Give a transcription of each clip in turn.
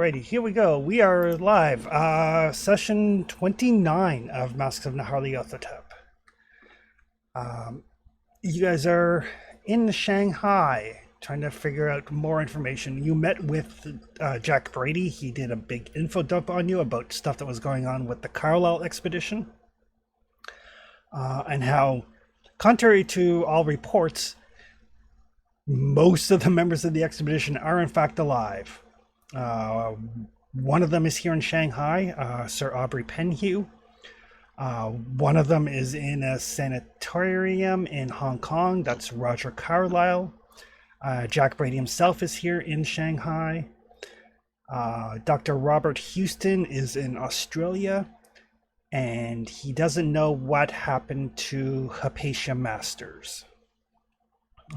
Alrighty, here we go. We are live. Session 29 of Masks of Nyarlathotep. You guys are in Shanghai trying to figure out more information. You met with Jack Brady. He did a big info dump on you about stuff that was going on with the Carlisle expedition. And how, contrary to all reports, most of the members of the expedition are in fact alive. One of them is here in Shanghai, Sir Aubrey Penhew. One of them is in a sanatorium in Hong Kong. That's Roger Carlyle. Jack Brady himself is here in Shanghai. Dr. Robert Houston is in Australia, and he doesn't know what happened to Hypatia Masters.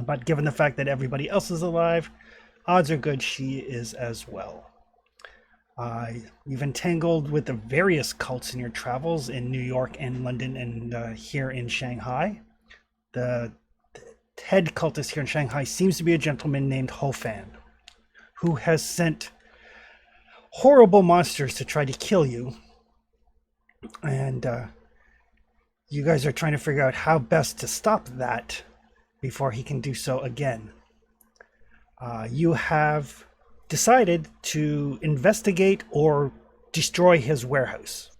But given the fact that everybody else is alive, odds are good she is as well. You've entangled with the various cults in your travels in New York and London and here in Shanghai. The head cultist here in Shanghai seems to be a gentleman named Ho Fan, who has sent horrible monsters to try to kill you. And you guys are trying to figure out how best to stop that before he can do so again. You have decided to investigate or destroy his warehouse.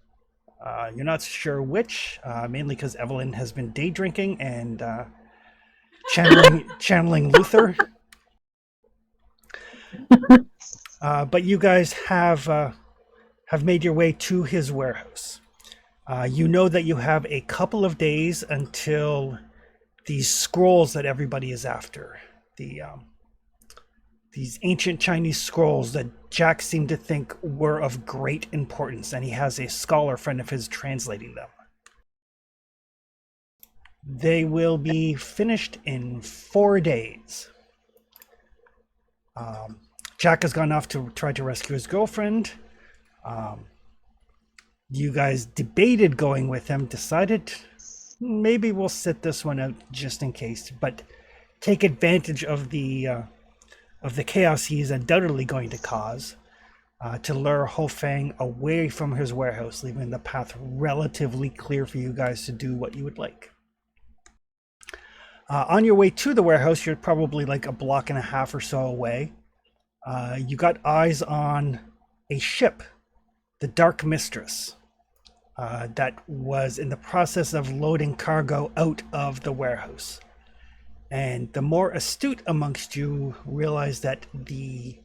You're not sure which, mainly because Evelyn has been day drinking and channeling Luther. But you guys have made your way to his warehouse. You know that you have a couple of days until these scrolls that everybody is after. These ancient Chinese scrolls that Jack seemed to think were of great importance, and he has a scholar friend of his translating them. They will be finished in 4 days. Jack has gone off to try to rescue his girlfriend. You guys debated going with him, decided maybe we'll sit this one out just in case, but take advantage of the chaos he's undoubtedly going to cause to lure Ho Fang away from his warehouse, leaving the path relatively clear for you guys to do what you would like. On your way to the warehouse, you're probably like a block and a half or so away. You got eyes on a ship, the Dark Mistress, that was in the process of loading cargo out of the warehouse. And the more astute amongst you realize that the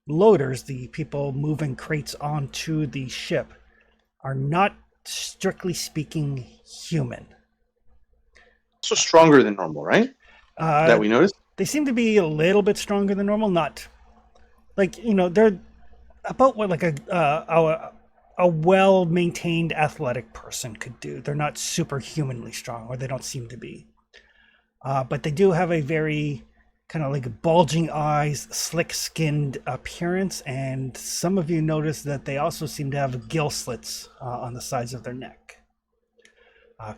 loaders, the people moving crates onto the ship, are not, strictly speaking, human. So stronger than normal, right? That we noticed? They seem to be a little bit stronger than normal. Not like, they're about what like a well-maintained athletic person could do. They're not superhumanly strong, or they don't seem to be. But they do have a very kind of like bulging eyes, slick-skinned appearance, and some of you notice that they also seem to have gill slits on the sides of their neck.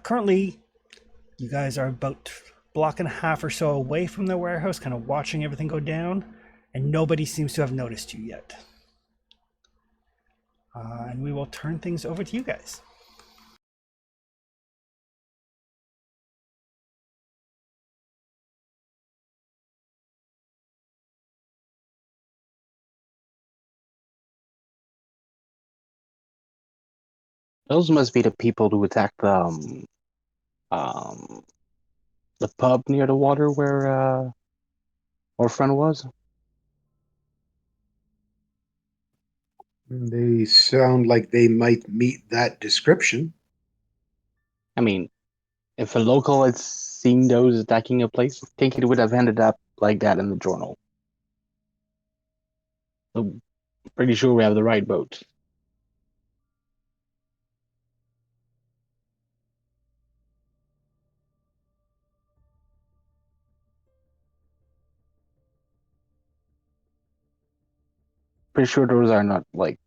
Currently, you guys are about a block and a half or so away from the warehouse, kind of watching everything go down, and nobody seems to have noticed you yet. And we will turn things over to you guys. Those must be the people who attacked the pub near the water where our friend was. They sound like they might meet that description. I mean, if a local had seen those attacking a place, I think it would have ended up like that in the journal. So, pretty sure we have the right boat. Pretty sure those are not like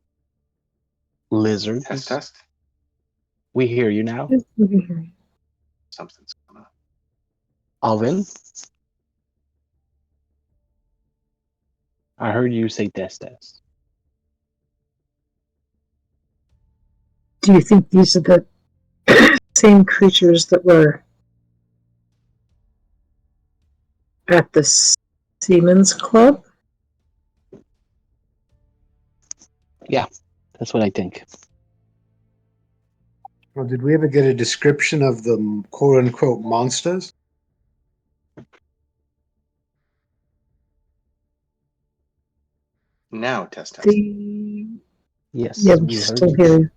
lizards. Test. We hear you now. Something's going on. Alvin? I heard you say test. Do you think these are the same creatures that were at the Seamen's Club? Yeah, that's what I think. Well, did we ever get a description of the quote-unquote monsters? Now, test. Yes, Yeah, we we heard still it. hear you.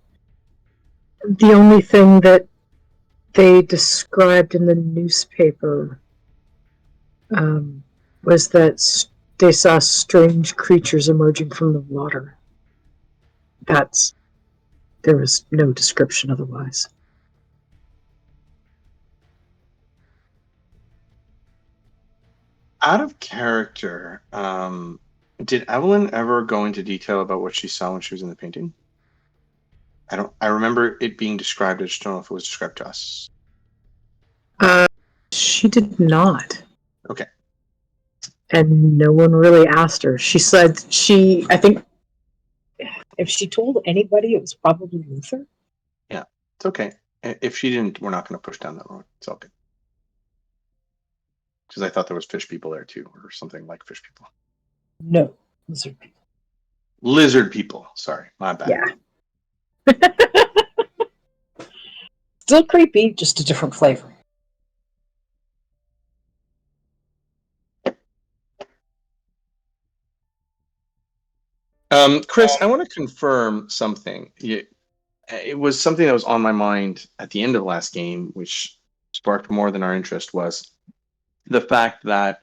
The only thing that they described in the newspaper was that they saw strange creatures emerging from the water. There was no description otherwise. Out of character, did Evelyn ever go into detail about what she saw when she was in the painting? I remember it being described. I just don't know if it was described to us. She did not. Okay. And no one really asked her. She said I think if she told anybody, it was probably Luther. Yeah, it's okay. If she didn't, we're not going to push down that road. It's all good. Because I thought there was fish people there too, or something like fish people. No, lizard people. Lizard people. Sorry, my bad. Yeah. Still creepy, just a different flavor. Chris, I want to confirm something. It was something that was on my mind at the end of last game, which sparked more than our interest, was the fact that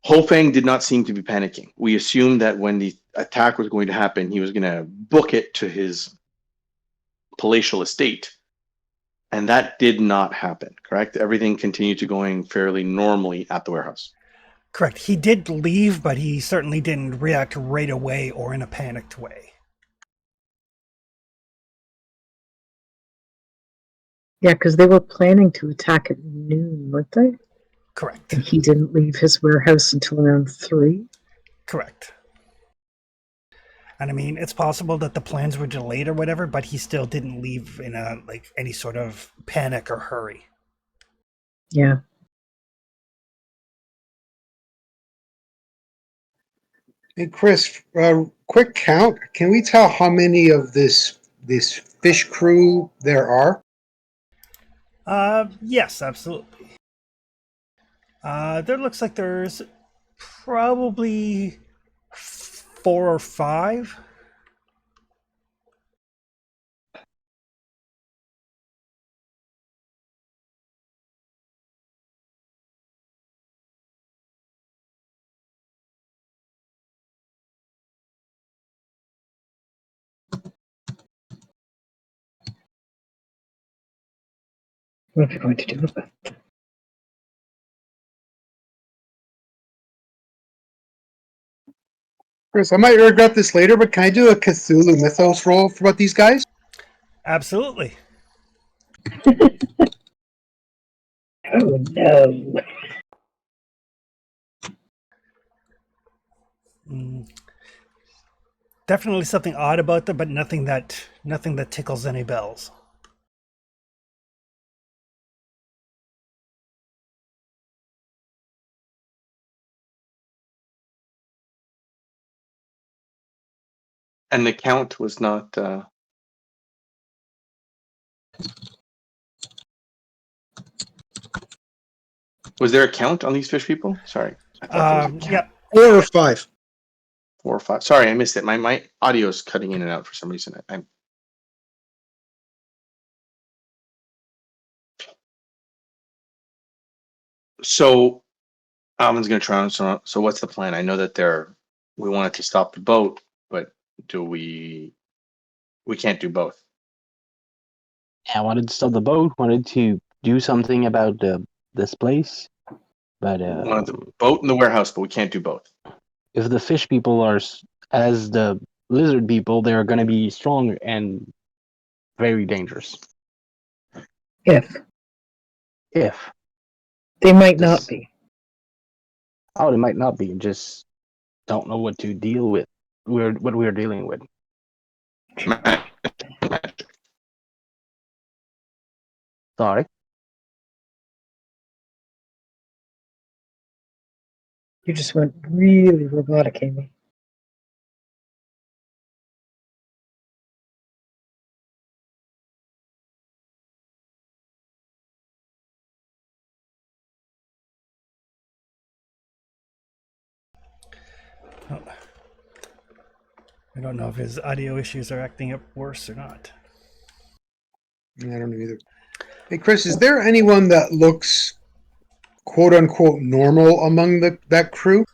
Hofang did not seem to be panicking. We assumed that when the attack was going to happen, he was going to book it to his palatial estate. And that did not happen, correct? Everything continued to going fairly normally at the warehouse. Correct. He did leave, but he certainly didn't react right away or in a panicked way. Yeah, because they were planning to attack at noon, weren't they? Correct. And he didn't leave his warehouse until around 3. Correct. And I mean, it's possible that the plans were delayed or whatever, but he still didn't leave in any sort of panic or hurry. Yeah. Hey, Chris, quick count. Can we tell how many of this fish crew there are? Yes, absolutely. There looks like there's probably 4 or 5. What are we going to do about it? Chris, I might regret this later, but can I do a Cthulhu Mythos roll for about these guys? Absolutely. Oh, no. Definitely something odd about them, but nothing that tickles any bells. And the count was not. Was there a count on these fish people? Sorry, I thought there was a count. Yeah. 4 or 5. 4 or 5. Sorry, I missed it. My audio is cutting in and out for some reason. So Alvin's going to try. So what's the plan? I know that we wanted to stop the boat, but we can't do both. I wanted to stop the boat, wanted to do something about this place, but We wanted the boat and the warehouse, but we can't do both. if the fish people are as the lizard people, they're going to be strong and very dangerous. If. They might not be. Oh, they might not be. Just don't know what to deal with. What we're dealing with. Magic. Sorry. You just went really robotic, Amy. Oh. I don't know if his audio issues are acting up worse or not. I don't know either. Hey, Chris, is there anyone that looks quote unquote normal among that crew?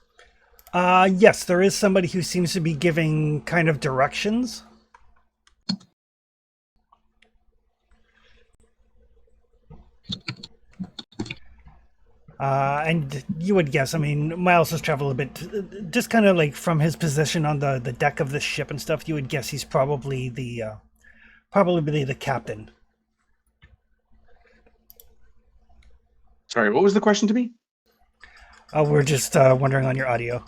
Yes, there is somebody who seems to be giving kind of directions. And you would guess, I mean, Miles has traveled a bit, just kind of like from his position on the deck of the ship and stuff, you would guess he's probably the captain. Sorry, what was the question to me? We're just wondering on your audio.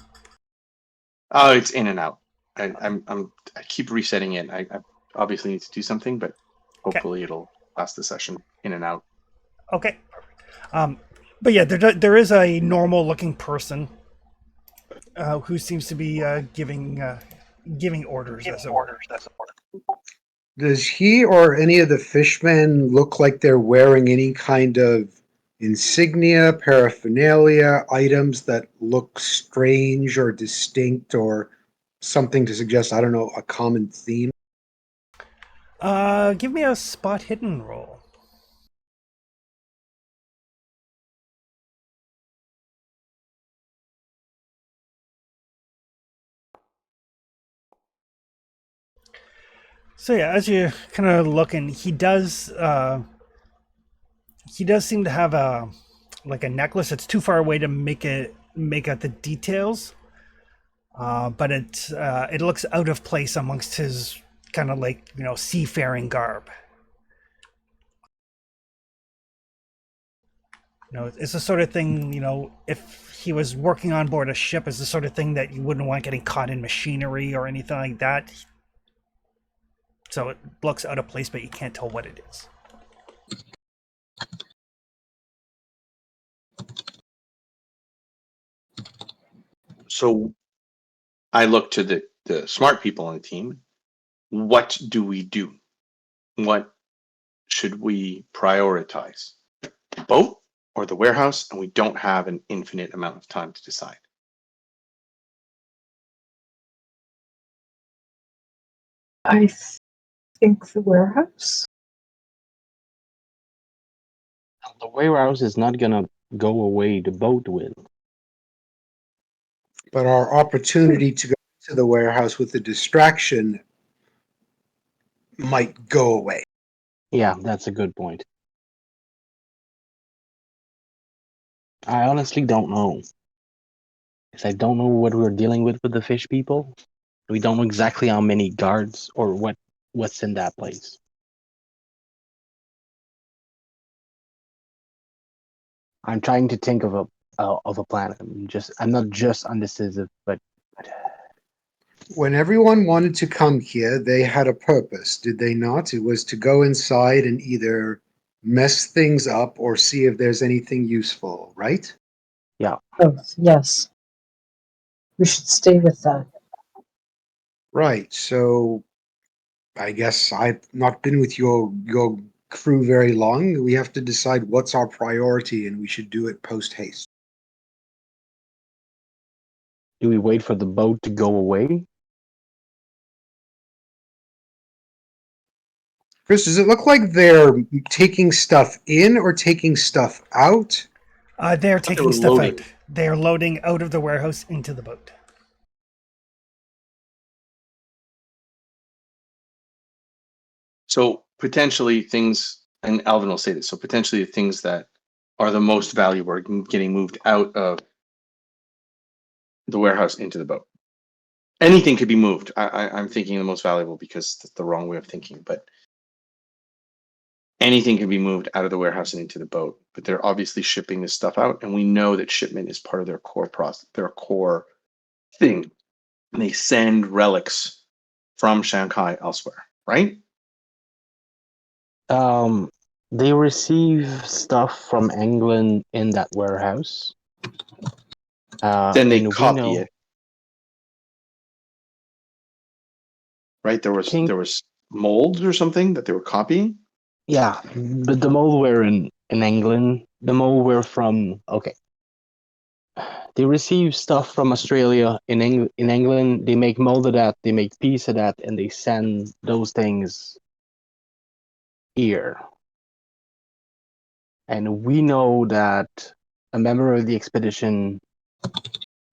Oh, it's in and out. I keep resetting it. I obviously need to do something, but hopefully it'll last the session in and out. Okay. But yeah, there is a normal looking person who seems to be giving orders. As it were. Does he or any of the fishmen look like they're wearing any kind of insignia, paraphernalia, items that look strange or distinct or something to suggest, I don't know, a common theme? Give me a spot hidden roll. So yeah, as you're kind of looking, he does seem to have a necklace. It's too far away to make out the details, but it looks out of place amongst his kind of like seafaring garb. It's the sort of thing, if he was working on board a ship, it's the sort of thing that you wouldn't want getting caught in machinery or anything like that. So it looks out of place, but you can't tell what it is. So I look to the smart people on the team. What do we do? What should we prioritize? The boat or the warehouse? And we don't have an infinite amount of time to decide. I think the warehouse. The warehouse is not gonna go away. The boat will. But our opportunity to go to the warehouse with the distraction might go away. Yeah, that's a good point. I honestly don't know. Because I don't know what we're dealing with the fish people. We don't know exactly how many guards or what's in that place. I'm trying to think of a plan. I'm not just undecisive, but When everyone wanted to come here, they had a purpose, did they not? It was to go inside and either mess things up or see if there's anything useful, right? yeah. Oh, yes. We should stay with that. Right. So I guess I've not been with your crew very long. We have to decide what's our priority and we should do it post haste. Do we wait for the boat to go away? Chris, does it look like they're taking stuff in or taking stuff out? They're They taking were stuff loading. out. They are loading out of the warehouse into the boat. So potentially things, and Alvin will say this, so potentially the things that are the most valuable are getting moved out of the warehouse into the boat. Anything could be moved. I'm thinking the most valuable because that's the wrong way of thinking, but anything can be moved out of the warehouse and into the boat. But they're obviously shipping this stuff out, and we know that shipment is part of their core process, their core thing. And they send relics from Shanghai elsewhere, right? They receive stuff from England in that warehouse. Then they and we copy know it, right? There King. was molds or something that they were copying. Yeah, but the mole were in England. The mole were from They receive stuff from Australia in England. They make mold of that. They make piece of that, and they send those things here. And we know that a member of the expedition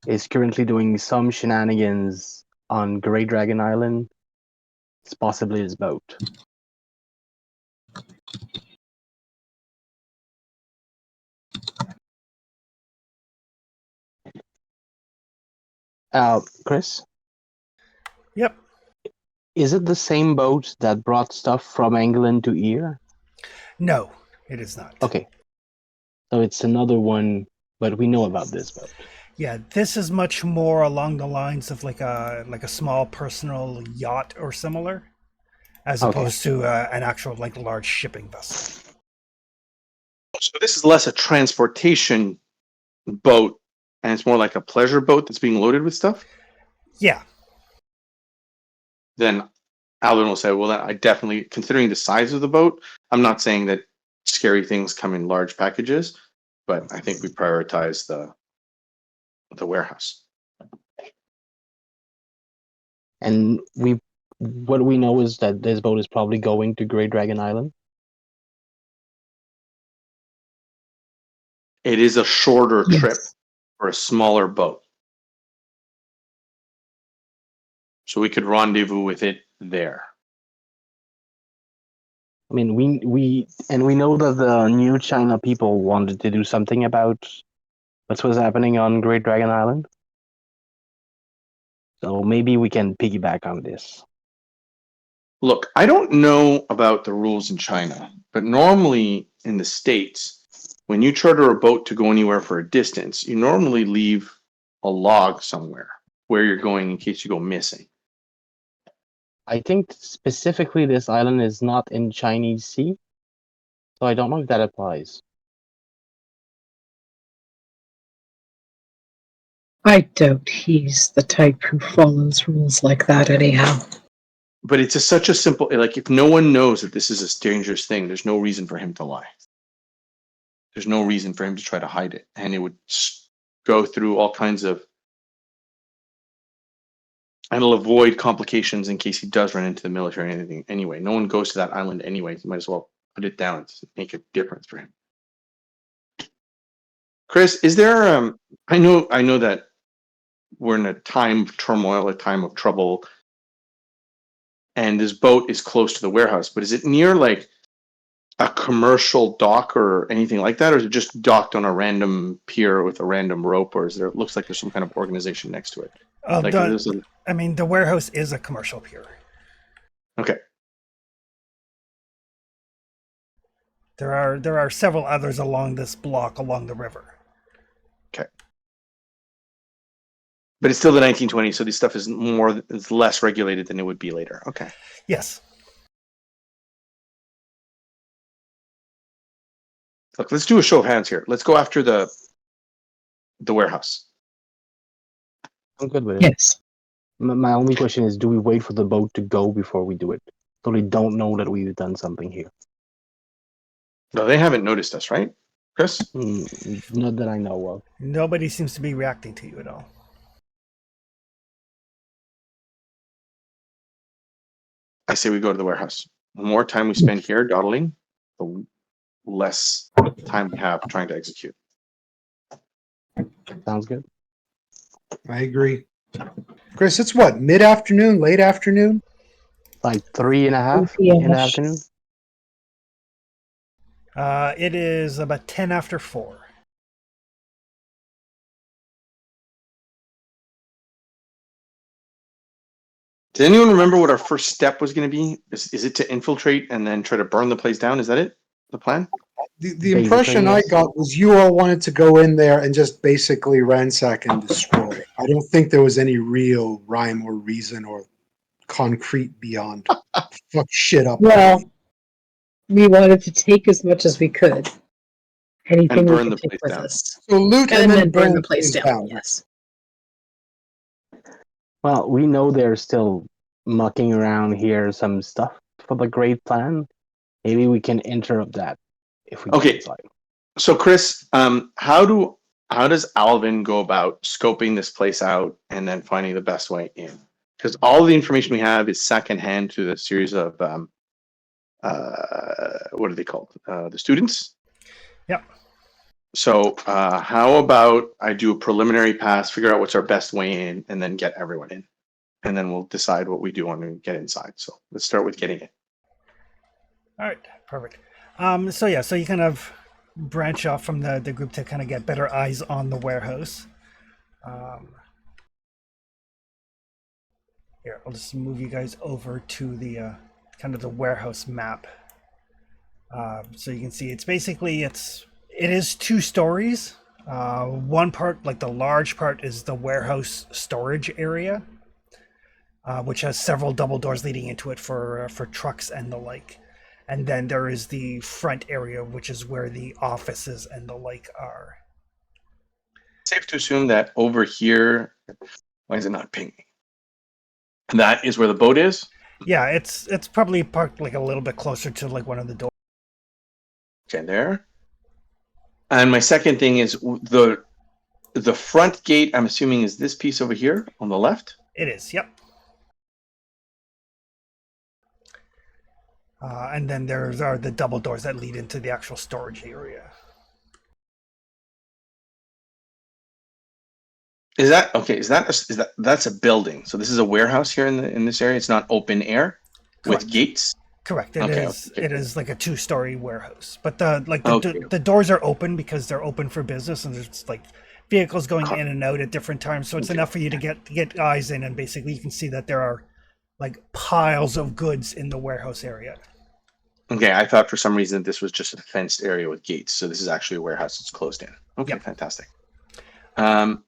is currently doing some shenanigans on Great Dragon Island. It's possibly his boat. Chris, Yep. is it the same boat that brought stuff from England to here? No, it is not. Okay, so it's another one, but we know about this boat. Yeah, this is much more along the lines of like a small personal yacht or similar, as Okay. opposed to an actual like large shipping vessel. So this is less a transportation boat, and it's more like a pleasure boat that's being loaded with stuff. Yeah, Then Alvin will say, well, then I definitely, considering the size of the boat, I'm not saying that scary things come in large packages, but I think we prioritize the warehouse. And what we know is that this boat is probably going to Great Dragon Island. It is a shorter Yes. trip for a smaller boat. So we could rendezvous with it there. I mean, we know that the New China people wanted to do something about what was happening on Great Dragon Island. So maybe we can piggyback on this. Look, I don't know about the rules in China, but normally in the States, when you charter a boat to go anywhere for a distance, you normally leave a log somewhere where you're going in case you go missing. I think specifically this island is not in Chinese Sea, so I don't know if that applies. I doubt he's the type who follows rules like that anyhow. But it's such a simple, like, if no one knows that this is a dangerous thing, there's no reason for him to lie. There's no reason for him to try to hide it. And it would go through all kinds of, and it'll avoid complications in case he does run into the military or anything. Anyway, no one goes to that island anyway. You might as well put it down to make a difference for him. Chris, is there, I know that we're in a time of turmoil, a time of trouble, and this boat is close to the warehouse, but is it near like a commercial dock or anything like that, or is it just docked on a random pier with a random rope, or is there, it looks like there's some kind of organization next to it? Like I mean, the warehouse is a commercial pier. Okay. There are several others along this block along the river. Okay. But it's still the 1920s, so this stuff is less regulated than it would be later. Okay. Yes. Look, let's do a show of hands here. Let's go after the warehouse. I'm good with it. Yes. My only question is, do we wait for the boat to go before we do it? So they don't know that we've done something here. No, they haven't noticed us, right, Chris? Not that I know of. Nobody seems to be reacting to you at all. I say we go to the warehouse. The more time we spend here dawdling, the less time we have trying to execute. Sounds good. I agree. Chris, it's what, mid-afternoon, late afternoon? Like 3:30 in the Yes. afternoon. It is about 10 after 4. Does anyone remember what our first step was going to be? Is it to infiltrate and then try to burn the place down? Is that it? The plan? The impression I yes. got was you all wanted to go in there and just basically ransack and destroy. I don't think there was any real rhyme or reason or concrete beyond fuck shit up. Well, we wanted to take as much as we could. Anything And we burn could the take place with down. us. So loot And then burn the the place down. Yes. Well, we know they're still mucking around here, some stuff for the great plan. Maybe we can interrupt that if we Okay. get inside. So, Chris, how does Alvin go about scoping this place out and then finding the best way in? Because all the information we have is secondhand to the series of what are they called? The students. Yep. So, how about I do a preliminary pass, figure out what's our best way in, and then get everyone in, and then we'll decide what we do when we get inside. So, let's start with getting in. All right, perfect. So yeah, so you kind of branch off from the group to kind of get better eyes on the warehouse. Here, I'll just move you guys over to the kind of the warehouse map. So you can see it's basically it is 2 stories. One part, like the large part, is the warehouse storage area, which has several double doors leading into it for trucks and the like. And then there is the front area, which is where the offices and the like are. Safe to assume that over here, why is it not pinging? That is where the boat is. Yeah, it's probably parked like a little bit closer to like one of the doors. Okay, there. And my second thing is the front gate. I'm assuming is this piece over here on the left. It is, yep. And then there are the double doors that lead into the actual storage area. Is that okay? Is that's a building? So this is a warehouse here in this area. It's not open air Correct. with gates. Correct. Okay. It is like a 2-story warehouse, but Okay. the doors are open because they're open for business, and there's like vehicles going in and out at different times. So it's Okay. enough for you to get eyes in, and basically you can see that there are like piles of goods in the warehouse area. Okay, I thought for some reason this was just a fenced area with gates. So this is actually a warehouse that's closed in. Okay, Yep. fantastic. And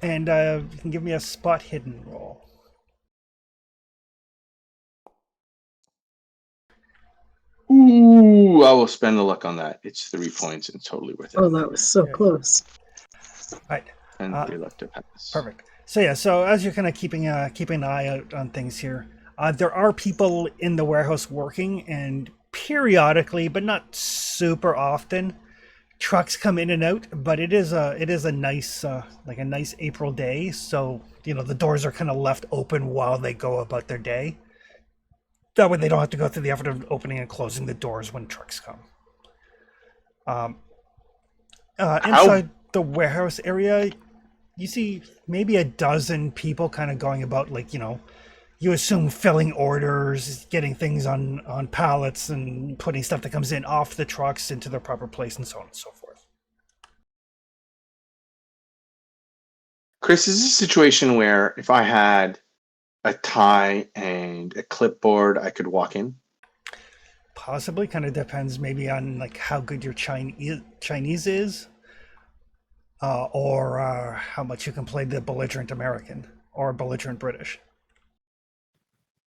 you can give me a spot hidden roll. Ooh, I will spend the luck on that. It's 3 points and totally worth it. Oh, that was so Yeah. close. All right. And 3 left to pass. Perfect. So yeah, so as you're kind of keeping an eye out on things here, there are people in the warehouse working, and periodically, but not super often, trucks come in and out. But it is a nice like a nice April day, so you know the doors are kind of left open while they go about their day. That way they don't have to go through the effort of opening and closing the doors when trucks come. Inside the warehouse area, you see maybe a dozen people kind of going about, like, you know, you assume filling orders, getting things on pallets, and putting stuff that comes in off the trucks into their proper place, and so on and so forth. Chris, is this a situation where if I had a tie and a clipboard, I could walk in? Possibly, kind of depends maybe on like how good your Chinese is, or how much you can play the belligerent American or belligerent British.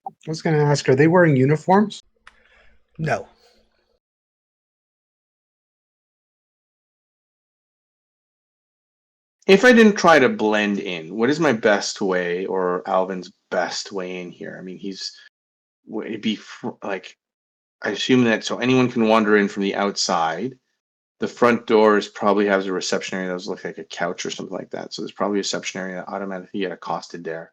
I was going to ask, are they wearing uniforms? No. If I didn't try to blend in, what is my best way, or Alvin's best way in here? I mean, it'd be like, I assume that so anyone can wander in from the outside. The front doors probably has a reception area that looks like a couch or something like that. So there's probably a reception area that automatically get accosted there.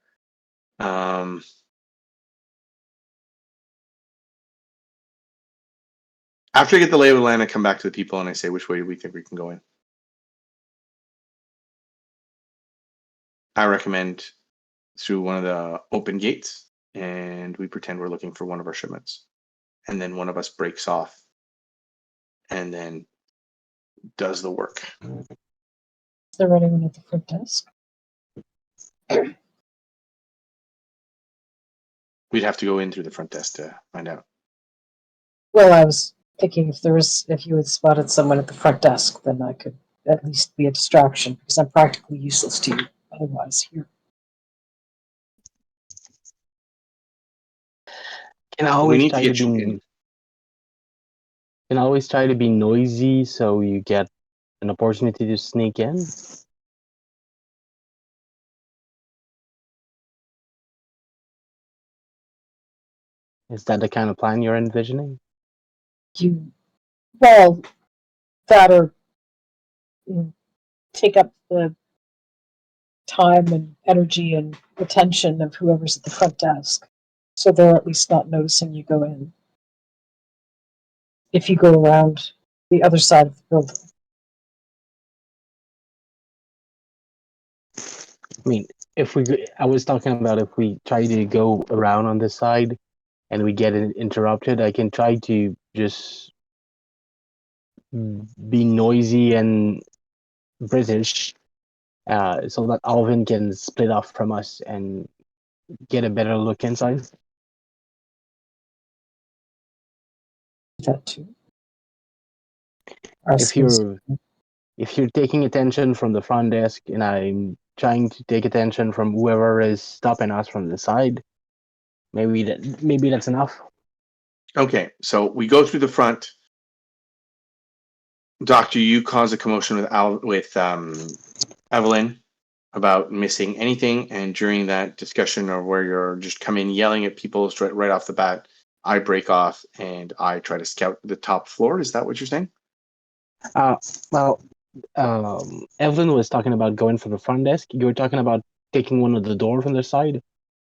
After I get the lay of the land, I come back to the people and I say, which way do we think we can go in? I recommend through one of the open gates, and we pretend we're looking for one of our shipments. And then one of us breaks off and then does the work. Is there anyone at the front desk? We'd have to go in through the front desk to find out. Well, I was thinking if you had spotted someone at the front desk, then I could at least be a distraction, because I'm practically useless to you otherwise here. Can We always need to try to get you do in. can always try to be noisy so you get an opportunity to sneak in. Is that the kind of plan you're envisioning? Well, that or take up the time and energy and attention of whoever's at the front desk, so they're at least not noticing you go in. If you go around the other side of the building. I mean, I was talking about if we try to go around on this side and we get interrupted, I can try to just be noisy and British, so that Alvin can split off from us and get a better look inside. That too. If you're taking attention from the front desk and I'm trying to take attention from whoever is stopping us from the side, maybe that's enough. Okay, so we go through the front. Doctor, you cause a commotion with Evelyn about missing anything, and during that discussion or where you're just come in yelling at people straight right off the bat, I break off and I try to scout the top floor. Is that what you're saying? Well, Evelyn was talking about going for the front desk. You were talking about taking one of the door from the side.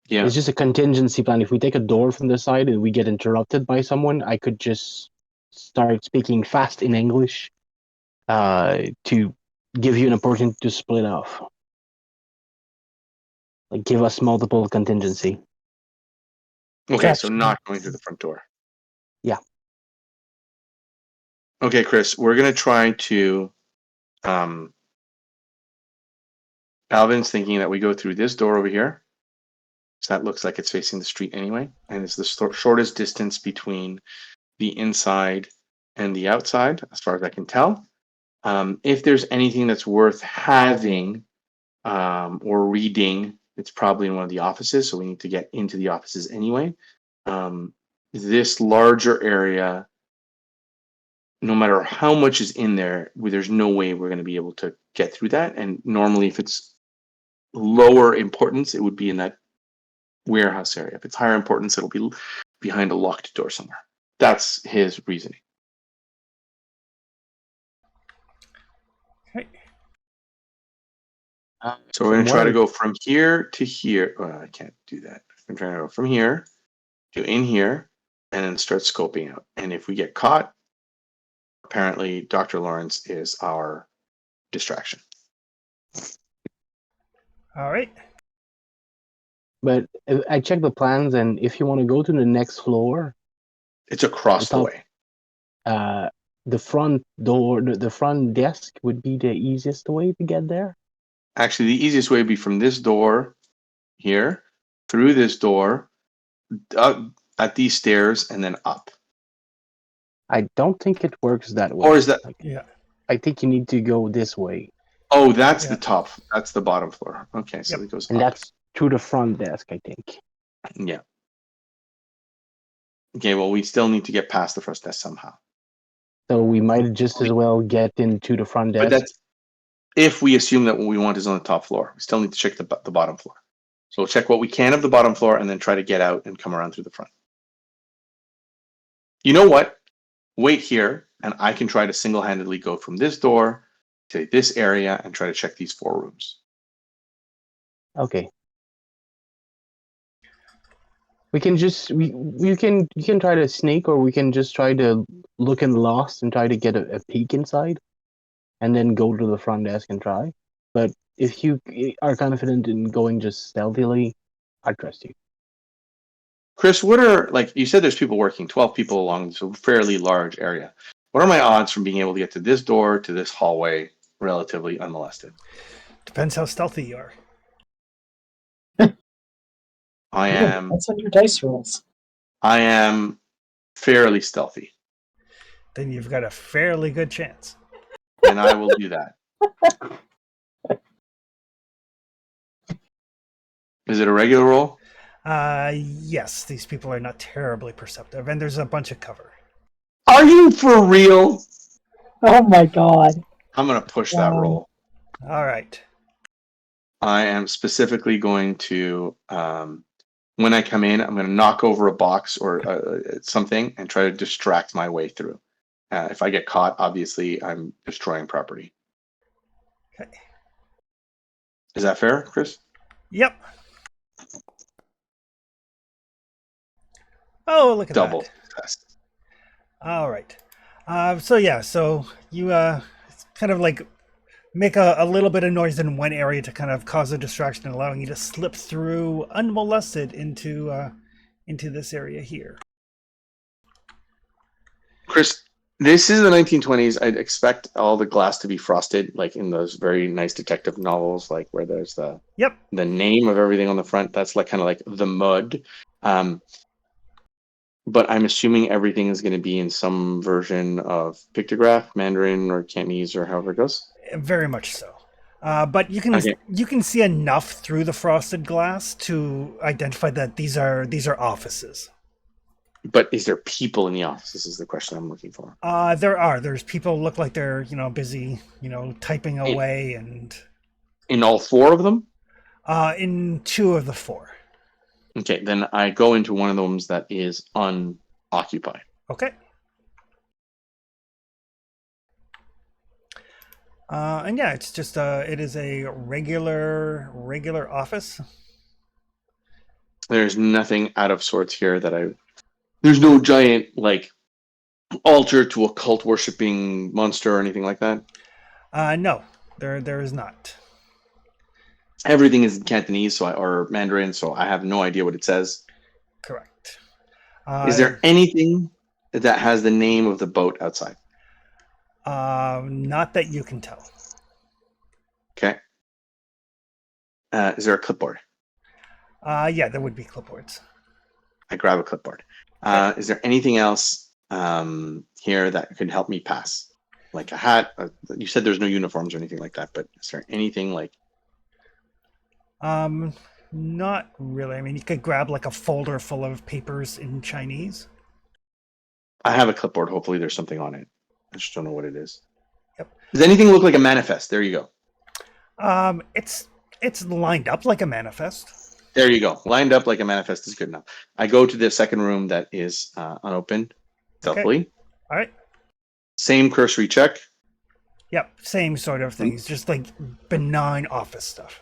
Yeah. It's just a contingency plan. If we take a door from the side and we get interrupted by someone, I could just start speaking fast in English to give you an opportunity to split off. Like, give us multiple contingency. Okay, so not going through the front door. Yeah. Okay, Chris, we're gonna try to. Alvin's thinking that we go through this door over here. So that looks like it's facing the street anyway, and it's the shortest distance between the inside and the outside, as far as I can tell. If there's anything that's worth having or reading, it's probably in one of the offices, so we need to get into the offices anyway. This larger area, no matter how much is in there, there's no way we're going to be able to get through that. And normally, if it's lower importance, it would be in that warehouse area. If it's higher importance, it'll be behind a locked door somewhere. That's his reasoning. Okay. So we're going to try to go from here to here. Well, I can't do that. I'm trying to go from here to in here and then start scoping out. And if we get caught, apparently Dr. Lawrence is our distraction. All right. But I checked the plans, and if you want to go to the next floor, it's across the way. The front door, the front desk would be the easiest way to get there. Actually, the easiest way would be from this door here, through this door, at these stairs, and then up. I don't think it works that way. Or is that? Yeah. I think you need to go this way. Oh, that's the top. That's the bottom floor. Okay, so it goes and up. That's to the front desk, I think. Yeah. Okay, well, we still need to get past the first desk somehow. So we might just as well get into the front desk. But that's if we assume that what we want is on the top floor. We still need to check the bottom floor. So we'll check what we can of the bottom floor and then try to get out and come around through the front. You know what? Wait here, and I can try to single-handedly go from this door to this area and try to check these 4 rooms. Okay. We can just you can try to sneak, or we can just try to look in the lost and try to get a peek inside, and then go to the front desk and try. But if you are confident in going just stealthily, I trust you. Chris, what are, like you said, there's people working, 12 people along this fairly large area. What are my odds from being able to get to this door to this hallway relatively unmolested? Depends how stealthy you are. I am. That's on your dice rolls. I am fairly stealthy. Then you've got a fairly good chance. And I will do that. Is it a regular roll? Yes, these people are not terribly perceptive, and there's a bunch of cover. I Are you for real? Oh my god. I'm gonna push that Wow. roll. All right. I am specifically going to, when I come in, I'm going to knock over a box or something and try to distract my way through. If I get caught, obviously I'm destroying property. Okay. Is that fair, Chris? Yep. Oh, look at Double that. success. All right. So yeah, so you kind of like make a little bit of noise in one area to kind of cause a distraction, allowing you to slip through unmolested into this area here. Chris, this is the 1920s. I'd expect all the glass to be frosted, like in those very nice detective novels, like where there's Yep. the name of everything on the front. That's like kind of like the mud. But I'm assuming everything is going to be in some version of pictograph, Mandarin, or Cantonese, or however it goes. Very much so. But you Okay. can see enough through the frosted glass to identify that these are offices. But is there people in the office? This is the question I'm looking for. There's people look like they're busy typing away, and In all four of them? in 2 of the 4. Okay, then I go into one of the rooms that is unoccupied. Okay. And yeah, it's just it is a regular office. There's nothing out of sorts here there's no giant like altar to a cult worshipping monster or anything like that. No, there is not. Everything is in Cantonese or Mandarin, so I have no idea what it says. Correct. Is there anything that has the name of the boat outside? Not that you can tell. Okay. Is there a clipboard? Yeah, there would be clipboards. I grab a clipboard. Is there anything else here that could help me pass? Like a hat? You said there's no uniforms or anything like that, but is there anything like... Not really. I mean, you could grab like a folder full of papers in Chinese. I have a clipboard. Hopefully there's something on it. I just don't know what it is. Yep. Does anything look like a manifest? There you go. It's lined up like a manifest. There you go. Lined up like a manifest is good enough. I go to the second room that is unopened, stealthily. Okay. All right. Same cursory check. Yep, same sort of things, just like benign office stuff.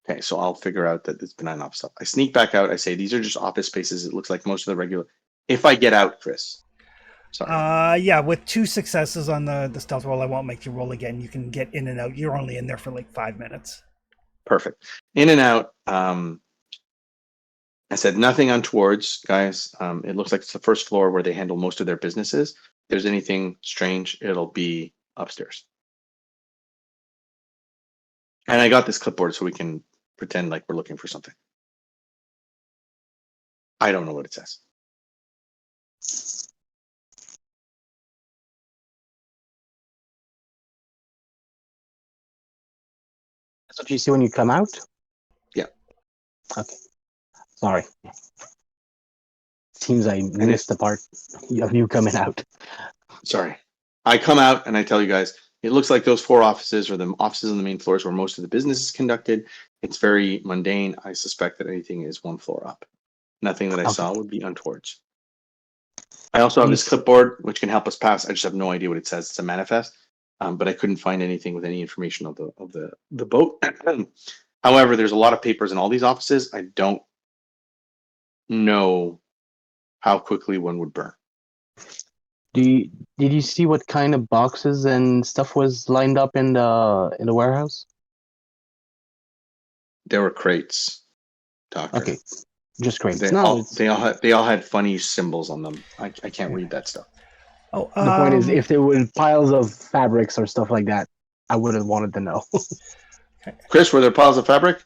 Okay, so I'll figure out that it's benign office stuff. I sneak back out. I say, these are just office spaces. It looks like most of the regular... If I get out, Chris. Sorry. Yeah, with 2 successes on the stealth roll, I won't make you roll again. You can get in and out. You're only in there for like 5 minutes. Perfect. In and out. I said nothing untowards, guys. It looks like it's the first floor where they handle most of their businesses. If there's anything strange, it'll be upstairs. And I got this clipboard so we can pretend like we're looking for something. I don't know what it says. That's what you see when you come out? Yeah. Okay. Sorry. Seems I missed the part of you coming out. Sorry. I come out and I tell you guys, it looks like those 4 offices are the offices on the main floors where most of the business is conducted. It's very mundane. I suspect that anything is 1 floor up. Nothing that I saw would be untowards. I also have this clipboard, which can help us pass. I just have no idea what it says. It's a manifest, but I couldn't find anything with any information of the boat. However, there's a lot of papers in all these offices. I don't know how quickly one would burn. Did you see what kind of boxes and stuff was lined up in the warehouse? There were crates, Doctor. Okay, just crates. They all had funny symbols on them. I can't read that stuff. Oh, the point is, if there were piles of fabrics or stuff like that, I would have wanted to know. Chris, were there piles of fabric?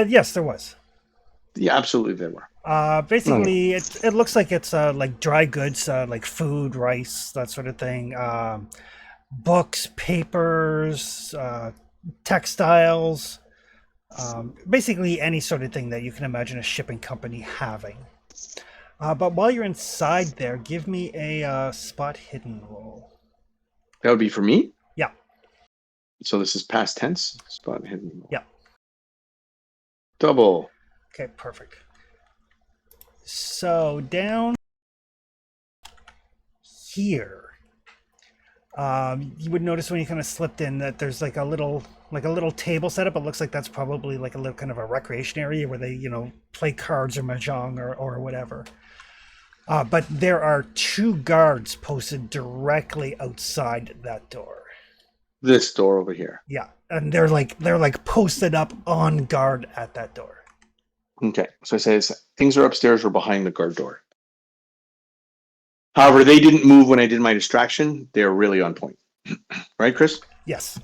yes, there was. Yeah, absolutely there were. Basically, it looks like it's like dry goods, like food, rice, that sort of thing. Books, papers, textiles, basically any sort of thing that you can imagine a shipping company having. But while you're inside there, give me a spot hidden roll. That would be for me. Yeah. So this is past tense. Spot hidden. Yeah. Double. Okay, perfect. So down here, you would notice when you kind of slipped in that there's like a little table set up. It looks like that's probably like a little kind of a recreation area where they play cards or mahjong or whatever. But there are 2 guards posted directly outside that door. This door over here. Yeah, and they're like posted up on guard at that door. Okay. So it says things are upstairs or behind the guard door. However, they didn't move when I did my distraction. They're really on point. Right, Chris? Yes.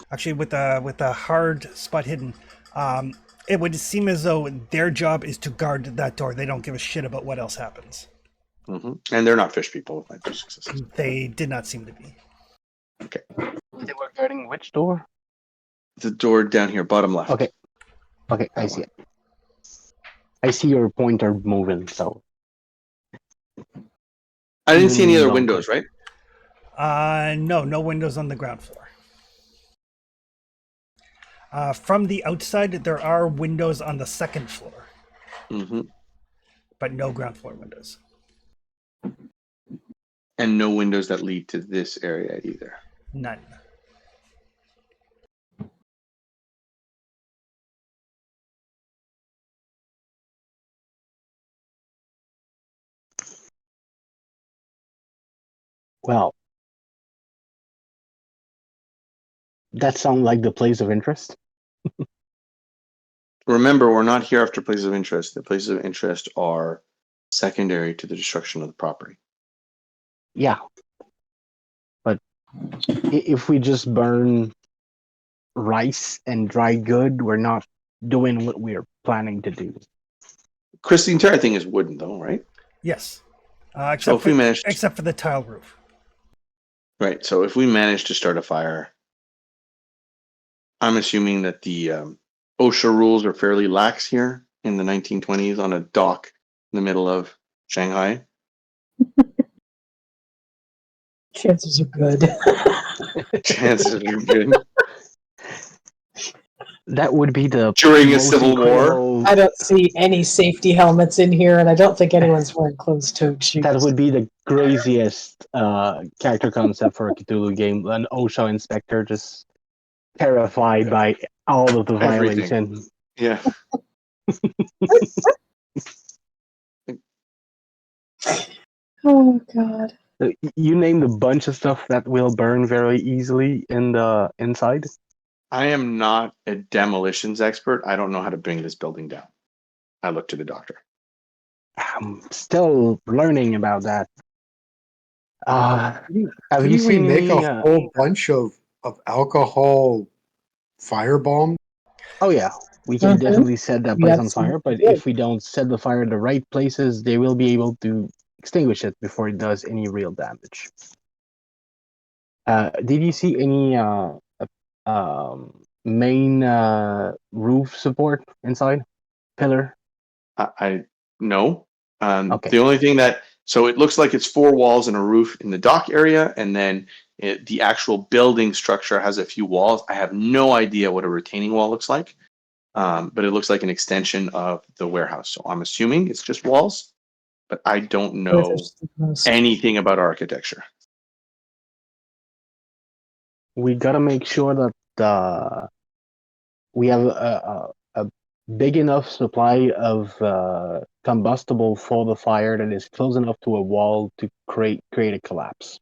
Actually, with the hard spot hidden, it would seem as though their job is to guard that door. They don't give a shit about what else happens. Mm-hmm. And they're not fish people. With my fish successes. They did not seem to be. Okay. They were guarding which door? The door down here, bottom left. Okay. Okay, I see it. I see your pointer moving, so. I didn't see any other No. windows, right? No windows on the ground floor. From the outside, there are windows on the second floor, Mm-hmm. but no ground floor windows. And no windows that lead to this area either. None. Well. That sounds like the place of interest. Remember, we're not here after places of interest. The places of interest are secondary to the destruction of the property. Yeah. But if we just burn rice and dry good, we're not doing what we're planning to do. Chris, the entire thing is wooden, though, right? Yes. So Except if we manage, except for the tile roof. right? So if we manage to start a fire, I'm assuming that the OSHA rules are fairly lax here in the 1920s on a dock in the middle of Shanghai. Chances are good. Chances are good. That would be the During a most civil war. incredible- I don't see any safety helmets in here, and I don't think anyone's wearing closed-toed shoes. That would be the craziest character concept for a Cthulhu game. An OSHA inspector just terrified by all of the Everything. violation. Yeah. Oh God. You named a bunch of stuff that will burn very easily in the inside. I am not a demolitions expert. I don't know how to bring this building down. I look to the doctor. I'm still learning about that. Have you Couldn't we seen make any? a whole bunch of alcohol firebomb? Oh yeah, we can Mhm. definitely set that We place on absolutely fire. But would. if we don't set the fire in the right places, they will be able to extinguish it before it does any real damage. Did you see any main roof support inside? Pillar? I no. Okay. The only thing so it looks like it's 4 walls and a roof in the dock area, and then the actual building structure has a few walls. I have no idea what a retaining wall looks like, but it looks like an extension of the warehouse. So I'm assuming it's just walls, but I don't know anything about architecture. We gotta make sure that we have a big enough supply of combustible for the fire that is close enough to a wall to create a collapse.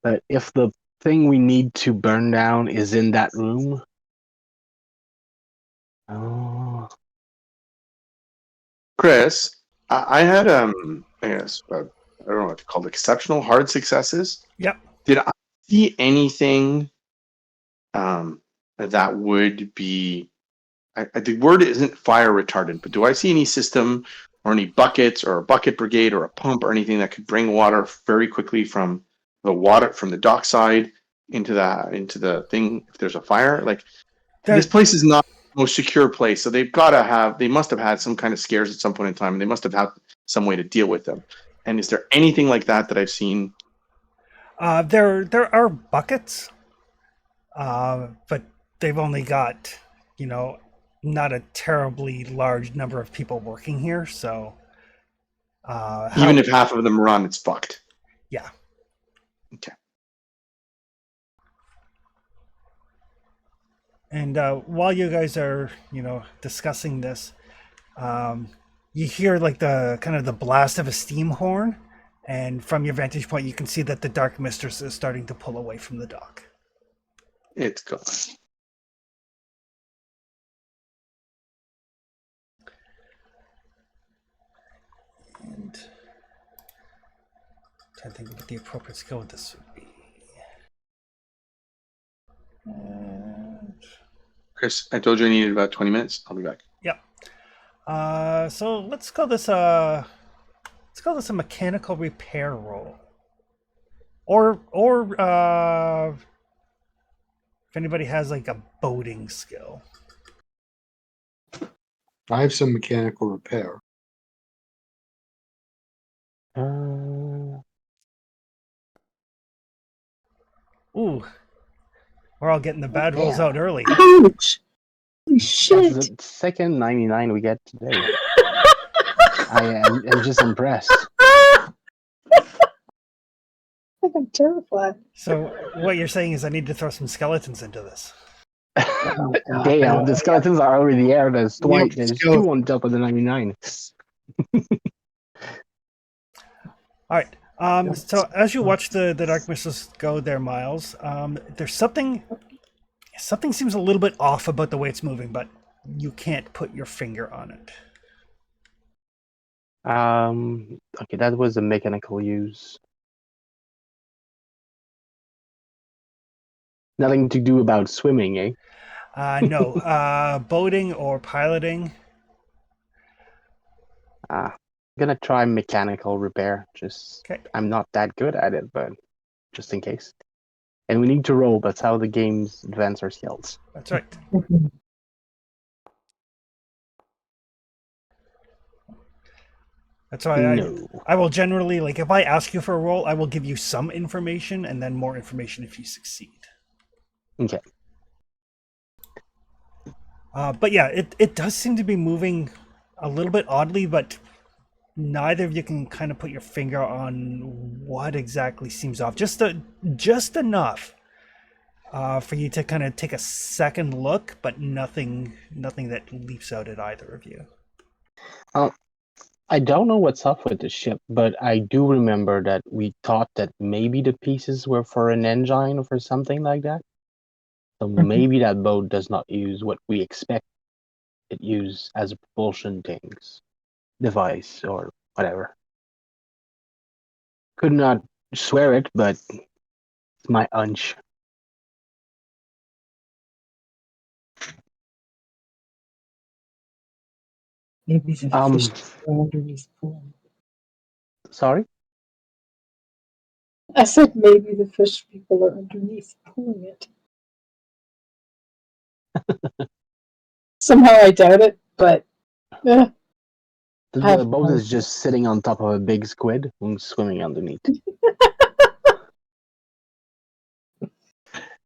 But if the thing we need to burn down is in that room, oh, Chris, I had I guess I don't know what to call it, exceptional hard successes. Yep. Did I see anything that would be? The word isn't fire retardant, but do I see any system or any buckets or a bucket brigade or a pump or anything that could bring water very quickly from the dockside into the thing if there's a fire? Like this place is not most secure place. So they must have had some kind of scares at some point in time, and they must have had some way to deal with them. And is there anything like that I've seen? There are buckets, but they've only got, not a terribly large number of people working here. So Even if half of them run, it's fucked. Yeah. Okay. And while you guys are, discussing this, you hear like the kind of the blast of a steam horn, and from your vantage point, you can see that the Dark Mistress is starting to pull away from the dock. It's gone. And trying to think what the appropriate skill with this would be. And Chris, I told you I needed about 20 minutes. I'll be back. Yep. So let's call this a mechanical repair roll. Or if anybody has like a boating skill. I have some mechanical repair. Ooh. We're all getting the bad rolls out early. Ouch! Holy That's shit! the second 99 we get today. I am just impressed. I think I'm terrified. So what you're saying is I need to throw some skeletons into this. Damn, the skeletons are already there. There's Yep, there's skeleton. 2 on top of the 99. All right. So as you watch the Dark Mistress go there, Miles, there's something seems a little bit off about the way it's moving, but you can't put your finger on it. Okay, that was a mechanical use. Nothing to do about swimming, eh? No, boating or piloting. I'm gonna try mechanical repair. Okay. I'm not that good at it, but just in case. And we need to roll. That's how the games advance our skills. That's right. That's why No. I will generally, like, if I ask you for a roll, I will give you some information and then more information if you succeed. Okay. But yeah, it does seem to be moving a little bit oddly, but neither of you can kind of put your finger on what exactly seems off. Just enough for you to kind of take a second look, but nothing that leaps out at either of you. I don't know what's up with the ship, but I do remember that we thought that maybe the pieces were for an engine or for something like that. So maybe that boat does not use what we expect it use as a propulsion device or whatever. Could not swear it, but it's my hunch. Maybe the fish are underneath pulling. Sorry? I said maybe the fish people are underneath pulling it. Somehow I doubt it, but The I've boat heard is just sitting on top of a big squid and swimming underneath.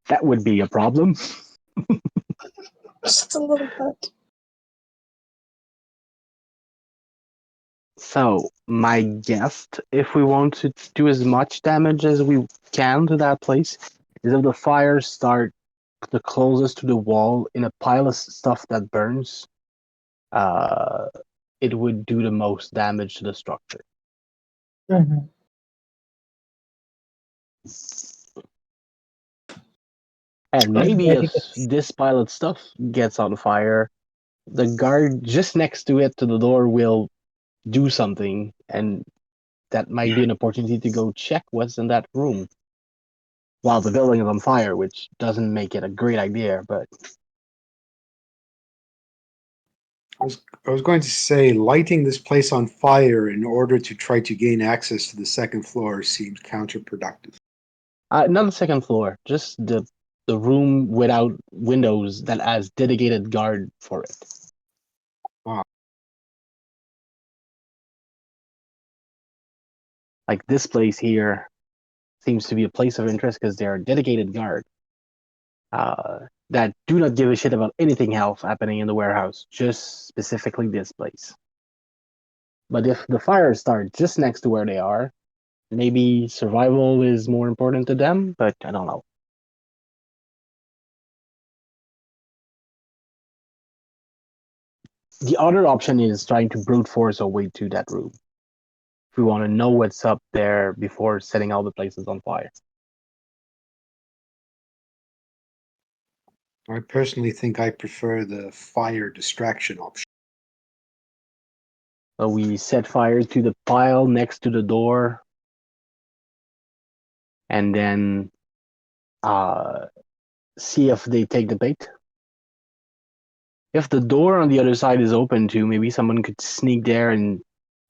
That would be a problem. just a little bit. So, my guess, if we want to do as much damage as we can to that place, is if the fires start the closest to the wall in a pile of stuff that burns, it would do the most damage to the structure. Mm-hmm. And maybe Maybe if this pile of stuff gets on fire, the guard just next to it to the door will do something, and that might be an opportunity to go check what's in that room while the building is on fire, which doesn't make it a great idea, but I was going to say lighting this place on fire in order to try to gain access to the second floor seems counterproductive. not the second floor, just the the room without windows that has dedicated guard for it. Wow. Like this place here seems to be a place of interest because there are dedicated guard that do not give a shit about anything else happening in the warehouse, just specifically this place. But if the fires start just next to where they are, maybe survival is more important to them, but I don't know. The other option is trying to brute force our way to that room. If we want to know what's up there before setting all the places on fire. I personally think I prefer the fire distraction option. So we set fire to the pile next to the door, and then see if they take the bait. If the door on the other side is open too, maybe someone could sneak there, and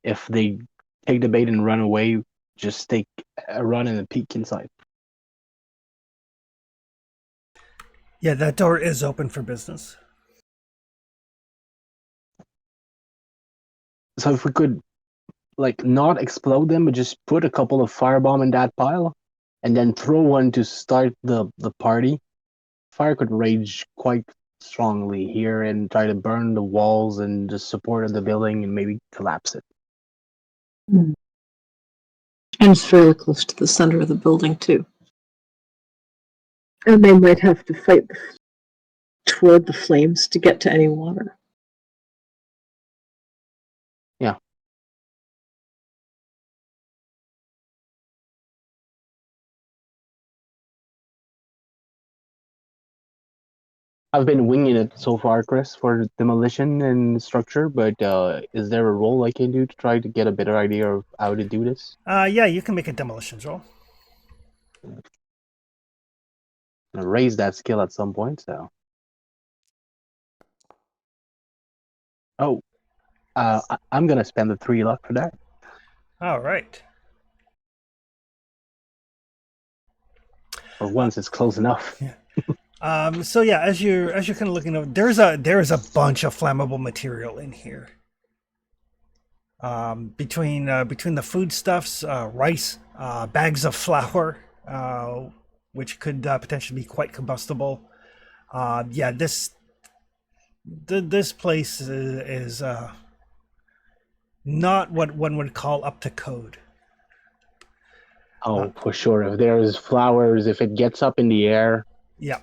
if they take the bait and run away, just take a run and a peek inside. Yeah, that door is open for business. So if we could, like, not explode them, but just put a couple of firebomb in that pile, and then throw one to start the party, fire could rage quite strongly here and try to burn the walls and the support of the building and maybe collapse it. And it's fairly close to the center of the building, too. And they might have to fight toward the flames to get to any water. Yeah. I've been winging it so far, Chris, for demolition and structure, but is there a role I can do to try to get a better idea of how to do this? Yeah, you can make a demolitions roll. I'll raise that skill at some point, so. Oh, I'm gonna spend the 3 luck for that. All right. For once, it's close enough. So yeah, as you're kind of looking over, there is a bunch of flammable material in here. Between the foodstuffs, rice, bags of flour, which could potentially be quite combustible. Yeah, this place is not what one would call up to code. Oh, for sure. If there's flowers, if it gets up in the air, Yeah.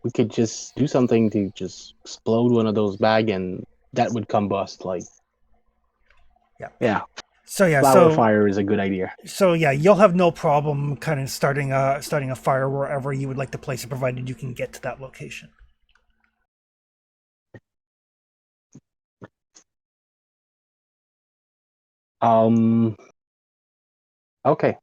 we could just do something to just explode one of those bags, and that would combust. Like, yeah. So yeah, Flower fire is a good idea. So yeah, you'll have no problem kind of starting a fire wherever you would like to place it, provided you can get to that location. Okay.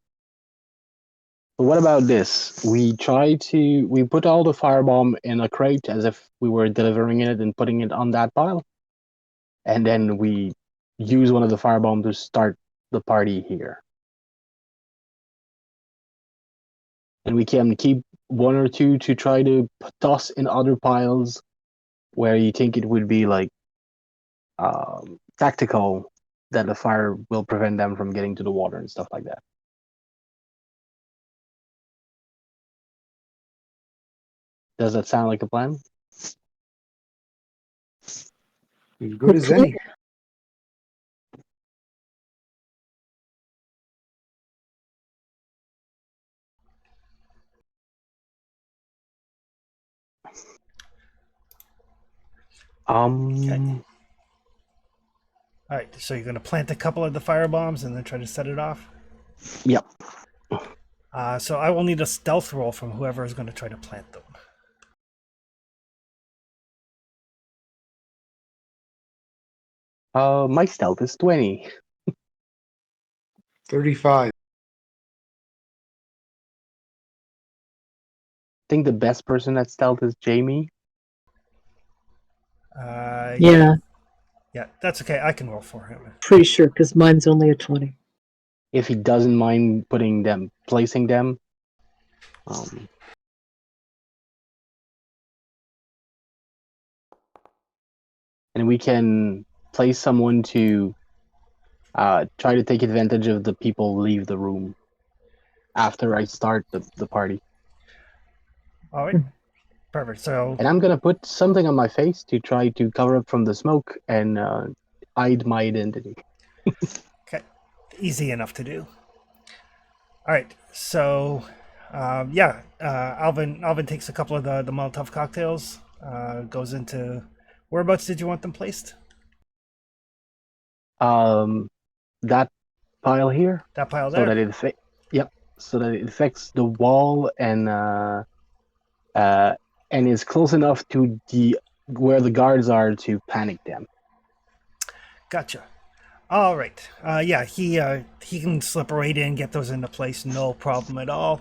So what about this? We put all the firebomb in a crate as if we were delivering it and putting it on that pile. And then we use one of the firebomb to start the party here. And we can keep 1 or 2 to try to toss in other piles where you think it would be like tactical, that the fire will prevent them from getting to the water and stuff like that. Does that sound like a plan? As good as any. Okay. All right, so you're going to plant a couple of the fire bombs and then try to set it off? Yep. So I will need a stealth roll from whoever is going to try to plant them. My stealth is 20. 35. I think the best person at stealth is Jamie. Yeah, Yeah, that's okay. I can roll for him. pretty sure, because mine's only a 20. If he doesn't mind placing them. and we can place someone to try to take advantage of the people leave the room after I start the party. All right. Perfect. So, And I'm gonna put something on my face to try to cover up from the smoke and hide my identity. okay, easy enough to do. All right. So, yeah, Alvin takes a couple of the Molotov cocktails. Goes into whereabouts did you want them placed? That pile here, That pile so there. that it so that it affects the wall and is close enough to the where the guards are to panic them. Gotcha. All right. Yeah, he can slip right in, get those into place, no problem at all.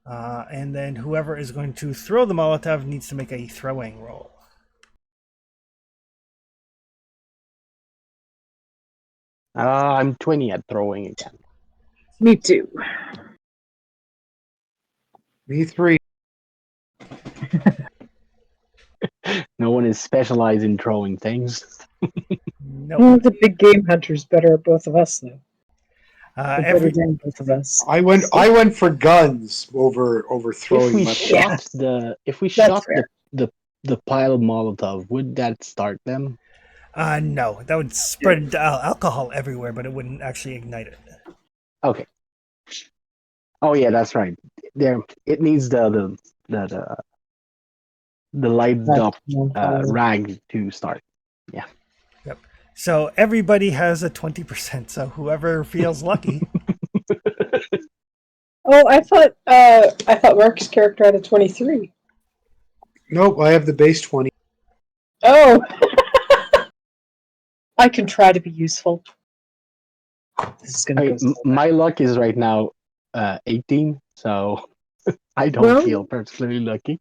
And then whoever is going to throw the Molotov needs to make a throwing roll. I'm 20 at throwing again. Me too. Me 3. No one is specialized in throwing things. Nope. The big game hunter's better at both of us, though. Better Every than both of us. I went for guns over If throwing we my shot That's fair. the pile of Molotov, would that start them? no, that would spread alcohol everywhere, but it wouldn't actually ignite it. Okay. Oh yeah, that's right. There, it needs the lighted up rag to start. Yeah. Yep. So everybody has a 20%. So whoever feels lucky. Oh, I thought Mark's character had a 23. Nope, I have the base 20. Oh, I can try to be useful. This is gonna go. My luck is right now 18, so I don't Well- feel particularly lucky.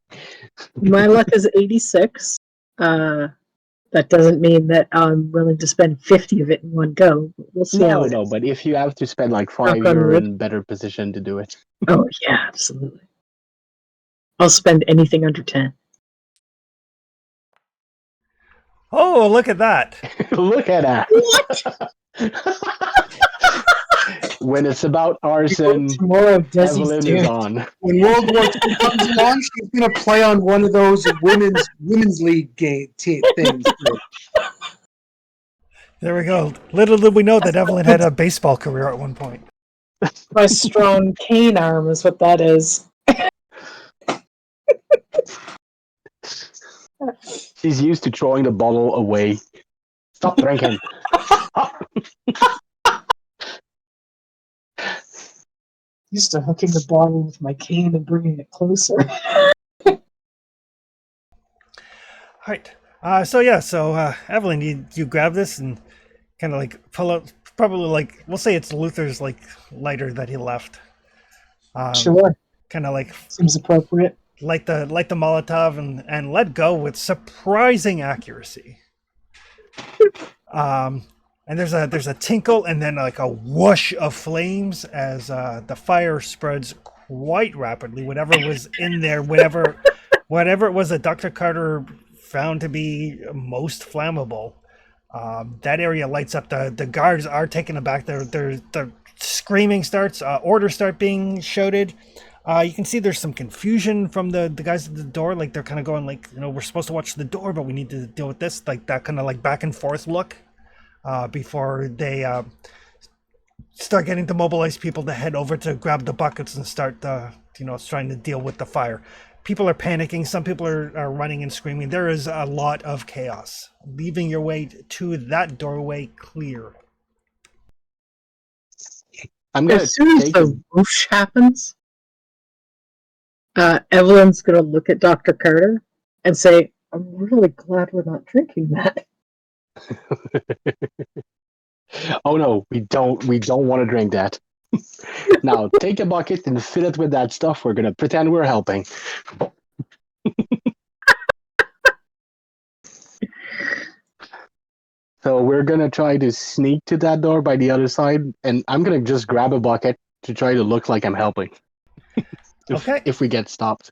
My luck is 86. That doesn't mean that I'm willing to spend 50 of it in one go. We'll see how it is. But if you have to spend like 5, Knock on you're wood. in better position to do it. Oh yeah, absolutely. I'll spend anything under 10. Oh, look at that. Look at that. When it's about arson, Tomorrow, Desi's Evelyn doing is it. on. When World War II comes along, she's gonna play on one of those women's league things. There we go. Little did we know that Evelyn had a baseball career at one point. My strong cane arm is what that is. She's used to throwing the bottle away. Stop drinking. Used to hooking the bottle with my cane and bringing it closer. All right. So Evelyn, you grab this and kind of like pull out, probably like, we'll say it's Luther's like lighter that he left. Sure, Kind of like seems appropriate. light the Molotov and let go with surprising accuracy. And there's a tinkle and then like a whoosh of flames as the fire spreads quite rapidly. Whatever was in there, whatever it was that Dr. Carter found to be most flammable, that area lights up. The guards are taken aback. The screaming starts. Orders start being shouted. You can see there's some confusion from the guys at the door. Like they're kind of going like, we're supposed to watch the door, but we need to deal with this. Like that kind of like back and forth look before they start getting to mobilize people to head over to grab the buckets and start trying to deal with the fire. People are panicking. Some people are running and screaming. There is a lot of chaos. Leaving your way to that doorway clear. I'm gonna As soon as take the whoosh happens, Evelyn's going to look at Dr. Carter and say, I'm really glad we're not drinking that. Oh no, we don't want to drink that. Now take a bucket and fill it with that stuff. We're gonna pretend we're helping. So we're gonna try to sneak to that door by the other side, and I'm gonna just grab a bucket to try to look like I'm helping. Okay. If we get stopped.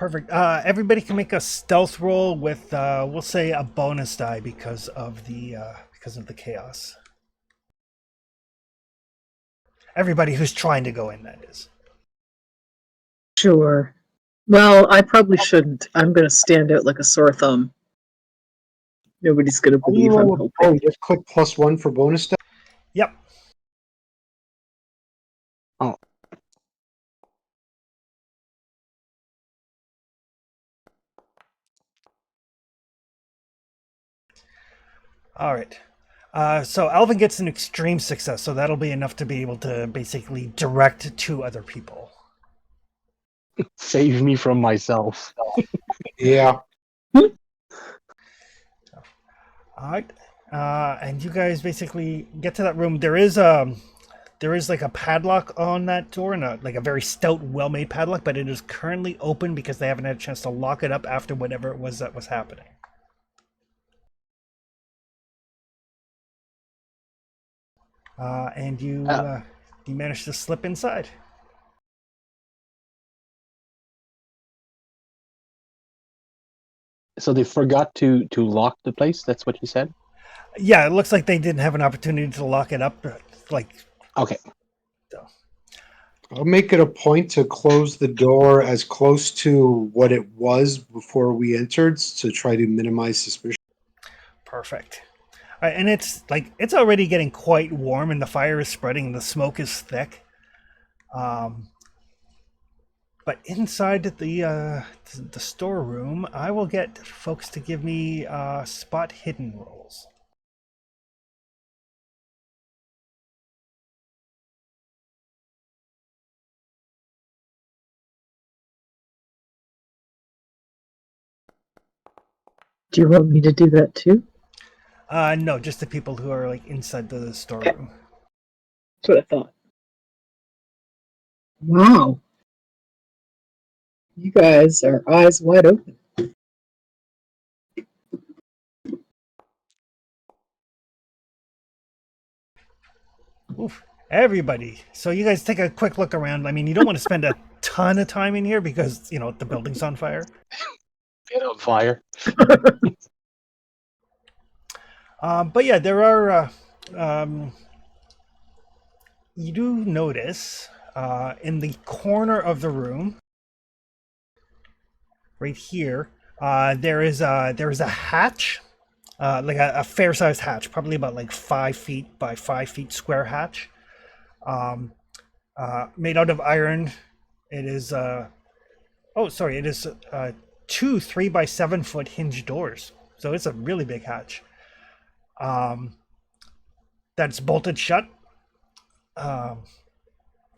Perfect. Everybody can make a stealth roll with, we'll say, a bonus die because of the chaos. Everybody who's trying to go in, that is. Sure. Well, I probably shouldn't. I'm going to stand out like a sore thumb. Nobody's going to How do you believe I'm roll? Oh, helping. you just click +1 for bonus die. Yep. Oh, All right. So Alvin gets an extreme success, so that'll be enough to be able to basically direct two other people. save me from myself. Yeah. All right. And you guys basically get to that room. There is like a padlock on that door, and like a very stout, well-made padlock, but it is currently open because they haven't had a chance to lock it up after whatever it was that was happening. And you managed to slip inside. So they forgot to lock the place. That's what you said. Yeah, it looks like they didn't have an opportunity to lock it up. Like, Okay. so. I'll make it a point to close the door as close to what it was before we entered to try to minimize suspicion. Perfect. All right, and it's already getting quite warm, and the fire is spreading, and the smoke is thick. But inside the storeroom, I will get folks to give me spot hidden rolls. Do you want me to do that too? No, just the people who are like inside the storeroom. That's what I thought. Wow. You guys are eyes wide open. Oof. Everybody. So you guys take a quick look around. I mean, you don't want to spend a ton of time in here because, the building's on fire. Get on fire. But yeah, there are. You do notice in the corner of the room, right here, there is a hatch, like a fair-sized hatch, probably about like 5 feet by 5 feet square hatch, made out of iron. It is it is two 3 by 7 foot hinge doors, so it's a really big hatch. That's bolted shut.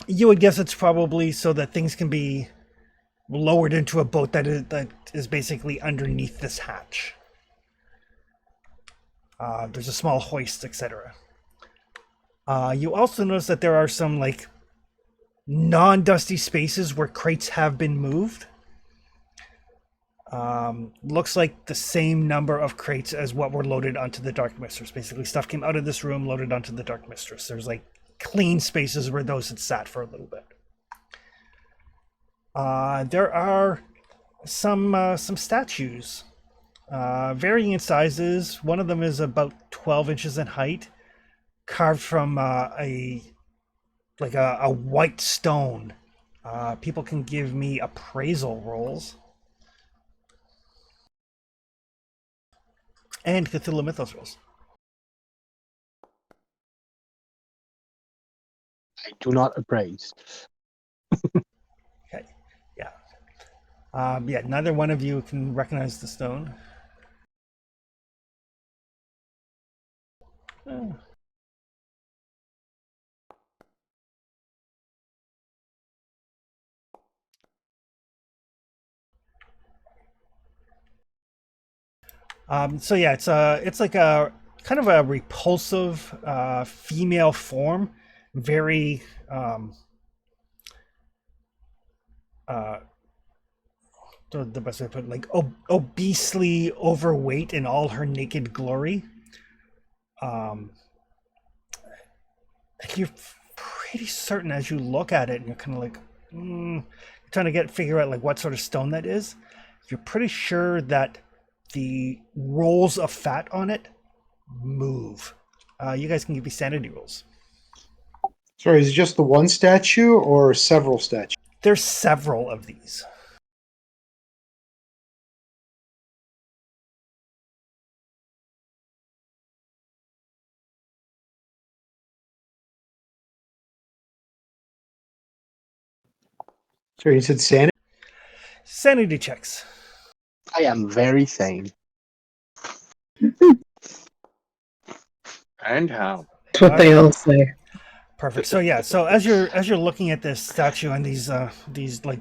You would guess it's probably so that things can be lowered into a boat that is basically underneath this hatch. There's a small hoist, etc. You also notice that there are some like non-dusty spaces where crates have been moved. Looks like the same number of crates as what were loaded onto the Dark Mistress. Basically, stuff came out of this room, loaded onto the Dark Mistress. There's like clean spaces where those had sat for a little bit. There are some statues, varying in sizes. One of them is about 12 inches in height, carved from a white stone. People can give me appraisal rolls. And Cthulhu Mythos rolls. I do not appraise. Okay, yeah. Yeah, neither one of you can recognize the stone. Oh. So yeah, it's like a kind of a repulsive female form, very the best way to put it, like obesely overweight in all her naked glory. You're pretty certain as you look at it, and you're kind of like, trying to figure out like what sort of stone that is, you're pretty sure that the rolls of fat on it move. You guys can give me sanity rolls. Sorry, is it just the one statue or several statues? There's several of these. Sorry, you said sanity? Sanity checks. I am very sane. And how? That's what they all say. Perfect. So yeah, so as you're looking at this statue and these like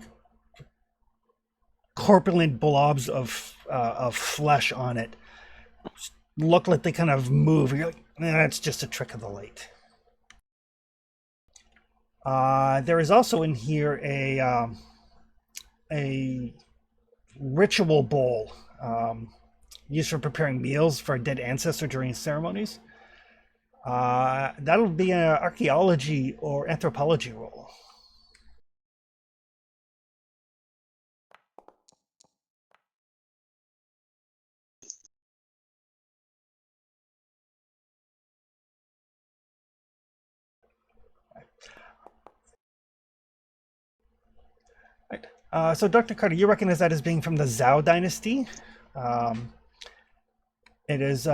corpulent blobs of flesh on it look like they kind of move. You're like, that's just a trick of the light. There is also in here a ritual bowl used for preparing meals for a dead ancestor during ceremonies. That'll be an archaeology or anthropology roll. Right. So Dr. Carter, you recognize that as being from the Zhao dynasty. It's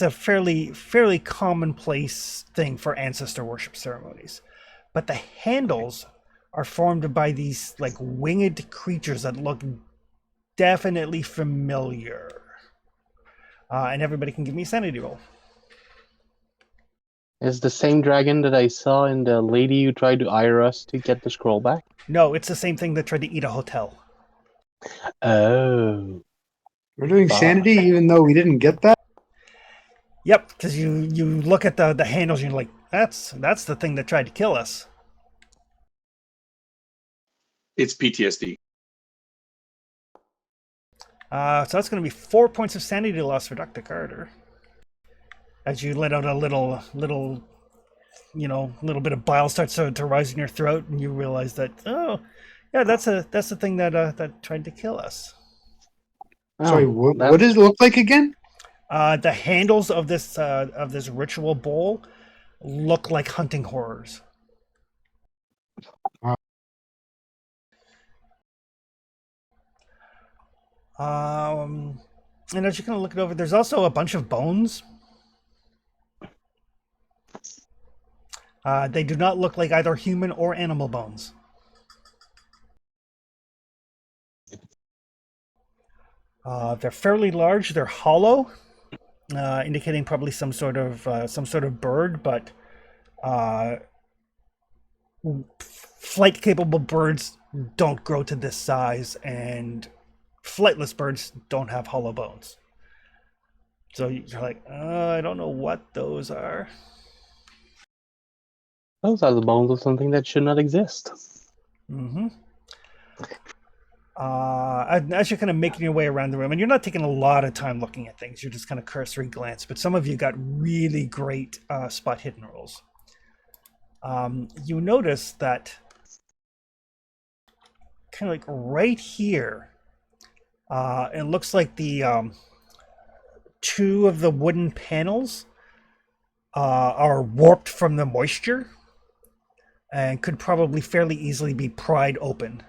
a fairly commonplace thing for ancestor worship ceremonies, but the handles are formed by these like winged creatures that look definitely familiar. And everybody can give me a sanity roll. Is the same dragon that I saw in the lady who tried to hire us to get the scroll back? No, it's the same thing that tried to eat a hotel. Oh. We're doing Fuck. sanity even though we didn't get that? Yep, because you look at the handles and you're like, that's the thing that tried to kill us. It's PTSD. So that's going to be 4 points of sanity loss for Dr. Carter. As you let out a little bit of bile starts to rise in your throat, and you realize that, oh, yeah, that's the thing that tried to kill us. Sorry, Oh, what does it look like again? The handles of this ritual bowl look like hunting horrors. And as you kind of look it over, there's also a bunch of bones. They do not look like either human or animal bones. They're fairly large. They're hollow, indicating probably some sort of bird, but flight-capable birds don't grow to this size, and flightless birds don't have hollow bones. So you're like, I don't know what those are. Those are the bones of something that should not exist. Mm-hmm. As you're kind of making your way around the room, and you're not taking a lot of time looking at things, you're just kind of cursory glance, but some of you got really great spot hidden rolls. You notice that kind of like right here, it looks like the two of the wooden panels are warped from the moisture and could probably fairly easily be pried open.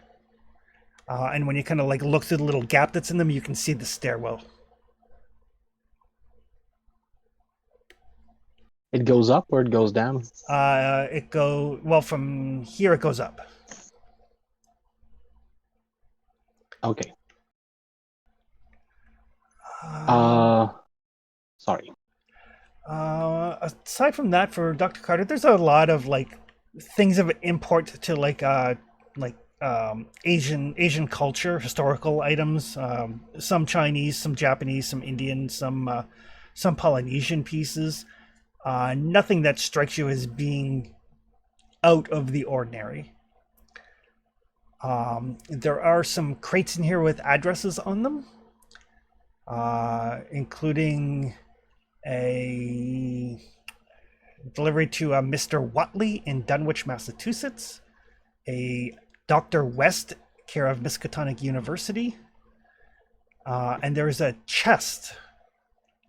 And when you kind of like look through the little gap that's in them, you can see the stairwell. It goes up or it goes down? From here it goes up. Okay. Sorry. Aside from that, for Dr. Carter, there's a lot of like things of import to like Asian culture, historical items, some Chinese, some Japanese, some Indian, some Polynesian pieces. Nothing that strikes you as being out of the ordinary. There are some crates in here with addresses on them, including a delivery to Mr. Watley in Dunwich, Massachusetts, a Dr. West, care of Miskatonic University. And there's a chest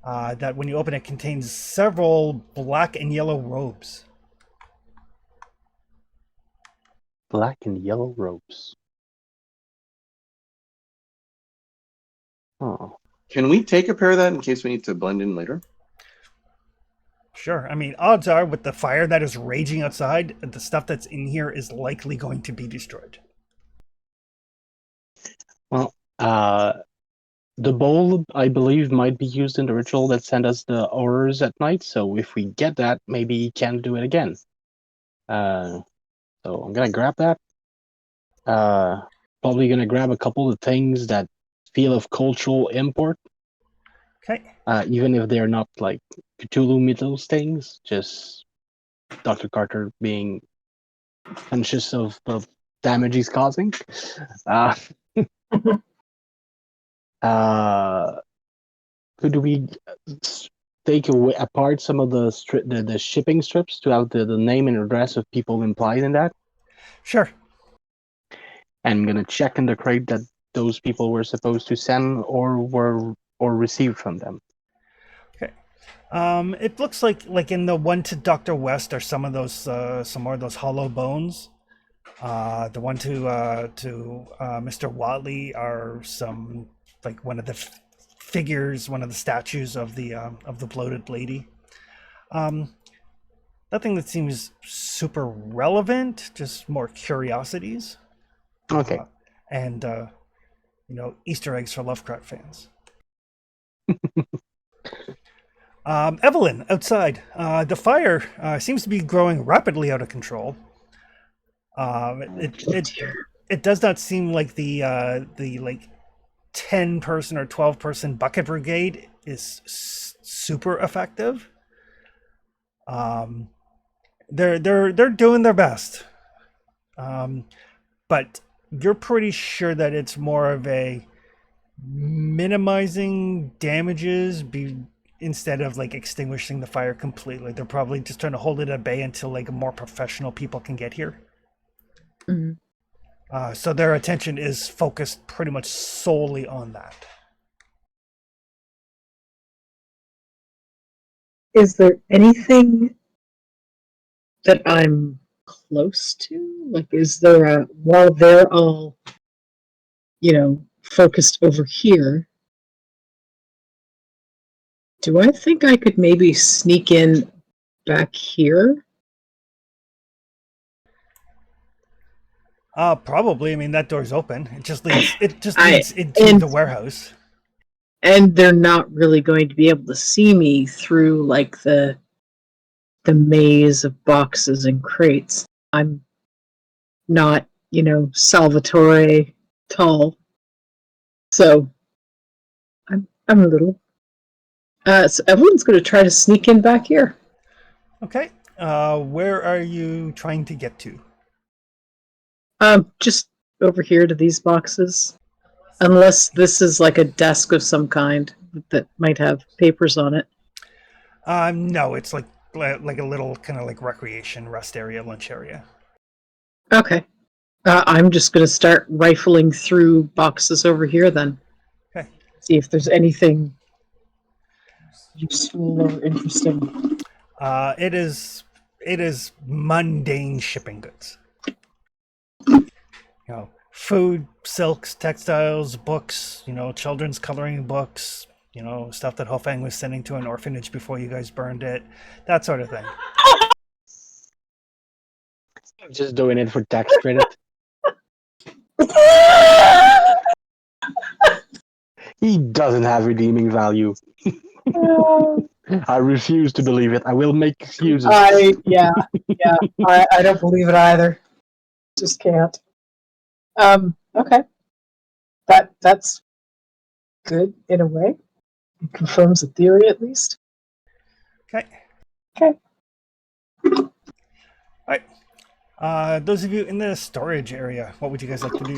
that when you open it contains several black and yellow robes. Black and yellow robes. Oh. Can we take a pair of that in case we need to blend in later? Sure. I mean, odds are with the fire that is raging outside, the stuff that's in here is likely going to be destroyed. Well, the bowl, I believe, might be used in the ritual that sent us the auras at night. So if we get that, maybe he can do it again. So I'm gonna grab that. Probably gonna grab a couple of things that feel of cultural import. Okay. Even if they're not like Cthulhu mythos things, just Dr. Carter being conscious of the damage he's causing. Could we take away apart some of the the shipping strips to have the name and address of people implied in that? Sure. And I'm gonna check in the crate that those people were supposed to send or received from them. Okay. It looks like in the one to Dr. West are some of those some more of those hollow bones. The one to Mr. Watley are some like one of the figures, one of the statues of the bloated lady. Nothing that seems super relevant, just more curiosities. Okay. And Easter eggs for Lovecraft fans. Evelyn, outside. The fire seems to be growing rapidly out of control. It does not seem like the like 10-person or 12-person bucket brigade is super effective. They're doing their best. But you're pretty sure that it's more of a minimizing damages instead of like extinguishing the fire completely. They're probably just trying to hold it at bay until like more professional people can get here. Mm-hmm. So their attention is focused pretty much solely on that. Is there anything that I'm close to? Like, is there while they're all, focused over here, do I think I could maybe sneak in back here? Probably. I mean, that door's open. It just leads into the warehouse. And they're not really going to be able to see me through like the maze of boxes and crates. I'm not, Salvatore tall. So I'm a little. So everyone's going to try to sneak in back here. Okay. Where are you trying to get to? Just over here to these boxes. Unless this is like a desk of some kind that might have papers on it. No, it's like a little kind of like recreation rest area, lunch area. Okay. I'm just going to start rifling through boxes over here then. Okay. See if there's anything useful or interesting. It is mundane shipping goods. Food, silks, textiles, books, children's coloring books, stuff that Hofang was sending to an orphanage before you guys burned it, that sort of thing. Just doing it for tax credit. He doesn't have redeeming value. I refuse to believe it. I will make excuses. I don't believe it either. Just can't. Okay. That's good in a way. It confirms a theory at least. Okay. Okay. All right. Those of you in the storage area, what would you guys like to do?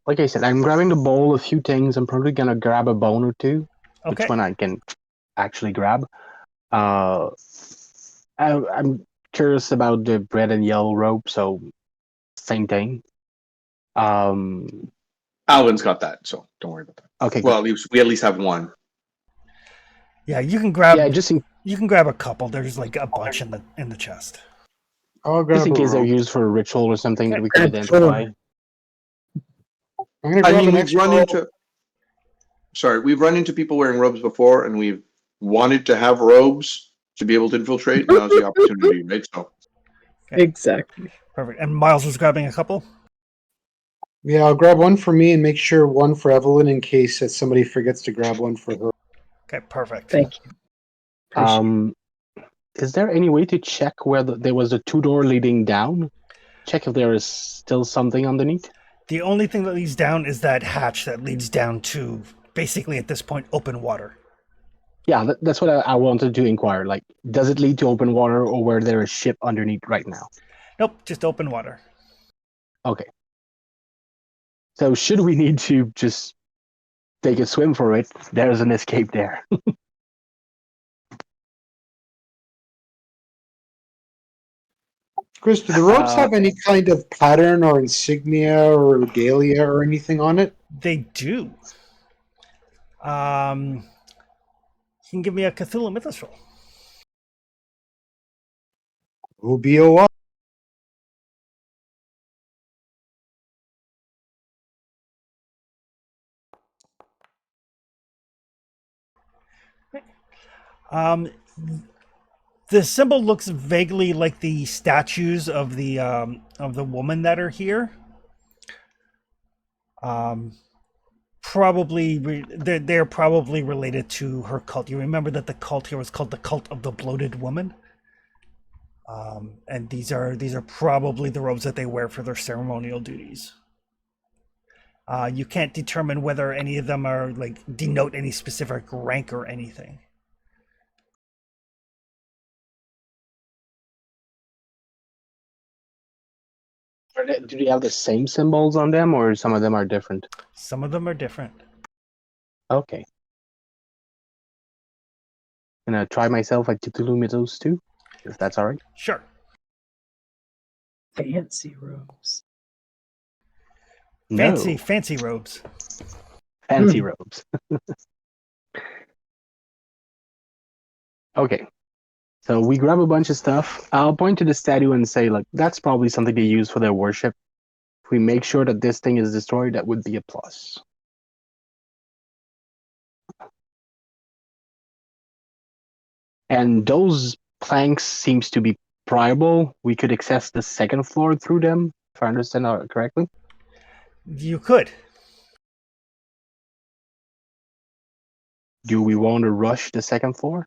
Like I said, I'm grabbing the bowl, a few things. I'm probably gonna grab a bone or two. Okay. Which one I can actually grab. I'm curious about the red and yellow robe, so same thing. Um, Alvin's got that, so don't worry about that. okay, Well, good. we at least have one. Yeah, you can grab Yeah, just a couple. There's like a bunch in the chest. I'll grab a in case they're robe. used for a ritual or something that we can Grab identify. four. I'm gonna I grab mean, an we've extra run robe. into. Sorry, we've run into people wearing robes before, and we've wanted to have robes to be able to infiltrate. Now's the opportunity, right? So Exactly. Perfect. And Miles was grabbing a couple. Yeah, I'll grab one for me and make sure one for Evelyn in case that somebody forgets to grab one for her. Okay, perfect. Thank you. Appreciate Is there any way to check where there was a 2-door leading down? Check if there is still something underneath? The only thing that leads down is that hatch that leads down to basically at this point open water. Yeah, that's what I wanted to inquire. Like, does it lead to open water or where there is ship underneath right now? Nope, just open water. Okay. So should we need to just take a swim for it, there's an escape there. Chris, do the robes Uh, have any kind of pattern or insignia or regalia or anything on it? They do. You can give me a Cthulhu Mythos roll. OBOR. Um, the symbol looks vaguely like the statues of the woman that are here. They're probably related to her cult. You remember that the cult here was called the Cult of the Bloated Woman, and these are probably the robes that they wear for their ceremonial duties. You can't determine whether any of them are like denote any specific rank or anything. do they have the same symbols on them, or some of them are different? Some of them are different. Okay. Gonna try myself at Cthulhu Mythos too, if that's alright. Sure. fancy robes. No. Fancy robes. Fancy robes. Okay. So we grab a bunch of stuff. I'll point to the statue and say, like, that's probably something they use for their worship. If we make sure that this thing is destroyed, that would be a plus. And those planks seems to be priable. We could access the second floor through them, if I understand correctly. You could. Do we want to rush the second floor?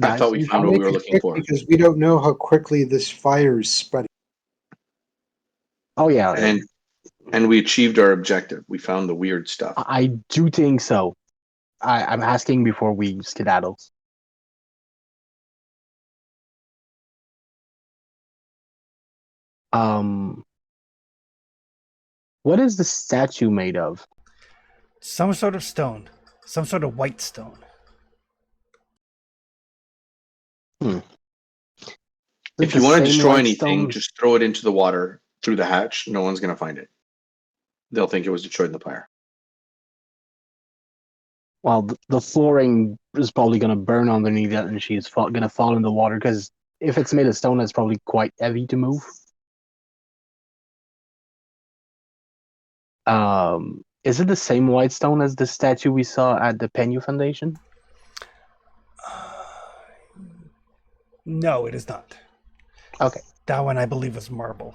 I Guys, thought we We found should what we make were it looking quick for. because we don't know how quickly this fire is spreading. oh yeah, And we achieved our objective. We found the weird stuff. I do think so. I'm asking before we skedaddle. Um, what is the statue made of? Some sort of stone. Some sort of white stone. Is If it you the want to same destroy white anything, stone? just throw it into the water through the hatch. No one's going to find it. They'll think it was destroyed in the fire. Well, the flooring is probably going to burn underneath it, and she's going to fall in the water because if it's made of stone, that's probably quite heavy to move. Is it the same white stone as the statue we saw at the Penyu Foundation? No, it is not. Okay. That one I believe was marble.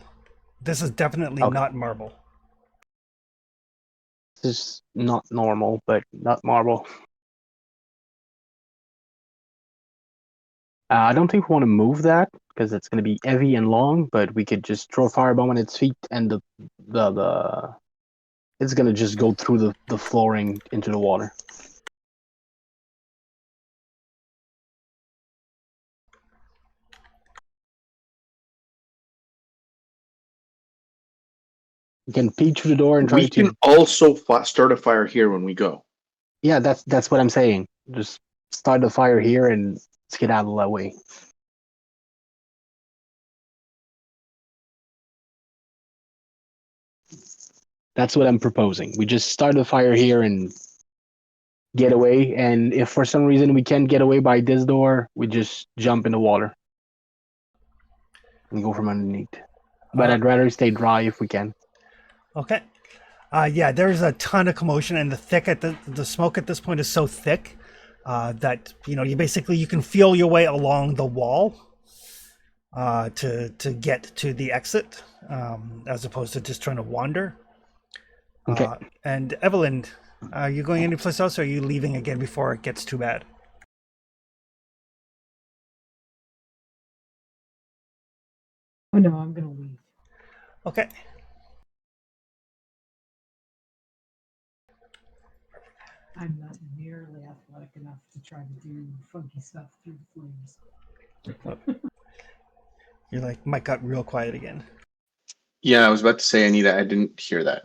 This is definitely Okay. not marble. This is not normal, but not marble. I don't think we want to move that because it's going to be heavy and long, but we could just throw a firebomb on its feet and the it's going to just go through the flooring into the water. We can peek through the door and try We to. can also start a fire here when we go. Yeah, that's what I'm saying. Just start the fire here and let's get out of that way. That's what I'm proposing. We just start the fire here and get away. And if for some reason we can't get away by this door, we just jump in the water and go from underneath. But I'd rather stay dry if we can. Okay. Yeah, there's a ton of commotion, and the smoke at this point is so thick that you can feel your way along the wall to get to the exit, as opposed to just trying to wander. Okay. And Evelyn, are you going anyplace else, or are you leaving again before it gets too bad? Oh no, I'm gonna leave. Okay. I'm not nearly athletic enough to try to do funky stuff through the flames. You're like, Mike got real quiet again. Yeah, I was about to say, Anita, I didn't hear that.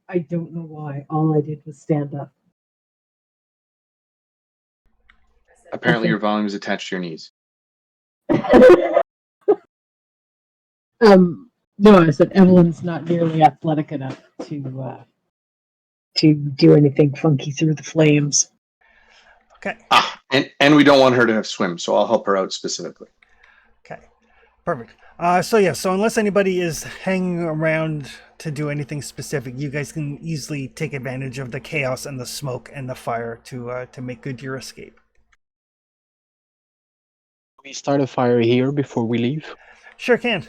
I don't know why. All I did was stand up. Apparently, your volume is attached to your knees. No, I said Evelyn's not nearly athletic enough to do anything funky through the flames. Okay. And we don't want her to swim, so I'll help her out specifically. Okay. Perfect. So unless anybody is hanging around to do anything specific, you guys can easily take advantage of the chaos and the smoke and the fire to make good your escape. We start a fire here before we leave Sure can.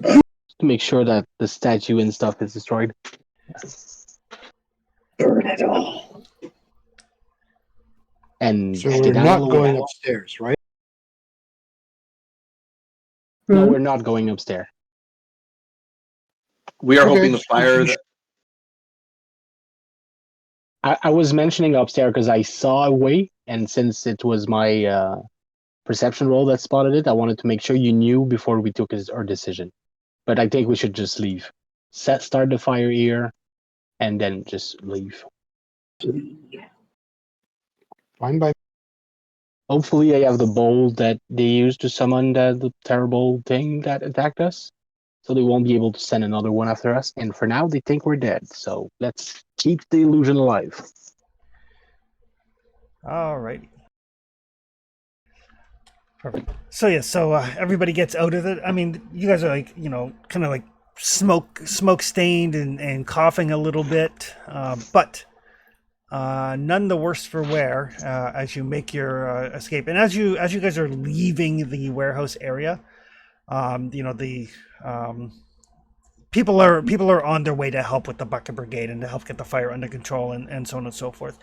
to make sure that the statue and stuff is destroyed. Burn it all. And So we're not going upstairs, right? No, we're not going upstairs. We are Okay, hoping the just fire confused. that I was mentioning upstairs because I saw a way, and since it was my perception roll that spotted it, I wanted to make sure you knew before we took our decision. But I think we should just leave. Start the fire here, and then just leave. Fine by Hopefully, I have the bowl that they used to summon the terrible thing that attacked us, so they won't be able to send another one after us. And for now, they think we're dead. So let's keep the illusion alive. All right. Perfect. So everybody gets out of it. I mean, you guys are like, kind of like smoke stained and coughing a little bit, but none the worse for wear as you make your escape. And as you guys are leaving the warehouse area, the people are on their way to help with the bucket brigade and to help get the fire under control and so on and so forth.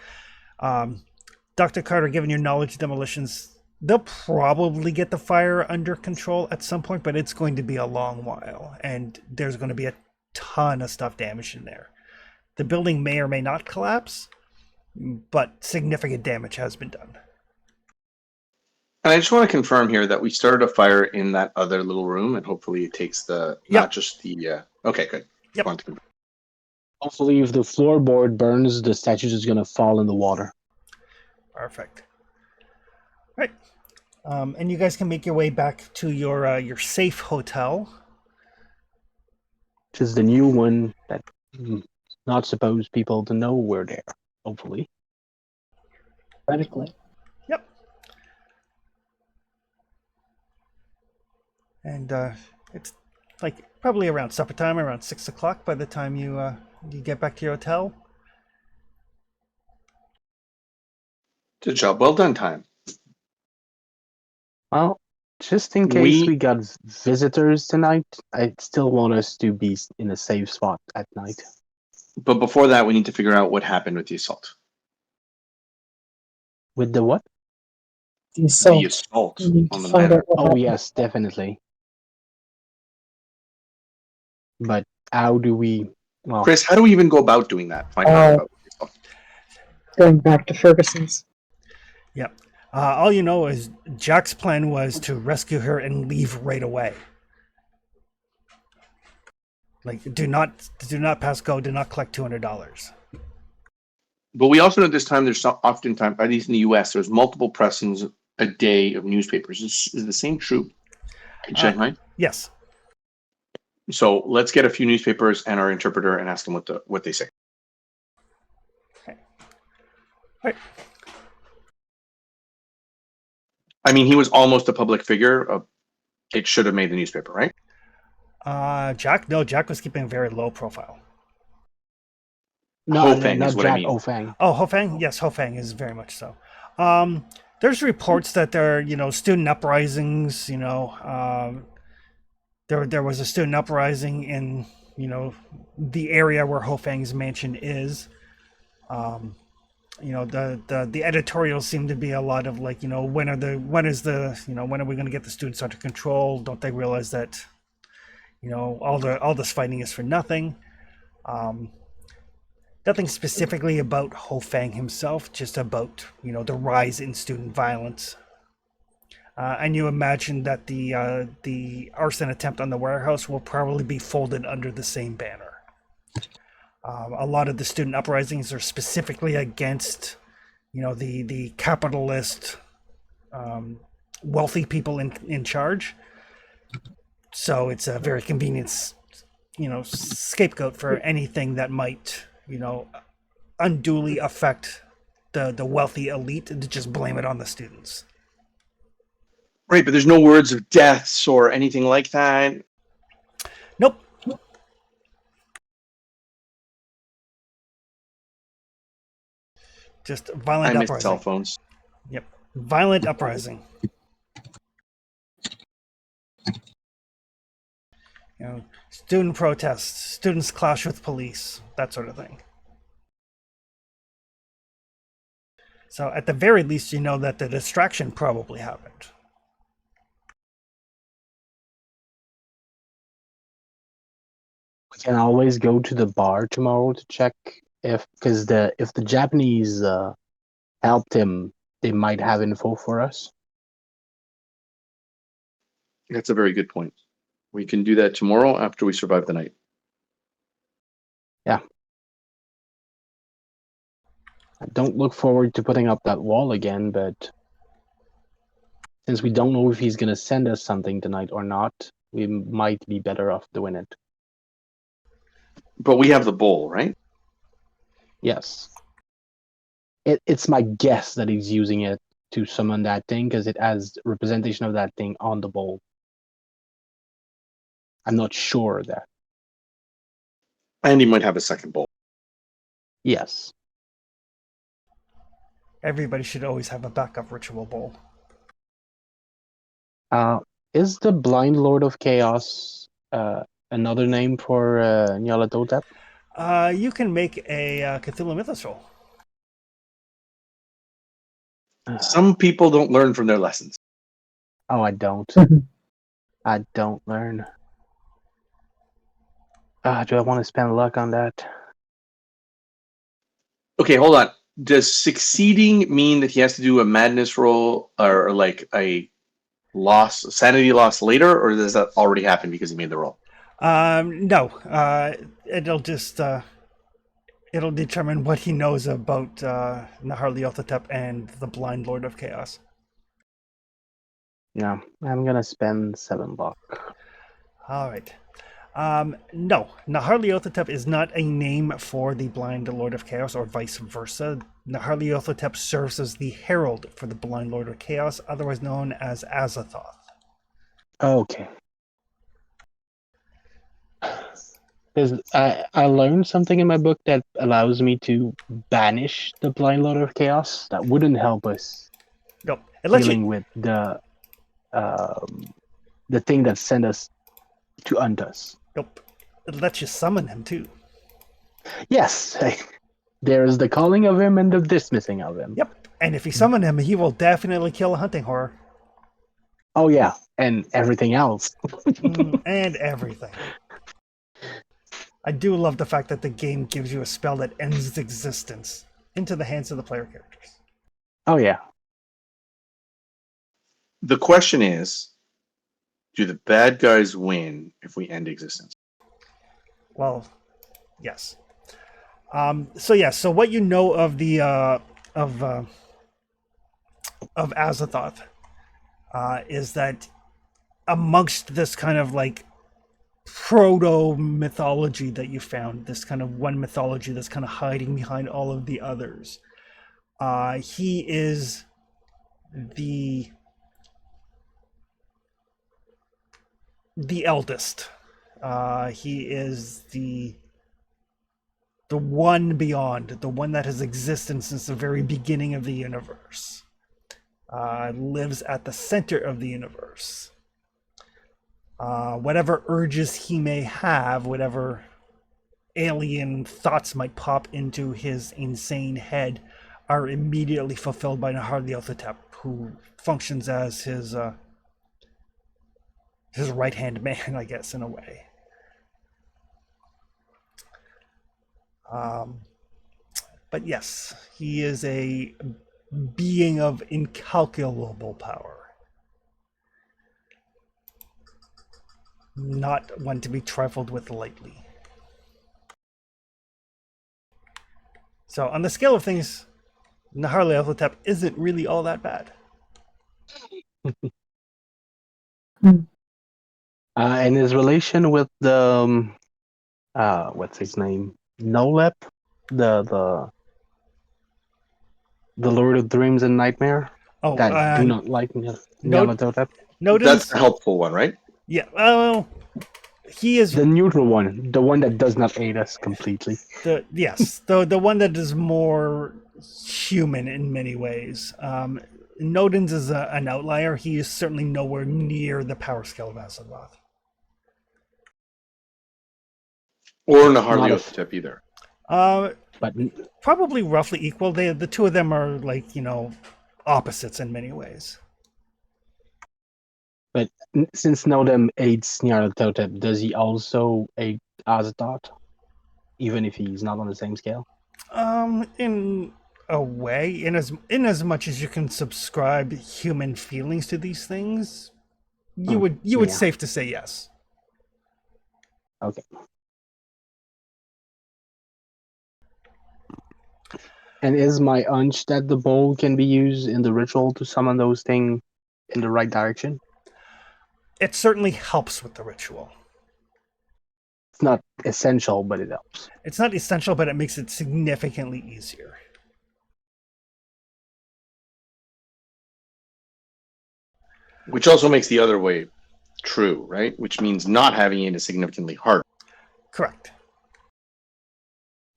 Dr. Carter, given your knowledge of demolitions, they'll probably get the fire under control at some point, but it's going to be a long while, and there's going to be a ton of stuff damaged in there. The building may or may not collapse, but significant damage has been done. And I just want to confirm here that we started a fire in that other little room, and hopefully it takes not just the. Okay, good. Yep. Hopefully, if the floorboard burns, the statue is going to fall in the water. Perfect. Right. And you guys can make your way back to your safe hotel. Which is the new one that not supposed people to know we're there, hopefully. Radically. Yep. And it's like probably around supper time, around 6 o'clock by the time you get back to your hotel. Good job. Well done, time. Well, just in case we got visitors tonight, I still want us to be in a safe spot at night. But before that, we need to figure out what happened with the assault. With the what? The assault. The assault We need on to the find manor. out what Oh, happened. yes, definitely. But how do we... Well, Chris, how do we even go about doing that? Find out about the assault. Going back to Ferguson's. Yep. All you know is Jack's plan was to rescue her and leave right away. Like, do not pass go. Do not collect $200. But we also know this time there's oftentimes, at least in the U.S., there's multiple pressings a day of newspapers. Is the same true in Shanghai? Yes. So let's get a few newspapers and our interpreter and ask them what they say. Okay. All right. I mean, he was almost a public figure. It should have made the newspaper, right? Jack? No, Jack was keeping a very low profile. No, Hofeng not is what I Jack mean. Ofang. Oh, Hofang? Yes, Hofang is very much so. There's reports that there are, student uprisings, there was a student uprising in, the area where Hofang's mansion is. The editorials seem to be a lot of like, when are we going to get the students under control? Don't they realize that, all this fighting is for nothing? Nothing specifically about Hofang himself, just about, the rise in student violence. And you imagine that the arson attempt on the warehouse will probably be folded under the same banner. A lot of the student uprisings are specifically against, the capitalist, wealthy people in charge. So it's a very convenient, scapegoat for anything that might, unduly affect the wealthy elite, and to just blame it on the students. Right, but there's no words of deaths or anything like that. Nope. Just violent I miss uprising. cell phones. Yep. Violent uprising. Student protests, students clash with police, that sort of thing. So at the very least, you know that the distraction probably happened. We can always go to the bar tomorrow to check if the Japanese helped him, they might have info for us. That's a very good point. We can do that tomorrow after we survive the night. Yeah. I don't look forward to putting up that wall again, but since we don't know if he's going to send us something tonight or not, we might be better off doing it. But we have the bowl, right? Yes. It's my guess that he's using it to summon that thing because it has representation of that thing on the bowl. I'm not sure of that. And he might have a second bowl. Yes. Everybody should always have a backup ritual bowl. Is the Blind Lord of Chaos another name for Nyarlathotep? You can make a Cthulhu Mythos roll. Some people don't learn from their lessons. Oh, I don't. I don't learn. Do I want to spend luck on that? Okay, hold on. Does succeeding mean that he has to do a madness roll or like a sanity loss later, or does that already happen because he made the roll? No. It'll just it'll determine what he knows about Nyarlathotep and the Blind Lord of Chaos. No, I'm gonna spend 7 bucks. All right. No, Nyarlathotep is not a name for the Blind Lord of Chaos, or vice versa. Nyarlathotep serves as the herald for the Blind Lord of Chaos, otherwise known as Azathoth. Okay. Because I learned something in my book that allows me to banish the Blind Lord of Chaos. That wouldn't help us Nope. It lets dealing you. with the thing that sent us to unt us. Nope. It lets you summon him too. Yes, there is the calling of him and the dismissing of him. Yep. And if you summon him, he will definitely kill a hunting horror. Oh yeah, and everything else. And everything. I do love the fact that the game gives you a spell that ends its existence into the hands of the player characters. Oh yeah. The question is, do the bad guys win if we end existence? Well, yes. So what you know of the of Azathoth is that amongst this kind of like proto mythology that you found, this kind of one mythology that's kind of hiding behind all of the others, he is the eldest. He is the one beyond, the one that has existed since the very beginning of the universe. Lives at the center of the universe. Whatever urges he may have, whatever alien thoughts might pop into his insane head, are immediately fulfilled by Nyarlathotep, who functions as his right-hand man, I guess, in a way. But yes, he is a being of incalculable power. Not one to be trifled with lightly. So on the scale of things, Nyarlathotep isn't really all that bad. And his relation with the what's his name? Nolep, the Lord of Dreams and Nightmare Oh, that do not like Nyarlathotep. That's Nodin's, the helpful one, right? yeah, well, he is The neutral one, the one that does not aid us completely. the one that is more human in many ways. Nodin's is an outlier. He is certainly nowhere near the power scale of Azeroth. Or Not a- Nyarlathotep either. But Probably roughly equal. The two of them are like, opposites in many ways. since Nodem aids Nyarlathotep, does he also aid Azathoth, even if he's not on the same scale? In a way, in as much as you can subscribe human feelings to these things, you would yeah. safe to say yes. Okay. And is my hunch that the bowl can be used in the ritual to summon those things in the right direction? It certainly helps with the ritual. It's not essential, but it helps. It's not essential, but it makes it significantly easier. Which also makes the other way true, right? Which means not having it is significantly harder. Correct.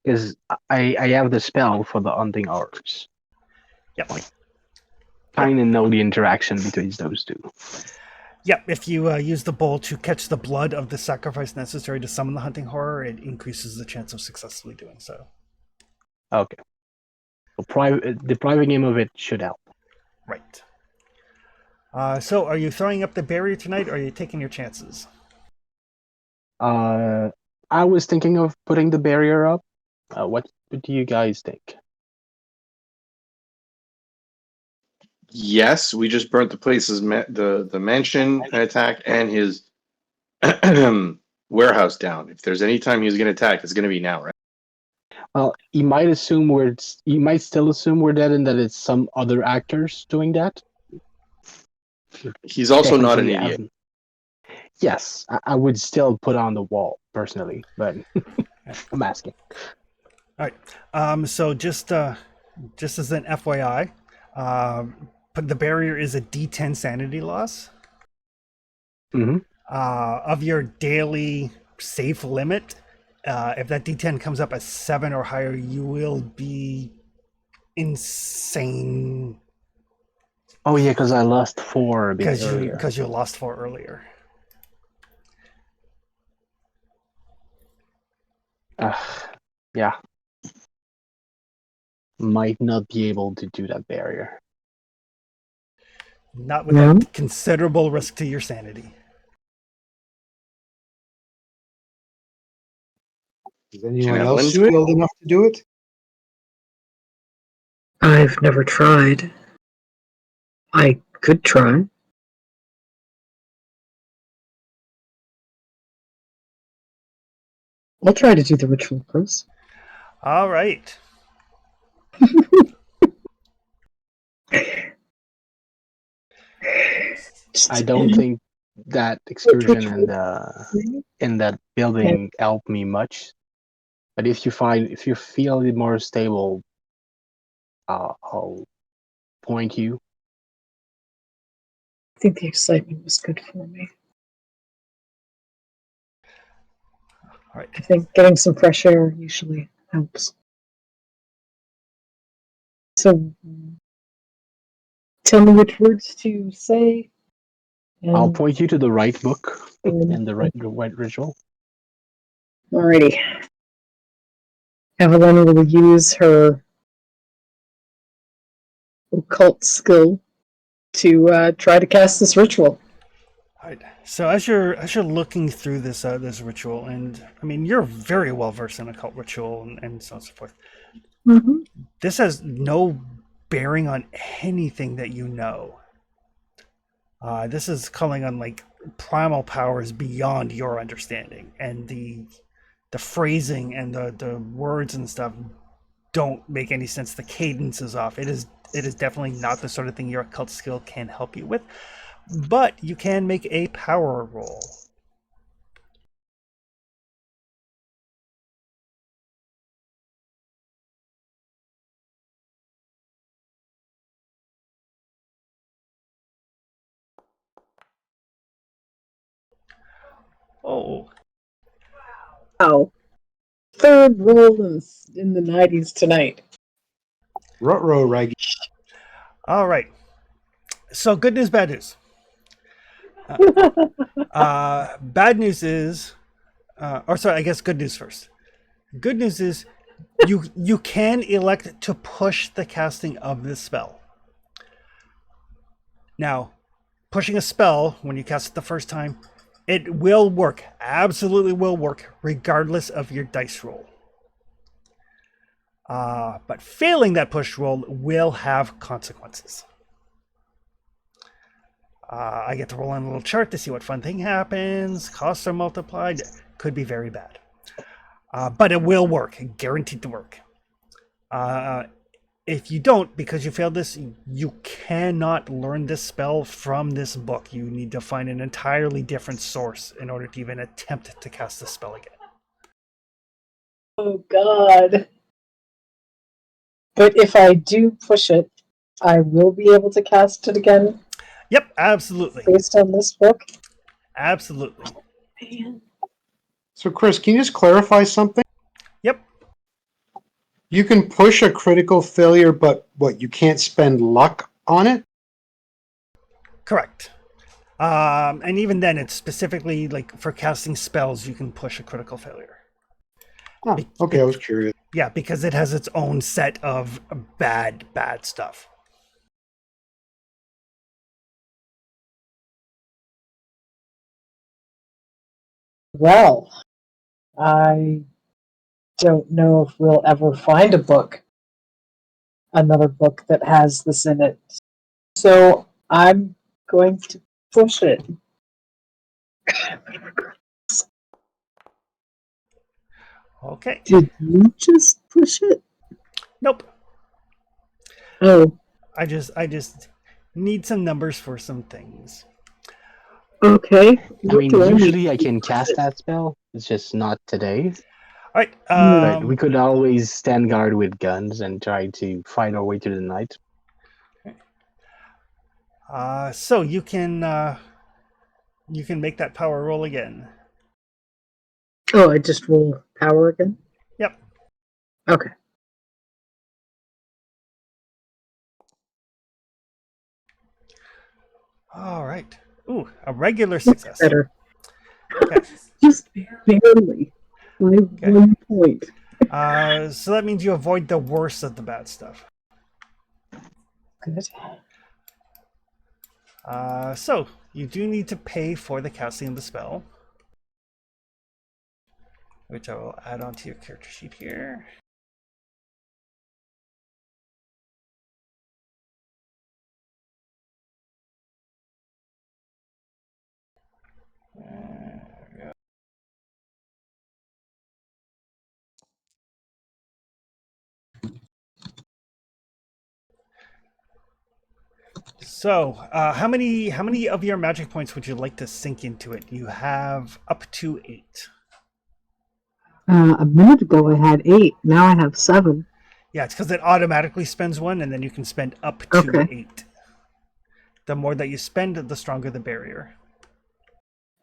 Because I have the spell for the hunting orbs. Yep. Kind of know the interaction between those two. Yep. If you use the bowl to catch the blood of the sacrifice necessary to summon the hunting horror, it increases the chance of successfully doing so. Okay. So depriving him of it should help. Right. So are you throwing up the barrier tonight, or are you taking your chances? I was thinking of putting the barrier up. What do you guys think? Yes, we just burnt the place's the mansion attack and his warehouse down. If there's any time he's going to attack, it's going to be now, right? Well, he might still assume we're dead and that it's some other actors doing that. He's also not an Technically, idiot. Yes, I would still put on the wall personally, but I'm asking. All right. So just as an FYI, but the barrier is a D10 sanity loss. Mm-hmm. Of your daily safe limit. If that D10 comes up as 7 or higher, you will be insane. Oh yeah, because I lost 4 a bit earlier. Because you lost 4 earlier. Yeah. Might not be able to do that barrier. Not without considerable risk to your sanity. Is anyone Can else Evelyn do it? skilled enough to do it? I've never tried. I could try. I'll try to do the ritual first. All right. I don't think that excursion in that building helped me much. But if you feel it more stable, I'll point you. I think the excitement was good for me. All right. I think getting some fresh air usually helps. So, tell me which words to say. I'll point you to the right book and and the right ritual. Alrighty. Evelyn will use her occult skill to try to cast this ritual. All right. So as you're looking through this this ritual, and I mean you're very well versed in occult ritual and so on and so forth. Mm-hmm. This has no bearing on anything that you know. This is calling on like primal powers beyond your understanding, and the phrasing and the words and stuff don't make any sense. The cadence is off. It is definitely not the sort of thing your occult skill can help you with, but you can make a power roll. Oh, Wow. Third roll in the 90s tonight. Ruh-roh, Raggy. all right. So good news, bad news. Bad news is, or sorry, I guess good news first. Good news is, you can elect to push the casting of this spell. Now, pushing a spell when you cast it the first time, it will work. Absolutely will work, regardless of your dice roll. But failing that push roll will have consequences. I get to roll on a little chart to see what fun thing happens. Costs are multiplied. Could be very bad. But it will work. Guaranteed to work. If you don't, because you failed this, you cannot learn this spell from this book. You need to find an entirely different source in order to even attempt to cast this spell again. Oh, God. But if I do push it, I will be able to cast it again Yep, absolutely. based on this book. Absolutely. Man. So, Chris, can you just clarify something? Yep, You can push a critical failure, but what, you can't spend luck on it? correct. And even then, it's specifically like for casting spells, you can push a critical failure. Oh, okay, I was curious. Yeah, because it has its own set of bad stuff. Well, I don't know if we'll ever find another book that has this in it. So I'm going to push it. Okay. Did you just push it? Nope. Oh, I just need some numbers for some things. okay. I What mean, do I need usually I to can push cast it? that spell. It's just not today. All right. But we could always stand guard with guns and try to fight our way through the night. So you can make that power roll again. Oh, I just roll power again? Yep. Okay. All right. Ooh, a regular Much success. better. Okay. Just barely. By Okay. 1 point. So that means you avoid the worst of the bad stuff. Good. So you do need to pay for the casting of the spell, which I will add onto your character sheet here. So, how many of your magic points would you like to sink into it? You have up to 8. A minute ago I had 8. Now I have 7. Yeah, it's because it automatically spends 1, and then you can spend up to Okay. 8. The more that you spend, the stronger the barrier.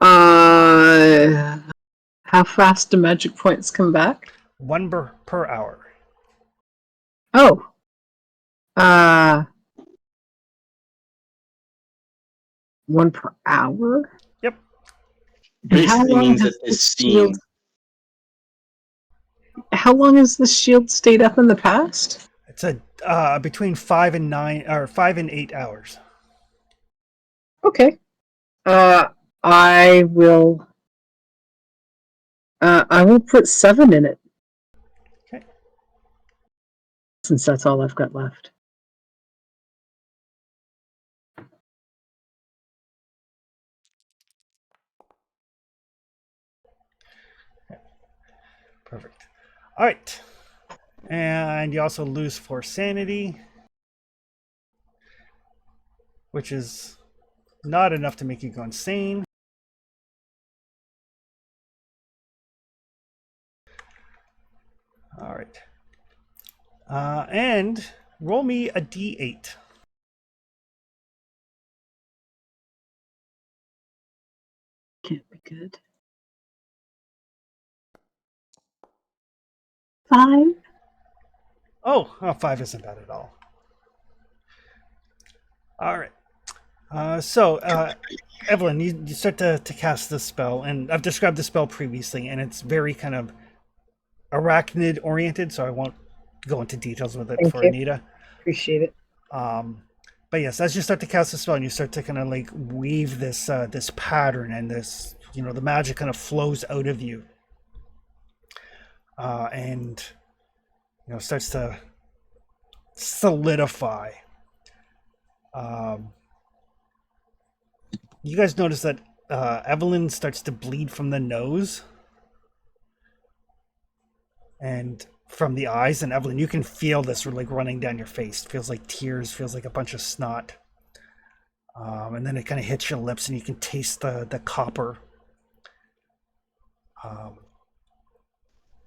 How fast do magic points come back? 1 per hour. Oh. Uh, 1 per hour? Yep. And how Basically long means has that this this shield? steam. How long has this shield stayed up in the past? It's a between 5 and 9 or 5 and 8 hours. Okay. I will. I will put 7 in it. Okay. Since that's all I've got left. Perfect. All right. And you also lose 4 sanity, which is not enough to make you go insane. All right. And roll me a d8. Can't be good. 5. Oh, 5 isn't bad at all. All right. So, Evelyn, you start to cast this spell, and I've described the spell previously, and it's very kind of arachnid oriented, so I won't go into details with it Thank for you. Anita. Appreciate it. But yes, as you start to cast the spell, and you start to kind of like weave this this pattern, and this, you know, the magic kind of flows out of you, and you know, starts to solidify. You guys notice that Evelyn starts to bleed from the nose and from the eyes, and Evelyn, you can feel this like running down your face. It feels like tears, feels like a bunch of snot. And then it kind of hits your lips, and you can taste the copper.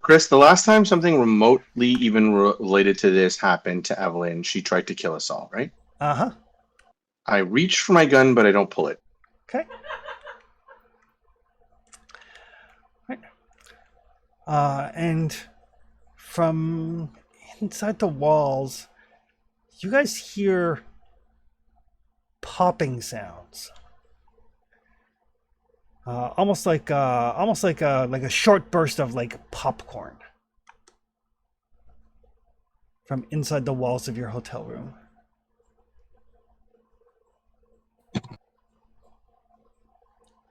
Chris, the last time something remotely even related to this happened to Evelyn, she tried to kill us all, right? Uh-huh. I reach for my gun, but I don't pull it. Okay. Right. And from inside the walls, you guys hear popping sounds. Almost like a short burst of like popcorn from inside the walls of your hotel room.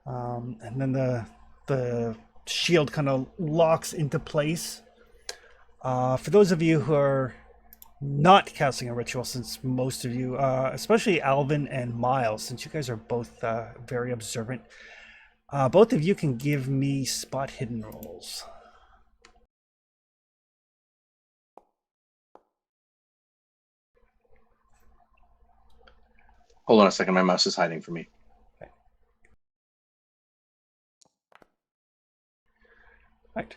And then the shield kind of locks into place. For those of you who are not casting a ritual, since most of you, especially Alvin and Miles, since you guys are both very observant, both of you can give me spot hidden rolls. Hold on a second, my mouse is hiding from me. Right.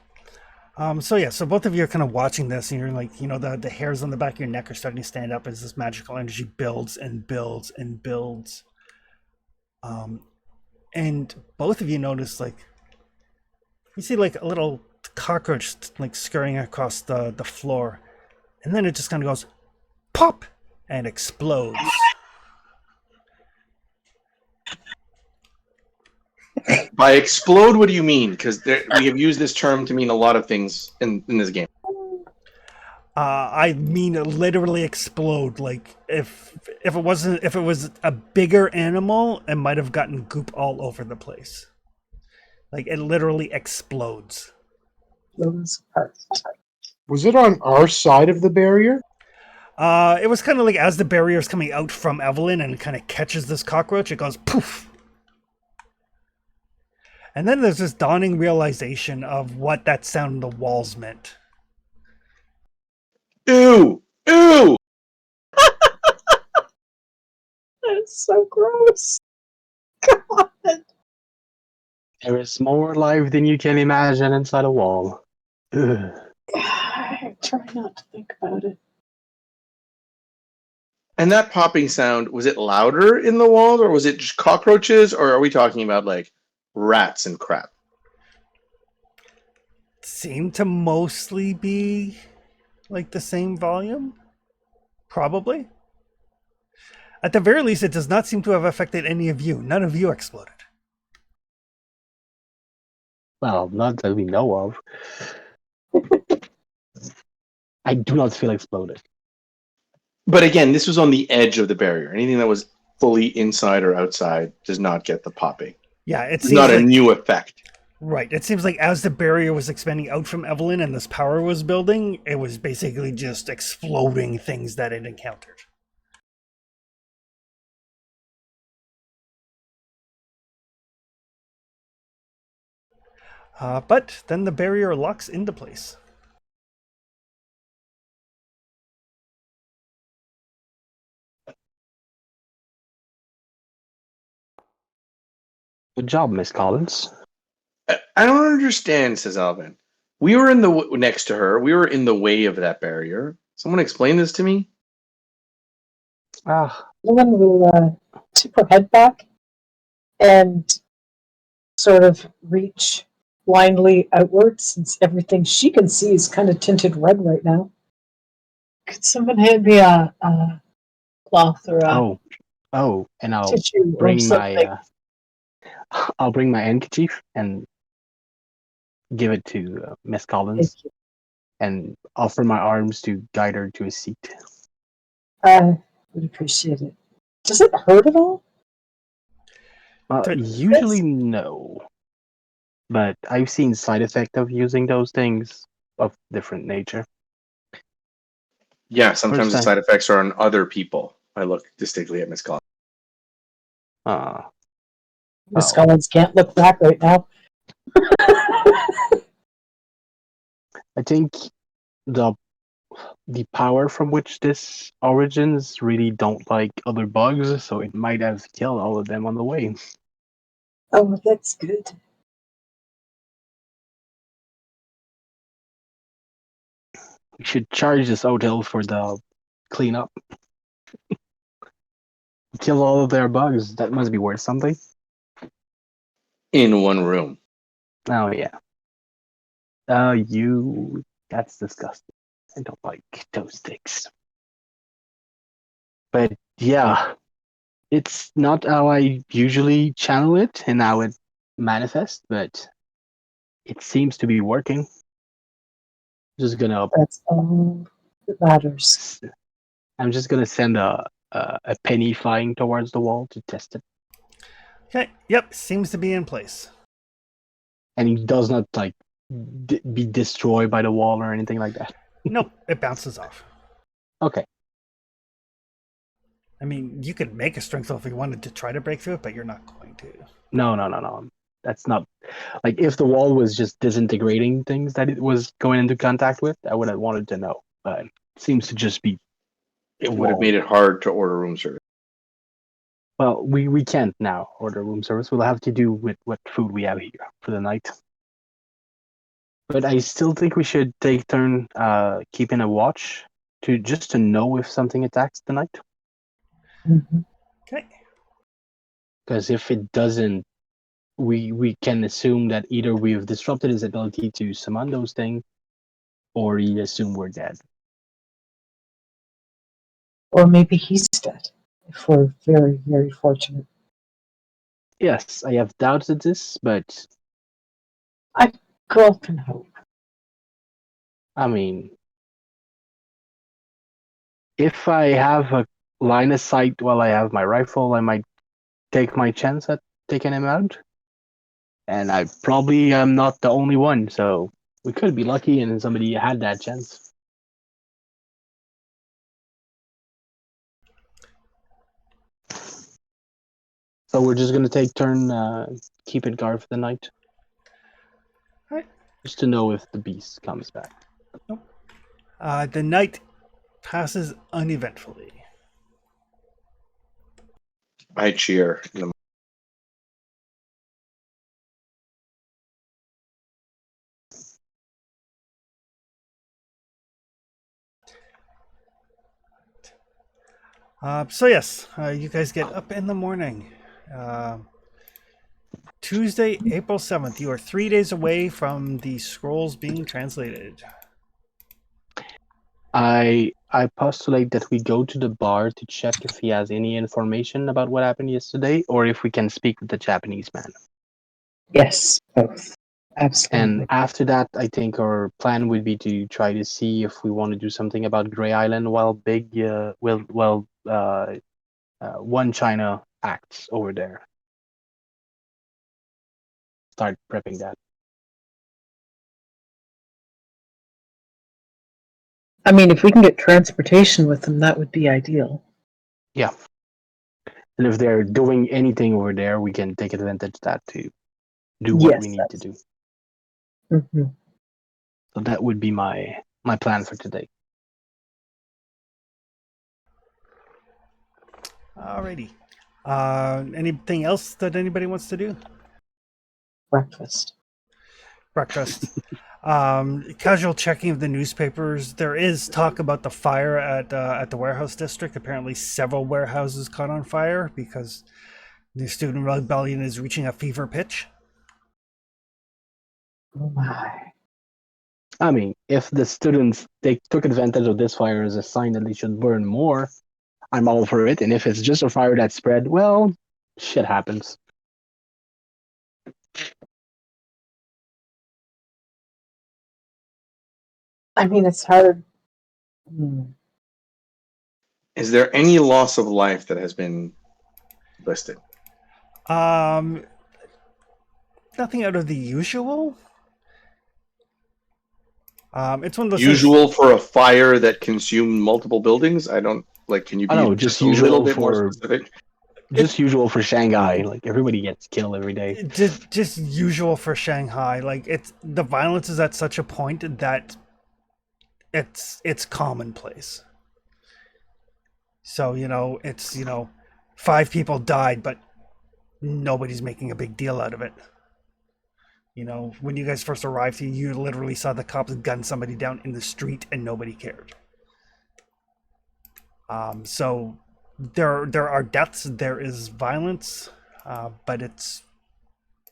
So yeah, so both of you are kind of watching this, and you're like, you know, the hairs on the back of your neck are starting to stand up as this magical energy builds and builds and builds. And both of you notice, like, you see like a little cockroach like scurrying across the floor, and then it just kind of goes pop and explodes. By explode, what do you mean? Because we have used this term to mean a lot of things in this game. I mean literally explode. Like if it was a bigger animal, it might have gotten goop all over the place. Like it literally explodes. Was it on our side of the barrier? It was kind of like as the barrier is coming out from Evelyn and kind of catches this cockroach, it goes poof. And then there's this dawning realization of what that sound in the walls meant. Ew! Ew! That's so gross. God. There is more life than you can imagine inside a wall. Ugh. I try not to think about it. And that popping sound, was it louder in the walls, or was it just cockroaches, or are we talking about like rats and crap? Seemed to mostly be like the same volume. Probably. At the very least, it does not seem to have affected any of you. None of you exploded. Well, not that we know of. I do not feel exploded. But again, this was on the edge of the barrier. Anything that was fully inside or outside does not get the popping. Yeah, it It's seems not a like new effect. right. It seems like as the barrier was expanding out from Evelyn and this power was building, it was basically just exploding things that it encountered. But then the barrier locks into place. Good job, Miss Collins. I don't understand, says Alvin. We were in the next to her. We were in the way of that barrier. Someone explain this to me. Ah, Woman will tip her head back and sort of reach blindly outwards, since everything she can see is kind of tinted red right now. Could someone hand me a cloth or a and I'll tissue or bring something? my I'll bring my handkerchief and give it to Miss Thank Collins you. and offer my arms to guide her to a seat. I would appreciate it. Does it hurt at all? Usually no, but I've seen side effect of using those things of different nature. Yeah, sometimes First the time, side effects are on other people. I look distinctly at Miss Collins. uh, Miss oh, Collins can't look back right now. I think the the power from which this origins really don't like other bugs, so it might have killed all of them on the way. Oh, that's good. We should charge this hotel for the cleanup. Kill all of their bugs. That must be worth something. In one room. Oh yeah. You. That's disgusting. I don't like toast sticks. But yeah, it's not how I usually channel it and how it manifests, but it seems to be working. Just gonna. That's all that matters. I'm just gonna send a penny flying towards the wall to test it, Okay, yep, seems to be in place. and he does not like be destroyed by the wall or anything like that. Nope, it bounces off. Okay. I mean, you could make a strength roll if you wanted to try to break through it, but you're not going to. No. That's not like if the wall was just disintegrating things that it was going into contact with, I would have wanted to know. But it seems to just be. It would have made it hard to order room service. Well, we can't now order room service. We'll have to do with what food we have here for the night. But I still think we should take turn keeping a watch to know if something attacks tonight. Mm-hmm. Okay. Because if it doesn't, we can assume that either we've disrupted his ability to summon those things, or we assume we're dead. Or maybe he's dead, if we're very, very fortunate. Yes, I have doubts at this, but Girl can hope. I mean, if I have a line of sight while I have my rifle, I might take my chance at taking him out. And I probably am not the only one, so we could be lucky and somebody had that chance. So we're just gonna take turn keeping guard for the night. Alright. Just to know if the beast comes back. The night passes uneventfully. I cheer in the So yes, you guys get up in the morning. Uh, Tuesday, April 7th. You are 3 days away from the scrolls being translated. I postulate that we go to the bar to check if he has any information about what happened yesterday, or if we can speak with the Japanese man. Yes, both. And Absolutely. after that, I think our plan would be to try to see if we want to do something about Gray Island while One China acts over there. Start prepping that. I mean, if we can get transportation with them, that would be ideal. Yeah. And if they're doing anything over there, we can take advantage of that to do what we need to do. Mm-hmm. So that would be my plan for today. Alrighty. Anything else that anybody wants to do? Breakfast. Breakfast. Casual checking of the newspapers. There is talk about the fire at the warehouse district. Apparently, several warehouses caught on fire because the student rebellion is reaching a fever pitch. Oh my. I mean, if the students they took advantage of this fire as a sign that they should burn more, I'm all for it. And if it's just a fire that spread, well, shit happens. I mean, it's hard. Is there any loss of life that has been listed? Nothing out of the usual. It's one of those Usual for a fire that consumed multiple buildings? I don't like. Can you I be know, just a little bit more specific? Just usual for Shanghai. Like everybody gets killed every day. Just usual for Shanghai. Like it's the violence is at such a point that it's commonplace. So it's 5 people died, but nobody's making a big deal out of it. When you guys first arrived here, you literally saw the cops gun somebody down in the street and nobody cared. So there are deaths, there is violence, but it's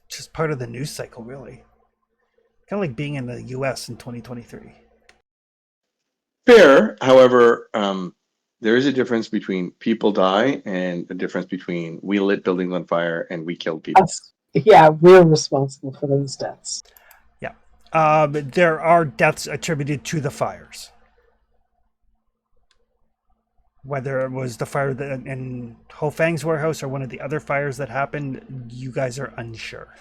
just part of the news cycle, really. Kind of like being in the U.S. in 2023. Fair, however, there is a difference between people die and a difference between we lit buildings on fire and we killed people. Yeah, we're responsible for those deaths. Yeah. There are deaths attributed to the fires. Whether it was the fire in Ho Fang's warehouse or one of the other fires that happened, you guys are unsure.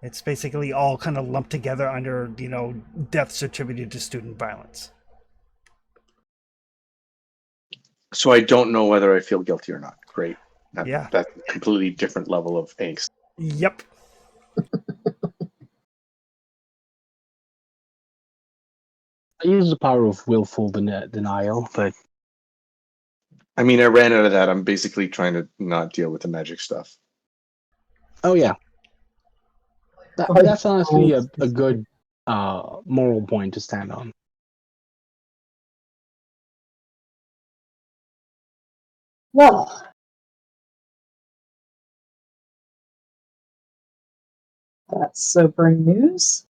It's basically all kind of lumped together under, deaths attributed to student violence. So I don't know whether I feel guilty or not. Great. Yeah. That's a completely different level of angst. Yep. I use the power of willful denial, but I mean, I ran out of that. I'm basically trying to not deal with the magic stuff. oh yeah, that's honestly a good moral point to stand on. Well, that's sobering news.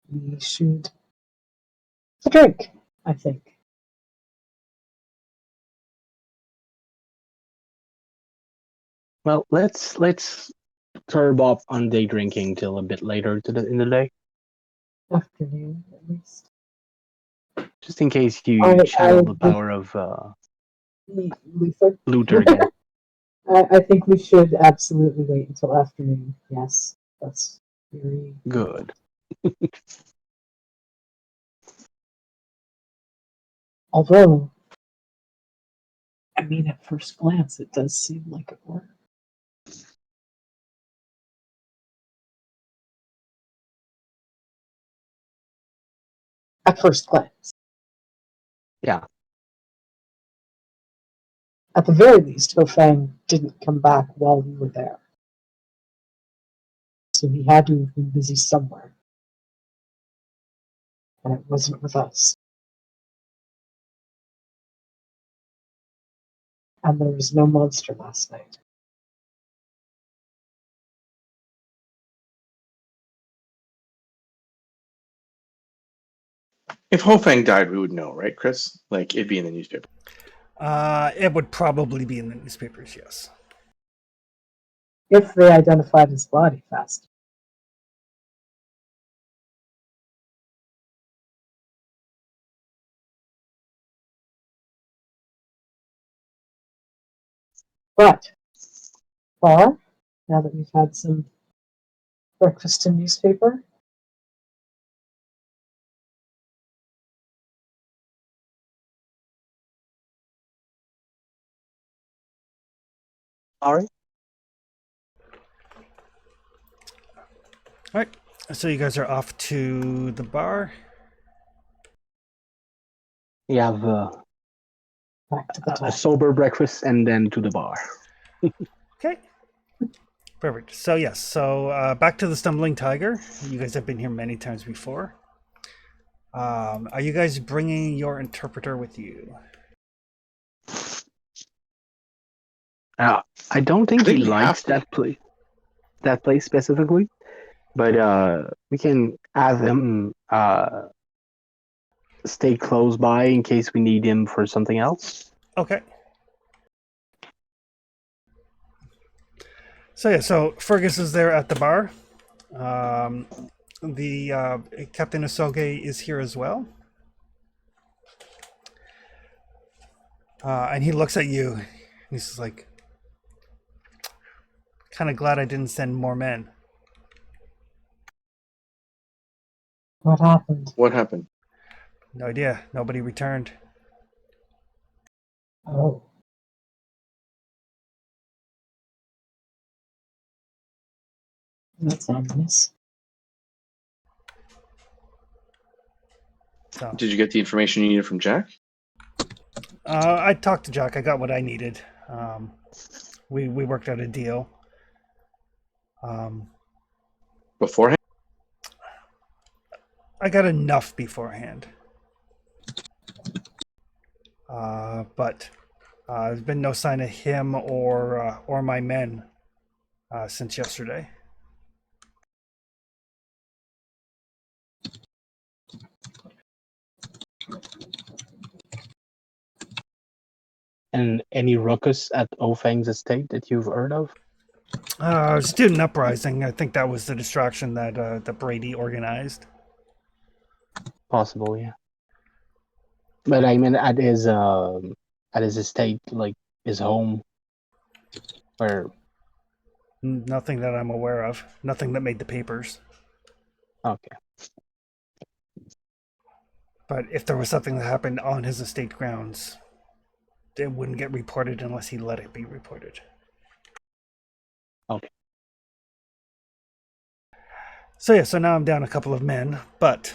We should have a drink, I think. Well, let's curb off on day drinking till a bit later in the day, Afternoon, at least. just in case you I channel the power of Luther. Luther again. I think we should absolutely wait until afternoon. Yes, that's very Good. Although, I mean, at first glance, it does seem like it worked. At first glance. Yeah. At the very least, Ho Fang didn't come back while we were there. So he had to have been busy somewhere. And it wasn't with us. And there was no monster last night. If Hofang died, we would know, right, Chris? Like, it'd be in the newspaper. It would probably be in the newspapers, yes. If they identified his body fast. But, Bar, now that we've had some breakfast and newspaper, All right. All right. So you guys are off to the bar. We have back to the a top. sober breakfast and then to the bar. Okay. Perfect. So yes. So back to the Stumbling Tiger. You guys have been here many times before. Are you guys bringing your interpreter with you? I don't think I think he we likes have to. that place specifically, but we can have him stay close by in case we need him for something else. Okay. So yeah. So Fergus is there at the bar. The Captain Isoge is here as well. And he looks at you. And he's just like, kind of glad I didn't send more men. What happened? What happened? No idea. Nobody returned. Oh. That's ominous. So Did you get the information you needed from Jack? I talked to Jack. I got what I needed. We worked out a deal. Beforehand? I got enough beforehand. But there's been no sign of him or my men since yesterday. And any ruckus at Ofang's estate that you've heard of? Student uprising. I think that was the distraction that that Brady organized. Possible, yeah. But I mean, at his estate, like his home, where. Nothing that I'm aware of. Nothing that made the papers. Okay. But if there was something that happened on his estate grounds, it wouldn't get reported unless he let it be reported. Okay. So yeah, so now I'm down a couple of men, but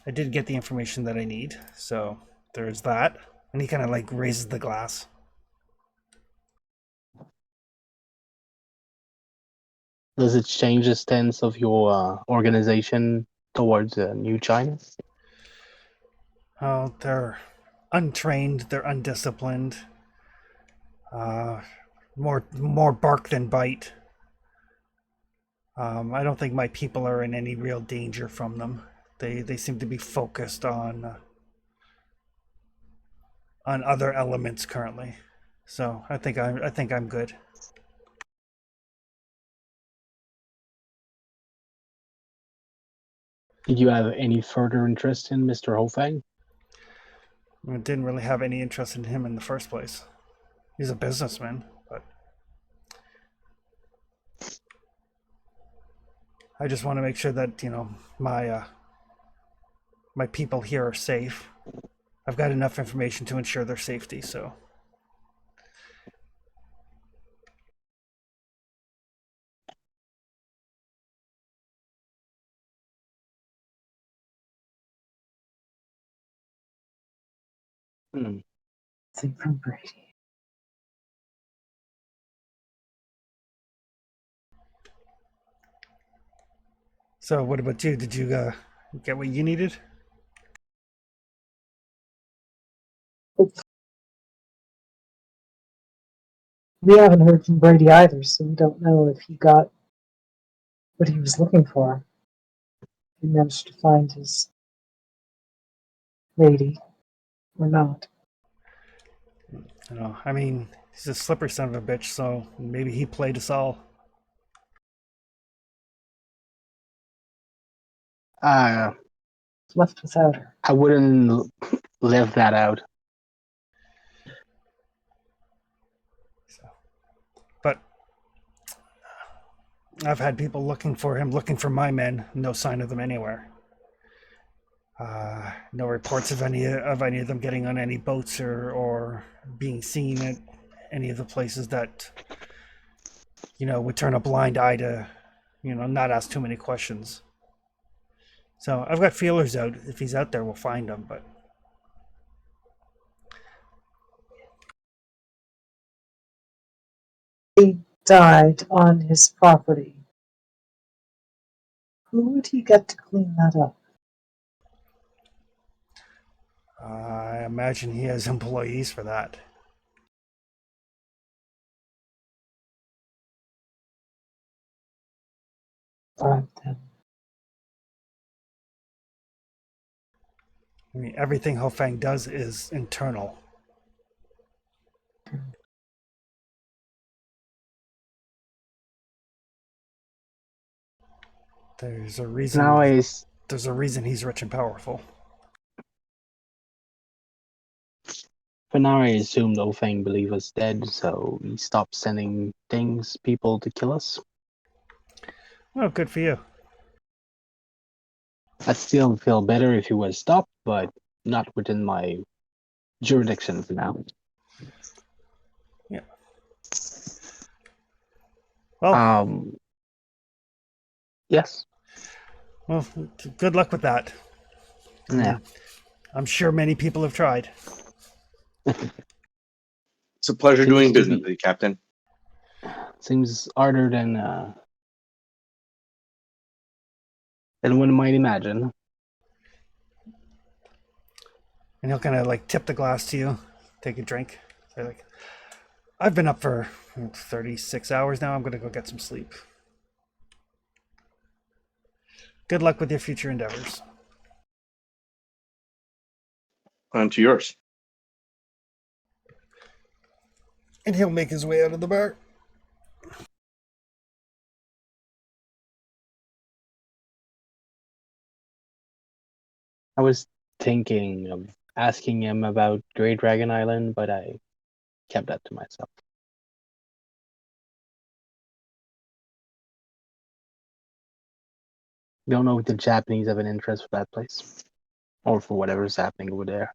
I did get the information that I need. So there's that. And he kind of like raises the glass. Does it change the stance of your organization towards New China? Oh, they're untrained, they're undisciplined. More bark than bite. I don't think my people are in any real danger from them. They seem to be focused on other elements currently. So I think I'm good. Did you have any further interest in Mr. Hofang? I didn't really have any interest in him in the first place. He's a businessman, but I just want to make sure that, you know, my people here are safe. I've got enough information to ensure their safety, so. Hmm. Thing from Brady. So, what about you? Did you get what you needed? We haven't heard from Brady either, so we don't know if he got what he was looking for. He managed to find his lady or not. I mean, he's a slippery son of a bitch, so maybe he played us all. Left without her. I wouldn't live that out. So, but I've had people looking for him, looking for my men. No sign of them anywhere. No reports of any of them getting on any boats or being seen at any of the places that would turn a blind eye to not ask too many questions. So I've got feelers out. If he's out there, we'll find him. But He died on his property. Who would he get to clean that up? I imagine he has employees for that. All right, then. I mean, everything Hofang does is internal. There's a reason. There's a reason he's rich and powerful. For now, I assumed Ofang believed us dead, so he stopped sending people to kill us. Well, good for you. I'd still feel better if he was stopped, but not within my jurisdiction for now. Yeah. Well. Yes. Well, good luck with that. Yeah. I'm sure many people have tried. It's a pleasure doing business with you, Captain. Seems harder than one might imagine. And he'll kind of like tip the glass to you, take a drink. Say like, I've been up for 36 hours now. I'm going to go get some sleep. Good luck with your future endeavors. On to yours. And he'll make his way out of the bar. I was thinking of asking him about Great Dragon Island, but I kept that to myself. Don't know if the Japanese have an interest for that place, or for whatever's happening over there.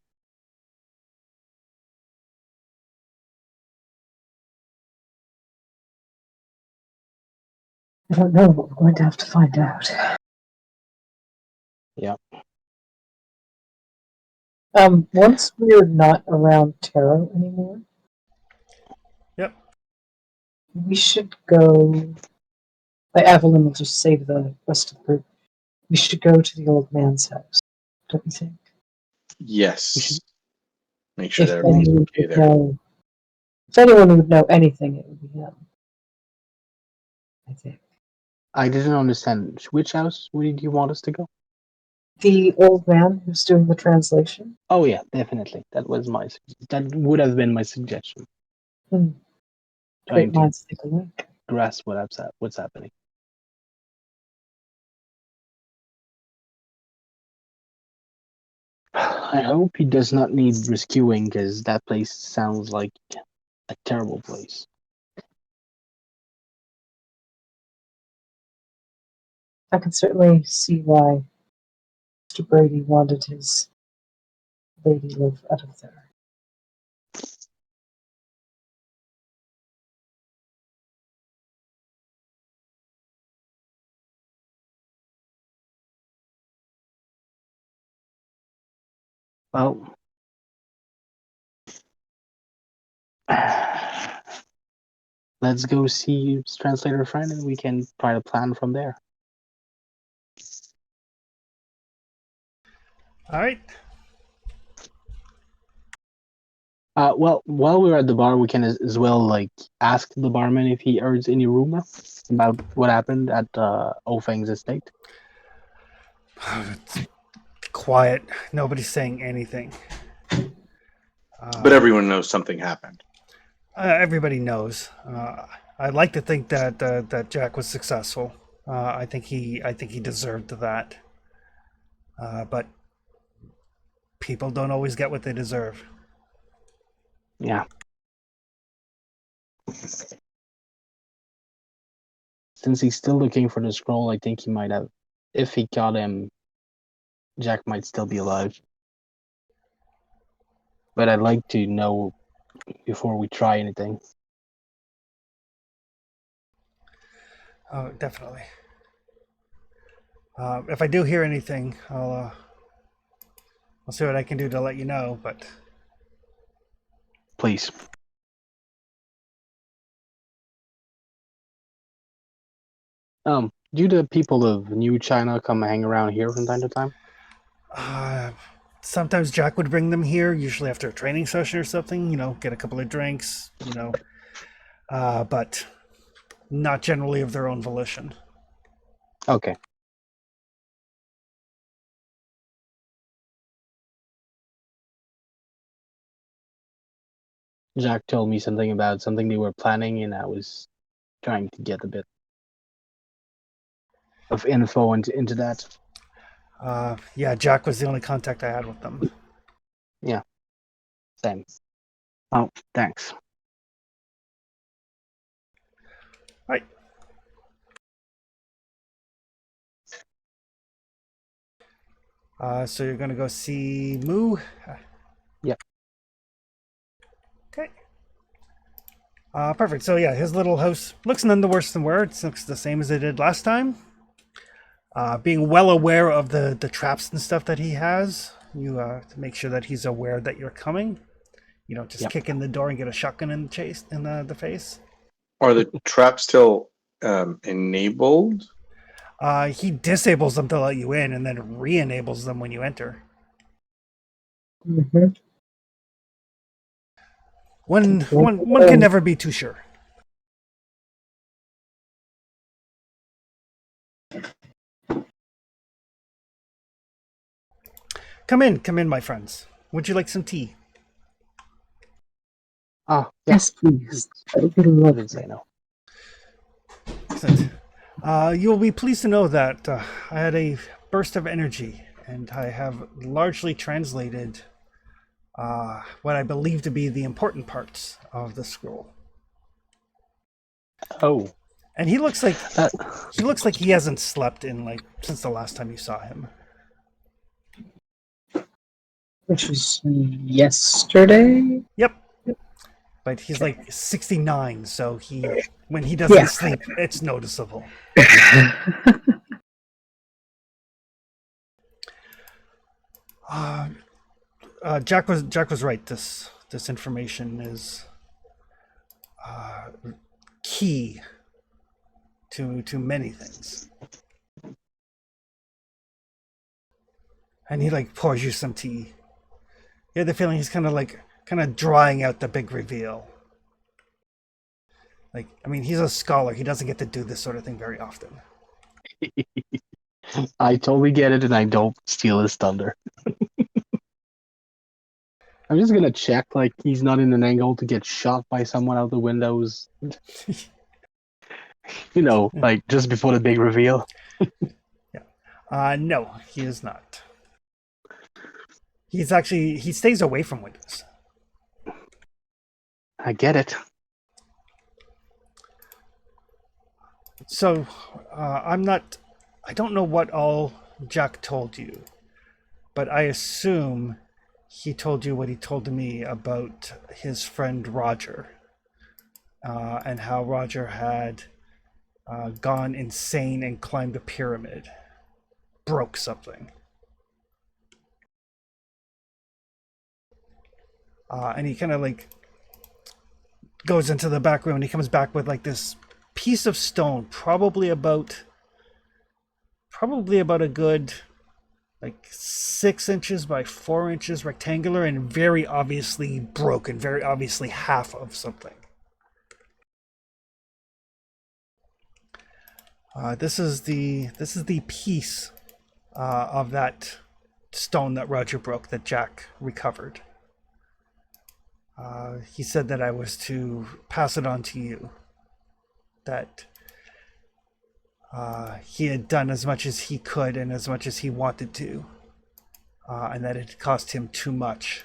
I don't know, but we're going to have to find out. Yeah. Once we're not around Taro anymore, Yep. we should go. Evelyn will just say to the rest of the group, we should go to the old man's house. Don't you think? Yes. Make sure If that everything's anyone okay would there. know, if anyone would know anything, it would be him. I think. I didn't understand. Which house would you want us to go? The old man who's doing the translation. Oh yeah, definitely. That would have been my suggestion. Great Trying to minds think alike. grasp what's happening. I hope he does not need rescuing, because that place sounds like a terrible place. I can certainly see why Mr. Brady wanted his lady live out of there. Well, let's go see translator friend, and we can try to plan from there. All right. Well, while we're at the bar, we can as well like ask the barman if he heard any rumor about what happened at Ofang's estate. It's quiet. Nobody's saying anything. But everyone knows something happened. Everybody knows. I'd like to think that that Jack was successful. I think he deserved that. But people don't always get what they deserve. Yeah. Since he's still looking for the scroll, I think he might have. If he got him, Jack might still be alive. But I'd like to know before we try anything. Oh, definitely. If I do hear anything, I'll see what I can do to let you know. But Please. Do the people of New China come hang around here from time to time? sometimes Jack would bring them here, usually after a training session or something. Get a couple of drinks. But not generally of their own volition. Okay. Jack told me something about something they were planning, and I was trying to get a bit of info into that. Yeah, Jack was the only contact I had with them. Yeah. Same. Oh, thanks. Right. So you're gonna go see Moo? Yep. Okay. Perfect. So yeah, his little house looks none the worse than words. Looks the same as it did last time. Being well aware of the traps and stuff that he has, you to make sure that he's aware that you're coming. You don't just kick in the door and get a shotgun in the face. Are the traps still enabled? He disables them to let you in, and then re-enables them when you enter. Mm-hmm. One can never be too sure. Come in, my friends. Would you like some tea? Ah, Yes, please. That would be I lovely. didn't say no. Excellent. You'll be pleased to know that I had a burst of energy, and I have largely translated what I believe to be the important parts of the scroll. Oh. And he looks like he hasn't slept in since the last time you saw him. Which was yesterday? Yep. But he's like 69, so when he doesn't sleep, it's noticeable. Jack was right. This information is key to many things. And he pours you some tea. You have the feeling he's kind of drying out the big reveal. He's a scholar. He doesn't get to do this sort of thing very often. I totally get it, and I don't steal his thunder. I'm just gonna check he's not in an angle to get shot by someone out the windows. Just before the big reveal. Yeah. No, he is not. He stays away from windows. I get it. So, I don't know what all Jack told you, but I assume he told you what he told to me about his friend Roger, and how Roger had gone insane and climbed a pyramid, broke something. And he kind of goes into the back room, and he comes back with this piece of stone, probably about a good like 6 inches by 4 inches rectangular and very obviously broken, very obviously half of something. This is the piece of that stone that Roger broke that Jack recovered. He said that I was to pass it on to you. That he had done as much as he could and as much as he wanted to, and that it cost him too much.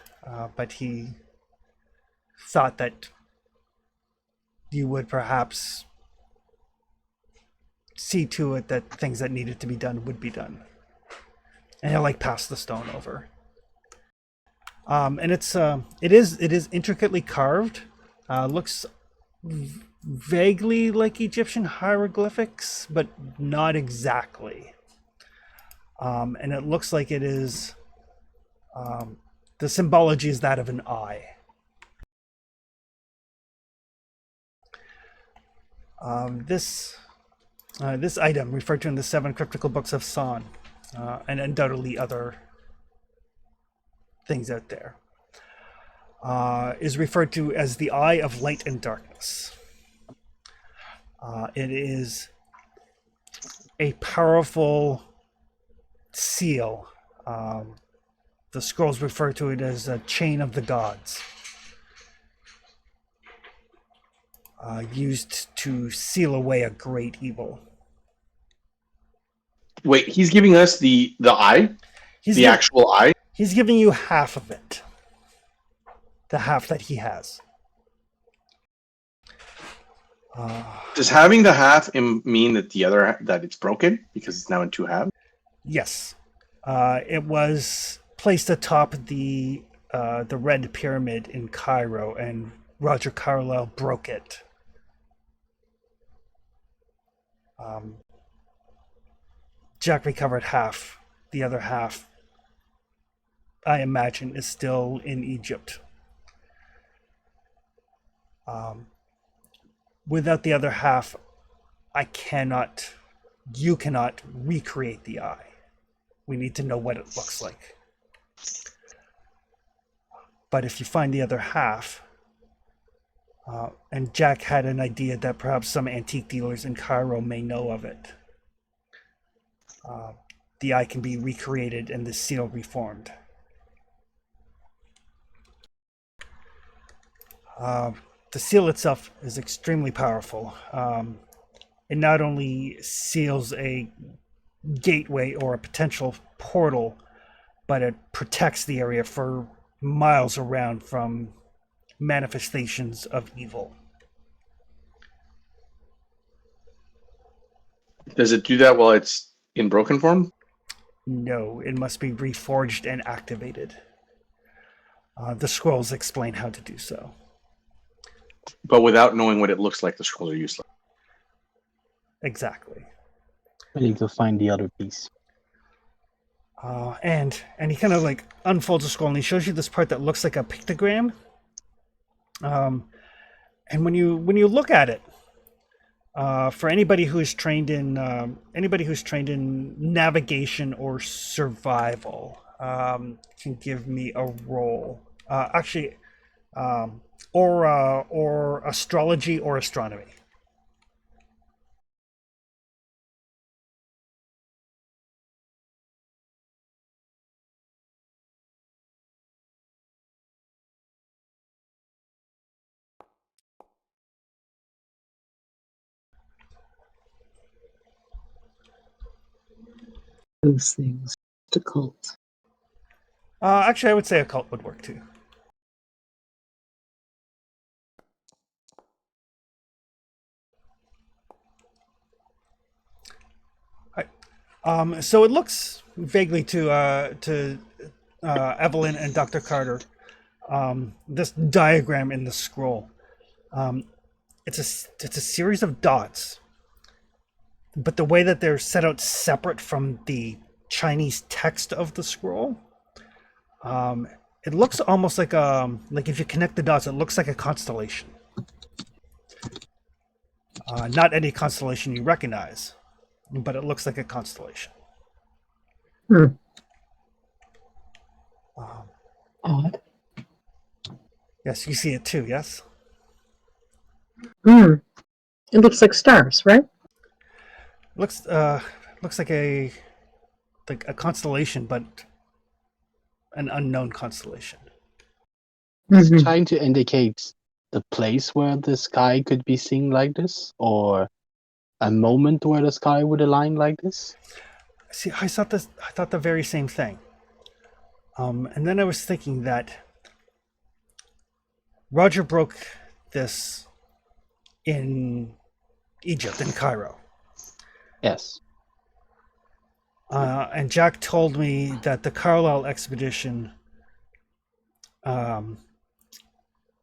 But he thought that you would perhaps see to it that things that needed to be done would be done. And he'll like pass the stone over. And it is intricately carved. Looks vaguely like Egyptian hieroglyphics, but not exactly. And it looks like it is. The symbology is that of an eye. This item, referred to in the 7 cryptical books of San, and undoubtedly other things out there, is referred to as the Eye of Light and Darkness. It is a powerful seal. The scrolls refer to it as a chain of the gods, used to seal away a great evil. Wait, he's giving us the eye, actual eye. He's giving you half of it, the half that he has. Does having the half mean that that it's broken because it's now in 2 halves? Yes, it was placed atop the Red Pyramid in Cairo, and Roger Carlyle broke it. Jack recovered half. The other half, I imagine, is still in Egypt. Without the other half, you cannot recreate the eye. We need to know what it looks like. But if you find the other half, and Jack had an idea that perhaps some antique dealers in Cairo may know of it, the eye can be recreated and the seal reformed. The seal itself is extremely powerful. It not only seals a gateway or a potential portal, but it protects the area for miles around from manifestations of evil. Does it do that while it's in broken form? No, it must be reforged and activated. The scrolls explain how to do so. But without knowing what it looks like, the scrolls are useless. Exactly. I need to find the other piece. And he kind of like unfolds the scroll and he shows you this part that looks like a pictogram. And when you look at it, for anybody who's trained in navigation or survival, can give me a roll. Or astrology or astronomy. Those things. It's a cult. Actually, I would say occult would work too. So it looks vaguely to Evelyn and Dr. Carter, this diagram in the scroll. It's a series of dots, but the way that they're set out separate from the Chinese text of the scroll, it looks almost like if you connect the dots, it looks like a constellation. Not any constellation you recognize, but it looks like a constellation. Hmm. Um, Odd. yes, you see it too. Yes. Hmm. It looks like stars, right? Looks looks like a constellation, but an unknown constellation. It's Mm-hmm. trying to indicate the place where the sky could be seen like this, or a moment where the sky would align like this. See, I thought this. I thought the very same thing. And then I was thinking that Roger broke this in Egypt, in Cairo. Yes. And Jack told me that the Carlisle expedition um,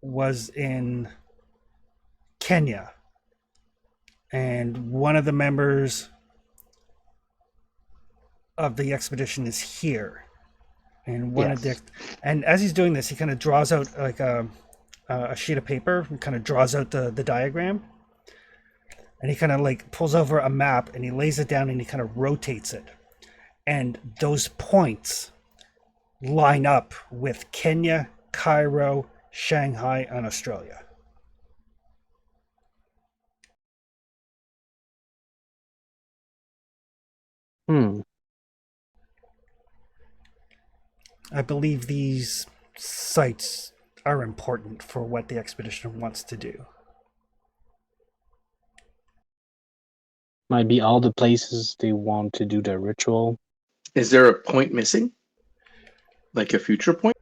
was in Kenya, and one of the members of the expedition is here. And one of the, Yes. and as he's doing this, he kind of draws out like a sheet of paper and kind of draws out the diagram, and he kind of like pulls over a map and he lays it down and he kind of rotates it, and those points line up with Kenya, Cairo, Shanghai, and Australia. Hmm. I believe these sites are important for what the expedition wants to do. Might be all the places they want to do their ritual. Is there a point missing? Like a future point?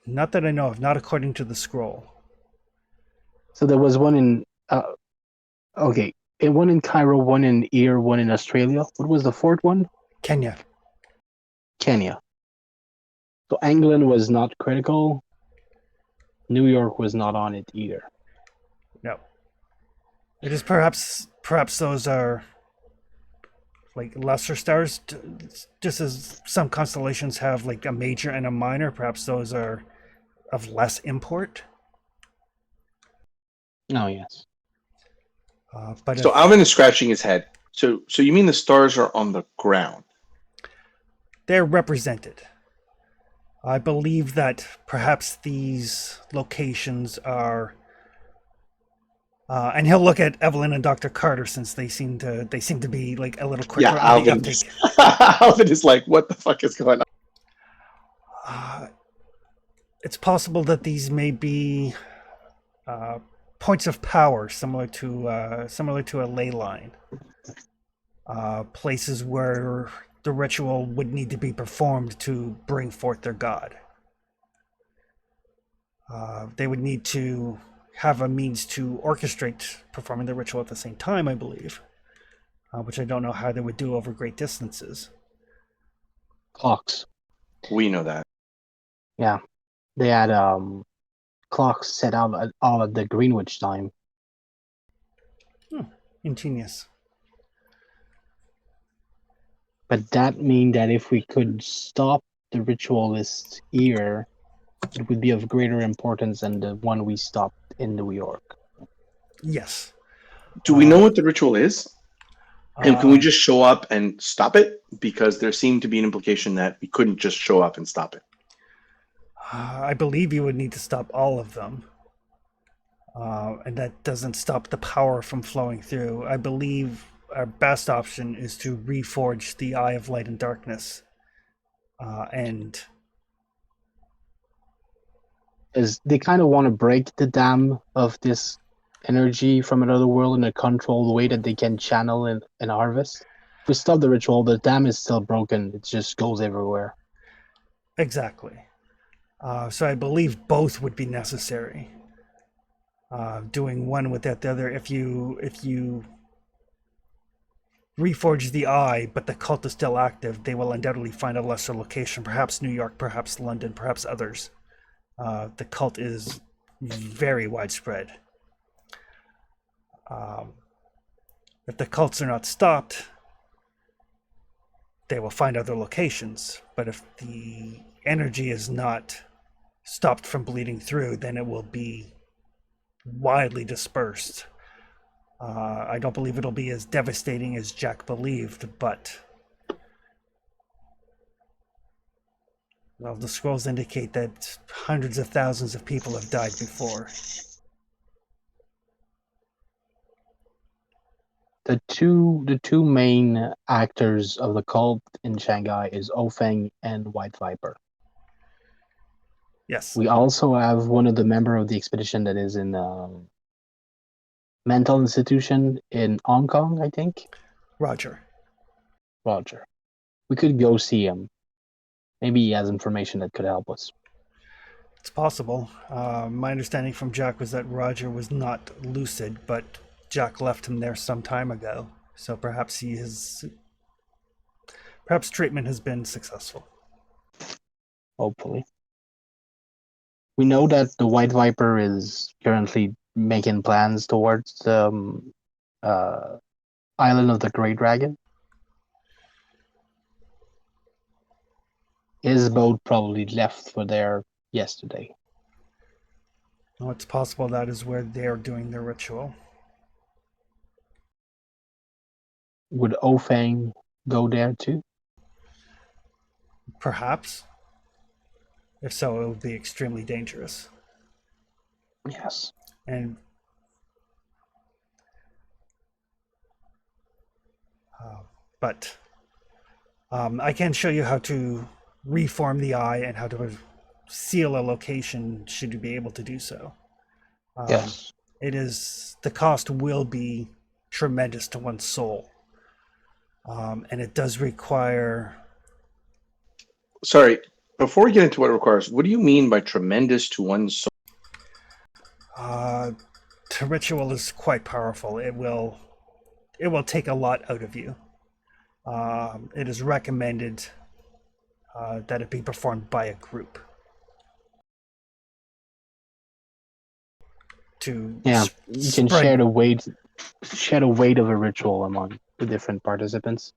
Not that I know of, not according to the scroll. So there was one in okay, one in Cairo, one in Ear, one in Australia. What was the fourth one? Kenya. Kenya. So England was not critical. New York was not on it either. No. It is perhaps those are like lesser stars, just as some constellations have like a major and a minor. Perhaps those are of less import. Oh yes. But So if Alvin is scratching his head. So you mean the stars are on the ground? they're represented, I believe that perhaps these locations are. And he'll look at Evelyn and Dr. Carter since they seem to be like a little quicker Yeah, on the Alvin. uptake. Alvin is like, what the fuck is going on? It's possible that these may be points of power, similar to a ley line. Places where the ritual would need to be performed to bring forth their god. They would need to have a means to orchestrate performing the ritual at the same time, I believe, which I don't know how they would do over great distances. Clocks. We know that. Yeah. They had clocks set out at all at the Greenwich time. Ingenious. But that means that if we could stop the ritualist here, it would be of greater importance than the one we stopped in New York. Yes. Do we know what the ritual is? And can we Uh, just show up and stop it? Because there seemed to be an implication that we couldn't just show up and stop it. I believe you would need to stop all of them. And that doesn't stop the power from flowing through. I believe our best option is to reforge the Eye of Light and Darkness. And Is they kind of want to break the dam of this energy from another world in a controlled way that they can channel and harvest. If we stop the ritual, the dam is still broken. It just goes everywhere. exactly. So I believe both would be necessary. Doing one without the other. If you reforge the eye, but the cult is still active, they will undoubtedly find a lesser location, perhaps New York, perhaps London, perhaps others. The cult is very widespread. If the cults are not stopped, they will find other locations. But if the energy is not stopped from bleeding through, then it will be widely dispersed. I don't believe it'll be as devastating as Jack believed, but Well, the scrolls indicate that hundreds of thousands of people have died before. The two main actors of the cult in Shanghai is Ofeng and White Viper. Yes. We also have one of the member of the expedition that is in mental institution in Hong Kong, I think. Roger. Roger. We could go see him. Maybe he has information that could help us. It's possible. My understanding from Jack was that Roger was not lucid, but Jack left him there some time ago. So perhaps perhaps treatment has been successful. Hopefully. We know that the White Viper is currently making plans towards the island of the Great Dragon. His boat probably left for there yesterday. Oh, it's possible that is where they're doing their ritual. Would Ofeng go there too? Perhaps. If so, it would be extremely dangerous. Yes. And but I can show you how to reform the eye and how to seal a location should you be able to do so. Yes. The cost will be tremendous to one's soul. And it does require... Sorry, before we get into what it requires, what do you mean by tremendous to one's soul? The ritual is quite powerful. It will take a lot out of you. It is recommended that it be performed by a group. You can share the weight of a ritual among the different participants.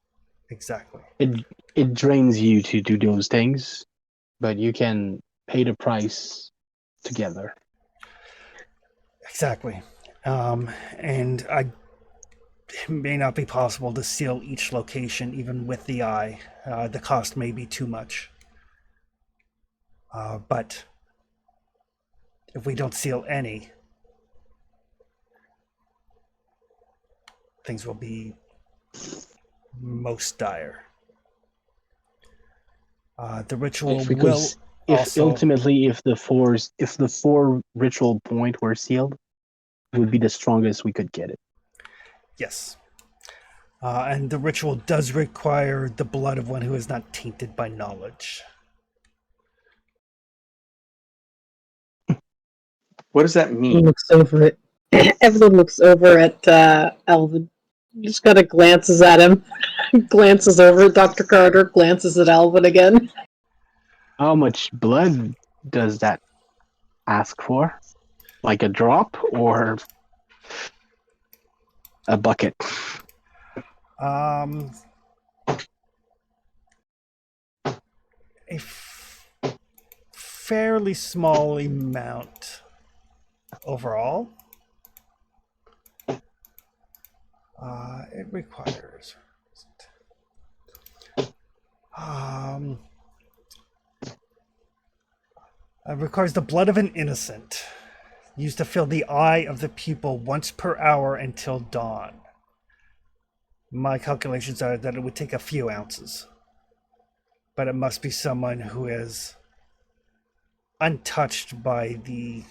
Exactly. It drains you to do those things, but you can pay the price together. Exactly. And it may not be possible to seal each location even with the eye. The cost may be too much. But if we don't seal any, things will be most dire. The ritual will also... ultimately, if the four ritual point were sealed, it would be the strongest we could get it. Yes. And the ritual does require the blood of one who is not tainted by knowledge. What does that mean? Looks over it. Evelyn looks over at Alvin. Just kind of glances at him. Glances over at Dr. Carter. Glances at Alvin again. How much blood does that ask for? Like a drop or a bucket? A fairly small amount overall. It requires... it requires the blood of an innocent, used to fill the eye of the pupil once per hour until dawn. My calculations are that it would take a few ounces. But it must be someone who is untouched by the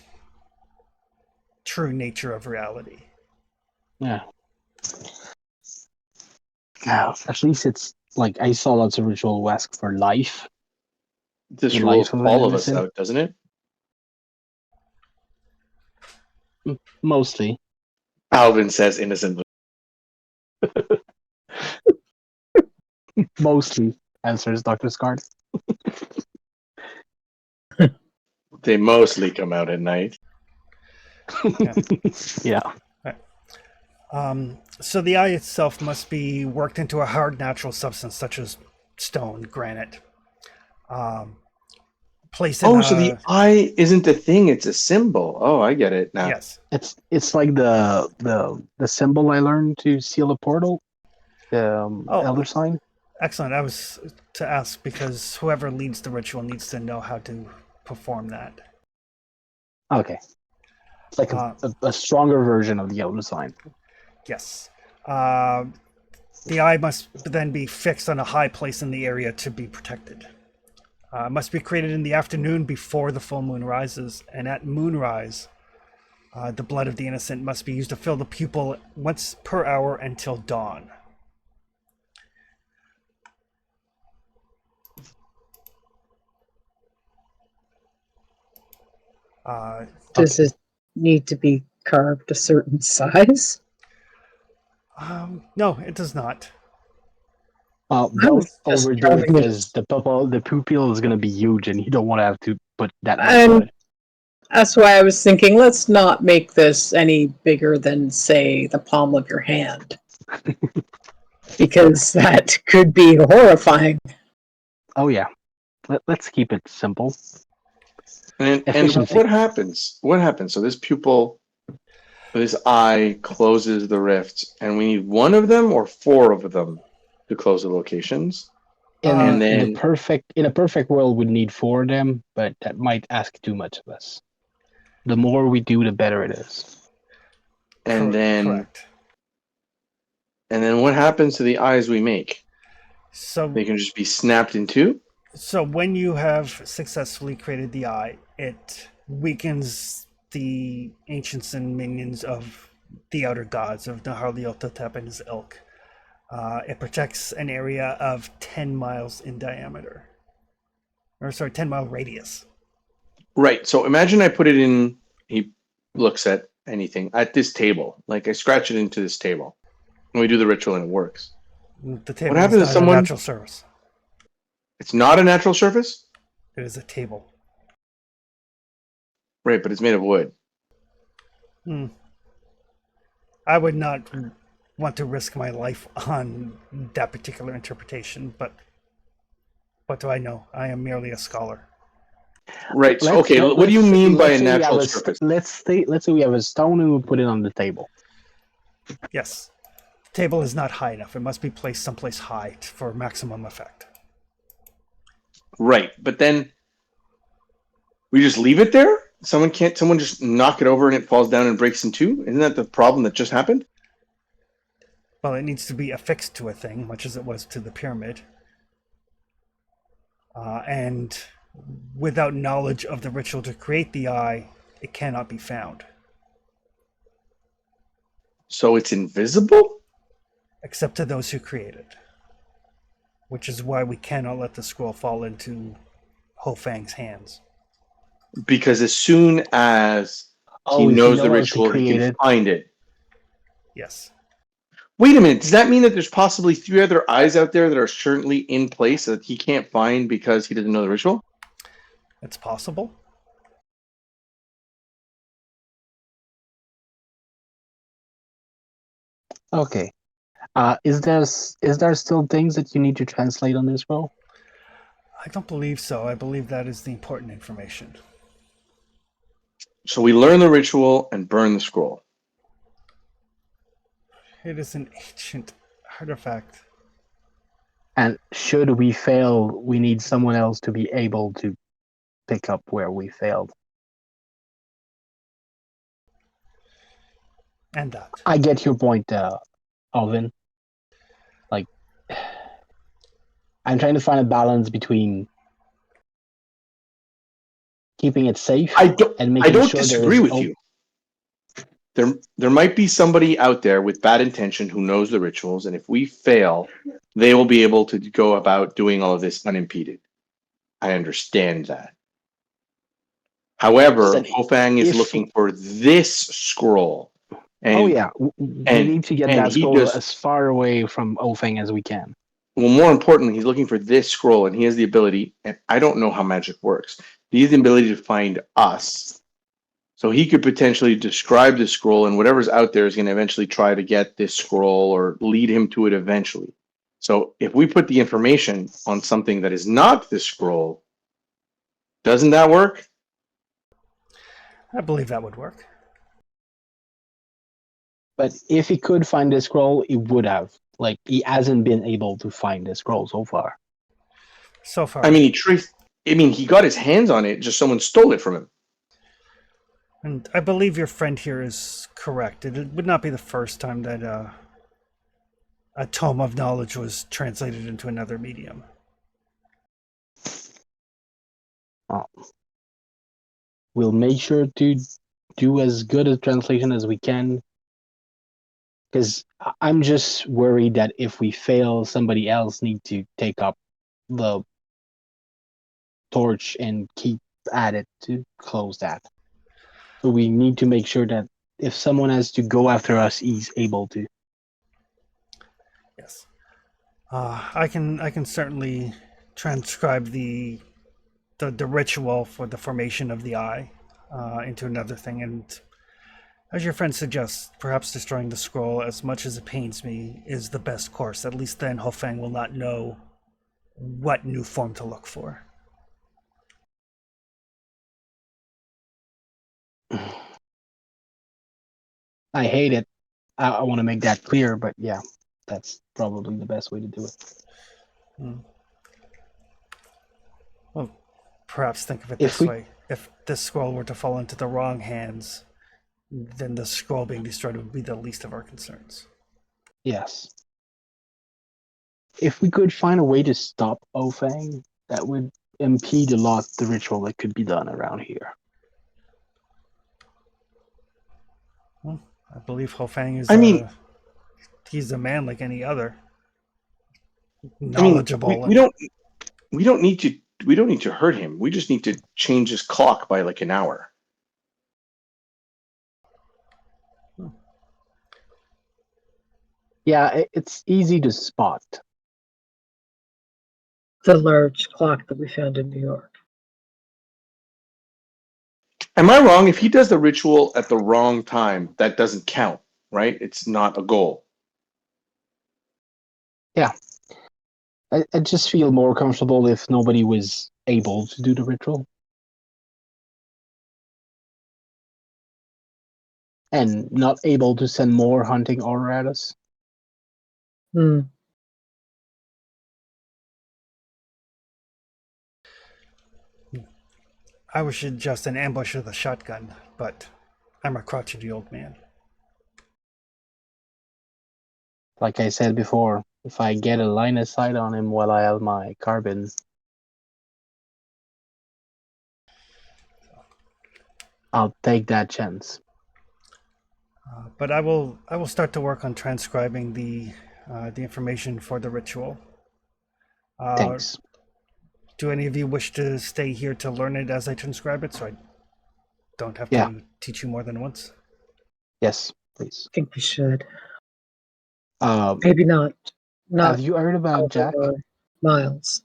true nature of reality. Yeah. Now, at least it's like I saw lots of ritual ask for life. This rules all of us out, doesn't it? Mostly. Alvin says innocently. Mostly, answers Dr. Scott. They mostly come out at night. Yeah. So the eye itself must be worked into a hard natural substance such as stone, granite. So the eye isn't a thing; it's a symbol. Oh, I get it now. Yes, it's like the symbol I learned to seal a portal. The elder sign. Excellent. I was to ask because whoever leads the ritual needs to know how to perform that. Okay. It's like Uh, a stronger version of the Yoda sign. Yes. The eye must then be fixed on a high place in the area to be protected. Must be created in the afternoon before the full moon rises, and at moonrise, the blood of the innocent must be used to fill the pupil once per hour until dawn. Does it need to be carved a certain size? No, it does not. I Don't was just overdo it carving it. because the pupil is going to be huge and you don't want to have to put that much And blood. that's why I was thinking, let's not make this any bigger than, say, the palm of your hand. Because that could be horrifying. Oh, yeah. Let's keep it simple. And Efficiency. what happens? What happens? So this pupil, this eye closes the rift, and we need one of them or four of them to close the locations. And In then a perfect world, we'd need 4 of them, but that might ask too much of us. The more we do, the better it is. Correct. And then what happens to the eyes we make? So They can just be snapped in two? So when you have successfully created the eye, it weakens the ancients and minions of the outer gods of Nyarlathotep and his ilk. It protects an area of 10 miles in diameter. 10-mile radius. Right. So imagine I put it in, he looks at anything, at this table. Like I scratch it into this table. And we do the ritual and it works. The table happens is if not a someone- natural surface. It's not a natural surface? It is a table. Right, but it's made of wood. I would not want to risk my life on that particular interpretation, but what do I know? I am merely a scholar. Right. So, okay, what do you mean by a natural surface? Let's say we have a stone and we put it on the table. Yes. The table is not high enough. It must be placed someplace high for maximum effect. Right. But then we just leave it there? Someone just knock it over and it falls down and breaks in two? Isn't that the problem that just happened? Well, it needs to be affixed to a thing, much as it was to the pyramid. And without knowledge of the ritual to create the eye, it cannot be found. So it's invisible? Except to those who create it. Which is why we cannot let the scroll fall into Ho Fang's hands. Because as soon as he knows the ritual, he can find it. Yes. Wait a minute. Does that mean that there's possibly 3 other eyes out there that are currently in place that he can't find because he doesn't know the ritual? It's possible. Okay. Is there still things that you need to translate on this roll? I don't believe so. I believe that is the important information. So we learn the ritual and burn the scroll. It is an ancient artifact. And should we fail, we need someone else to be able to pick up where we failed. And that. I get your point, Alvin. Like, I'm trying to find a balance between keeping it safe and making I don't sure disagree with you. There might be somebody out there with bad intention who knows the rituals, and if we fail, they will be able to go about doing all of this unimpeded. I understand that. However, Ho Fang is looking for this scroll. And, we need to get that scroll as far away from Ofeng as we can. Well, more importantly, he's looking for this scroll, and he has the ability, and I don't know how magic works. He has the ability to find us. So he could potentially describe the scroll, and whatever's out there is going to eventually try to get this scroll or lead him to it eventually. So if we put the information on something that is not this scroll, doesn't that work? I believe that would work. But if he could find the scroll, he would have. Like he hasn't been able to find the scroll so far. So far. I mean, he got his hands on it. Just someone stole it from him. And I believe your friend here is correct. It would not be the first time that a tome of knowledge was translated into another medium. We'll make sure to do as good a translation as we can. Because I'm just worried that if we fail, somebody else need to take up the torch and keep at it to close that. So we need to make sure that if someone has to go after us, he's able to. Yes. I can certainly transcribe the ritual for the formation of the eye into another thing, and as your friend suggests, perhaps destroying the scroll, as much as it pains me, is the best course. At least then Hofang will not know what new form to look for. I hate it. I want to make that clear, but yeah, that's probably the best way to do it. Well, perhaps think of it If this we- way. If this scroll were to fall into the wrong hands, then the scroll being destroyed would be the least of our concerns. Yes. If we could find a way to stop Ofang, that would impede a lot the ritual that could be done around here. Well, I believe Hofang is. I mean- He's a man like any other. I mean, Knowledgeable. we don't need to hurt him. We just need to change his clock by like an hour. Yeah, it's easy to spot. The large clock that we found in New York. Am I wrong? If he does the ritual at the wrong time, that doesn't count, right? It's not a goal. Yeah. I just feel more comfortable if nobody was able to do the ritual. And not able to send more hunting order at us. Hmm. I would suggest an ambush with a shotgun, but I'm a crotchety old man. Like I said before, if I get a line of sight on him while I have my carbine, I'll take that chance. But I will start to work on transcribing the information for the ritual. Thanks. Do any of you wish to stay here to learn it as I transcribe it, so I don't have Yeah. to teach you more than once? Yes, please. I think we should. Um, Maybe not. Not have you heard about Jack? or Miles.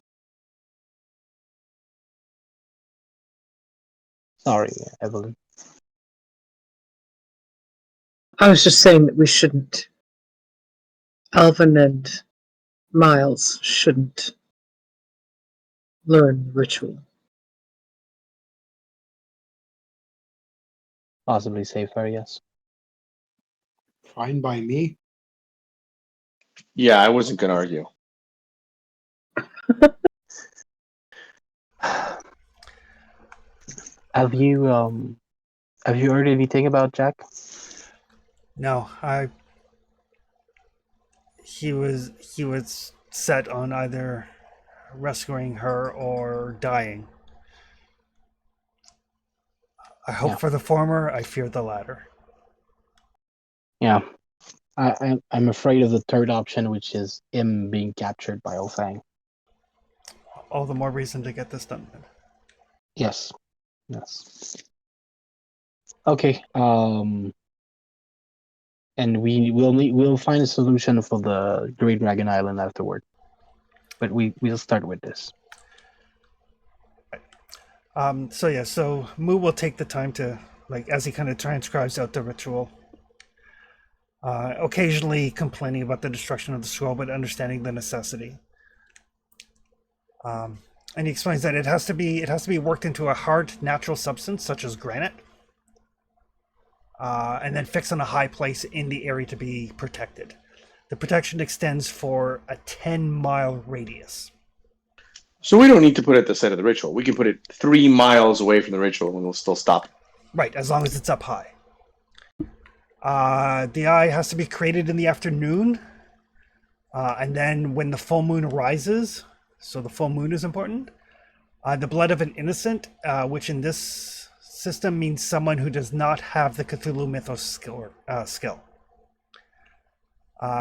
Sorry, Evelyn. I was just saying that we shouldn't. Alvin and Miles shouldn't learn the ritual. Possibly safer, yes. Fine by me. Yeah, I wasn't going to argue. Have you heard anything about Jack? No, he was set on either rescuing her or dying. I hope Yeah. for the former, I fear the latter. Yeah. I'm afraid of the third option, which is him being captured by Ofang. All the more reason to get this done. Yes. Yes. Okay. And we'll find a solution for the Great Dragon Island afterward. But we'll start with this. So Mu will take the time to, like, as he kind of transcribes out the ritual, occasionally complaining about the destruction of the scroll, but understanding the necessity. And he explains that it has to be worked into a hard natural substance such as granite, and then fixed in a high place in the area to be protected. The protection extends for a 10-mile radius. So we don't need to put it at the site of the ritual. We can put it 3 miles away from the ritual and we'll still stop it. Right, as long as it's up high. The eye has to be created in the afternoon. And then when the full moon rises, so the full moon is important, the blood of an innocent, which in this system means someone who does not have the Cthulhu Mythos skill,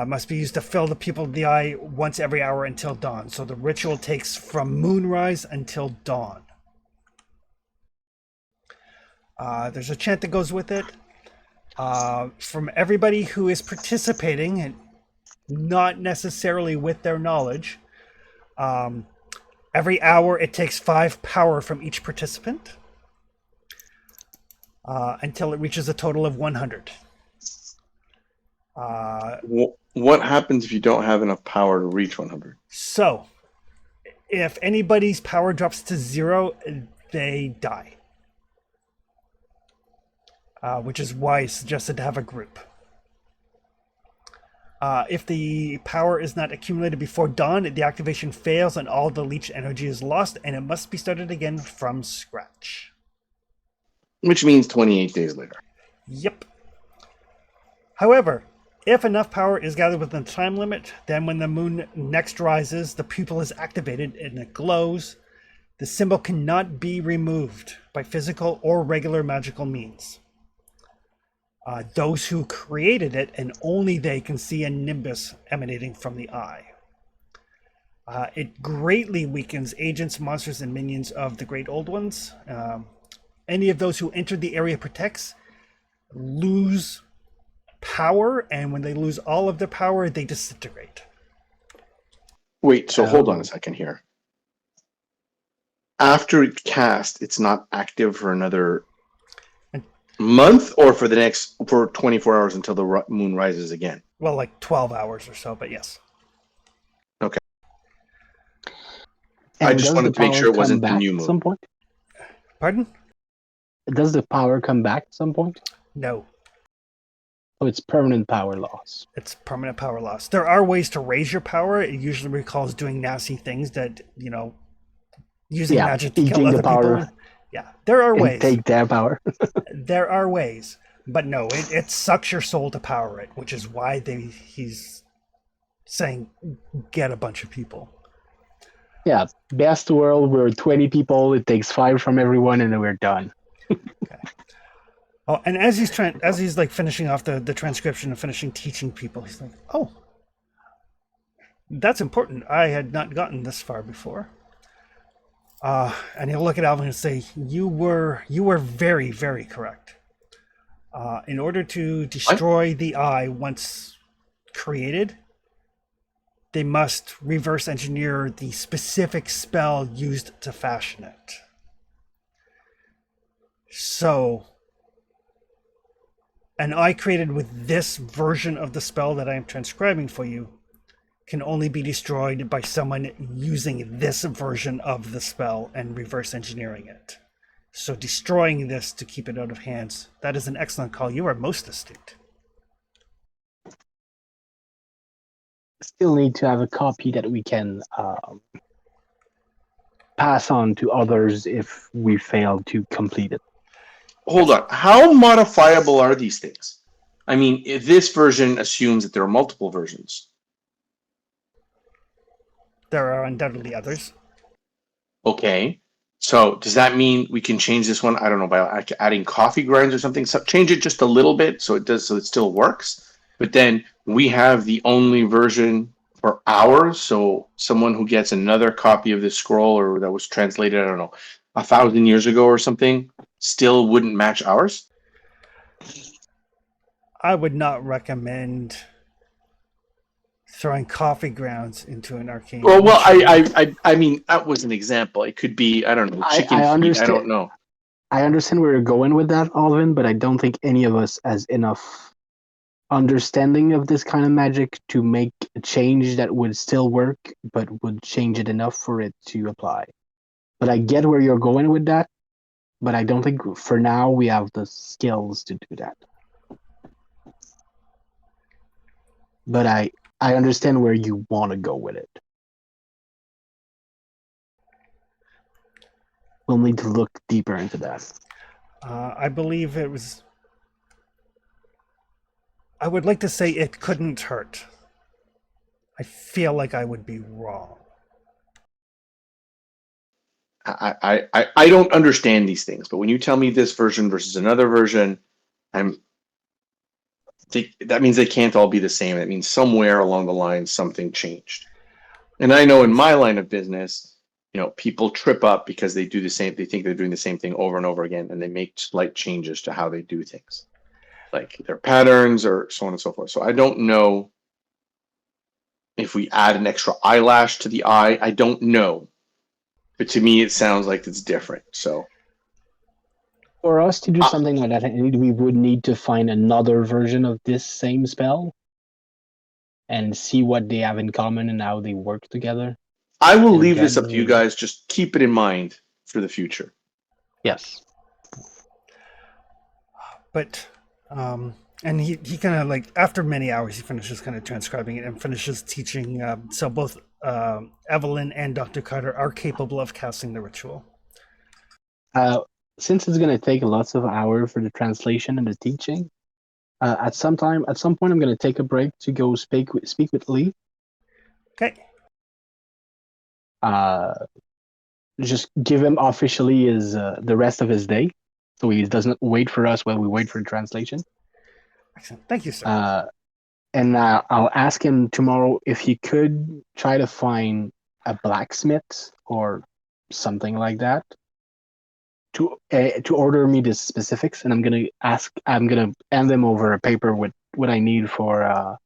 must be used to fill the pupil of the eye once every hour until dawn. So the ritual takes from moonrise until dawn. There's a chant that goes with it. From everybody who is participating, and not necessarily with their knowledge, every hour it takes 5 power from each participant until it reaches a total of 100. What happens if you don't have enough power to reach 100? So, if anybody's power drops to 0, they die. Which is why it's suggested to have a group. If the power is not accumulated before dawn, the activation fails and all the leech energy is lost, and it must be started again from scratch. Which means 28 days later. Yep. However, if enough power is gathered within the time limit, then when the moon next rises, the pupil is activated and it glows. The symbol cannot be removed by physical or regular magical means. Those who created it, and only they, can see a nimbus emanating from the eye. It greatly weakens agents, monsters, and minions of the Great Old Ones. Any of those who entered the area protects lose power, and when they lose all of their power, they disintegrate. Wait, so hold on a second here. After it's cast, it's not active for another month, or for 24 hours until the moon rises again? Well, like 12 hours or so, but yes. Okay. And I just does wanted the to make power sure it come wasn't the back new at moon. some point? Pardon? Does the power come back at some point? No. Oh, it's permanent power loss. It's permanent power loss. There are ways to raise your power. It usually recalls doing nasty things that, using magic to kill eating other the power people. Yeah, there are and ways. take their power. There are ways. But no, it sucks your soul to power it, which is why he's saying get a bunch of people. Yeah, best world, we're 20 people, it takes 5 from everyone, and then we're done. Okay. Oh, and as he's like finishing off the transcription and finishing teaching people, he's like, oh, that's important. I had not gotten this far before. And he'll look at Alvin and say, you were very, very correct. In order to destroy the eye once created, they must reverse engineer the specific spell used to fashion it. So, an eye created with this version of the spell that I am transcribing for you can only be destroyed by someone using this version of the spell and reverse engineering it. So destroying this to keep it out of hands, that is an excellent call. You are most astute. Still need to have a copy that we can pass on to others if we fail to complete it. Hold on. How modifiable are these things? I mean, if this version assumes that there are multiple versions. There are undoubtedly others. Okay. So does that mean we can change this one? I don't know, by adding coffee grinds or something. So change it just a little bit so it still works. But then we have the only version for ours. So someone who gets another copy of this scroll, or that was translated, I don't know, 1,000 years ago or something, still wouldn't match ours. I would not recommend throwing coffee grounds into an arcane. Well, I mean, that was an example. It could be, I don't know, chicken I feet. understand. I don't know. I understand where you're going with that, Alvin, but I don't think any of us has enough understanding of this kind of magic to make a change that would still work, but would change it enough for it to apply. But I get where you're going with that, but I don't think for now we have the skills to do that. But I understand where you want to go with it. We'll need to look deeper into that. I believe it was. I would like to say it couldn't hurt. I feel like I would be wrong. I don't understand these things, but when you tell me this version versus another version, that means they can't all be the same. That means somewhere along the line something changed. And I know in my line of business, people trip up because they think they're doing the same thing over and over again, and they make slight changes to how they do things, like their patterns or so on and so forth. So I don't know if we add an extra eyelash to the eye. I don't know. But to me, it sounds like it's different. So For us to do something like that, we would need to find another version of this same spell and see what they have in common and how they work together. I will And leave this again, up to you guys. Just keep it in mind for the future. Yes. But and he kind of like, after many hours, he finishes kind of transcribing it and finishes teaching. So both Evelyn and Dr. Carter are capable of casting the ritual. Since it's going to take lots of hours for the translation and the teaching, at some point, I'm going to take a break to go speak with Lee. Okay. Just give him officially the rest of his day, so he doesn't wait for us while we wait for the translation. Excellent. Thank you, sir. And I'll ask him tomorrow if he could try to find a blacksmith or something like that to order me the specifics, and I'm gonna hand them over a paper with what I need for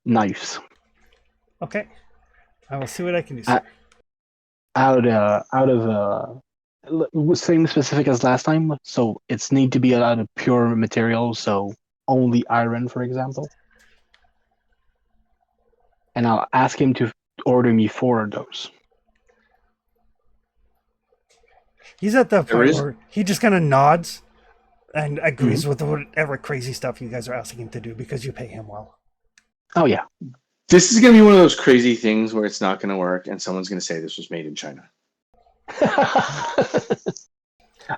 knives. Okay. I will see what I can do, sir. Out of same specific as last time, so it's need to be out of pure material, so only iron, for example. And I'll ask him to order me 4 of those. He's at the point where he just kind of nods and agrees with whatever crazy stuff you guys are asking him to do because you pay him well. Oh, yeah. This is going to be one of those crazy things where it's not going to work and someone's going to say this was made in China.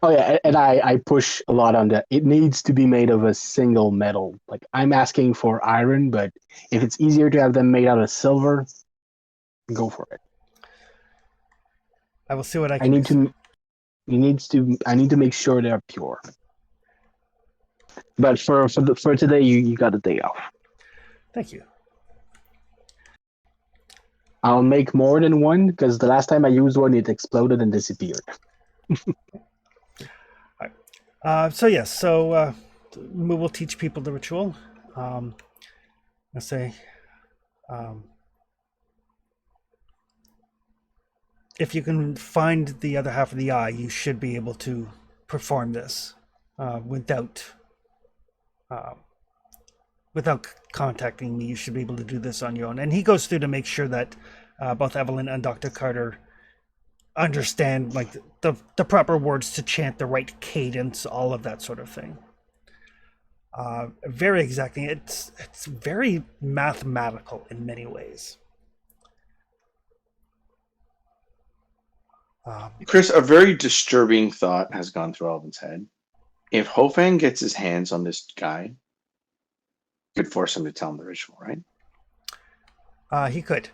Oh, yeah. And I push a lot on that. It needs to be made of a single metal. Like, I'm asking for iron, but if it's easier to have them made out of silver, go for it. I will see what I can do. I need to make sure they're pure. But for today, you got a day off. Thank you. I'll make more than one because the last time I used one, it exploded and disappeared. So we will teach people the ritual. Let's say, if you can find the other half of the eye, you should be able to perform this without contacting me. You should be able to do this on your own. And he goes through to make sure that both Evelyn and Dr. Carter understand like the proper words to chant, the right cadence, all of that sort of thing. Very exacting. It's very mathematical in many ways. Chris, a very disturbing thought has gone through Alvin's head. If Hofang gets his hands on this guy, he could force him to tell him the ritual, right? He could.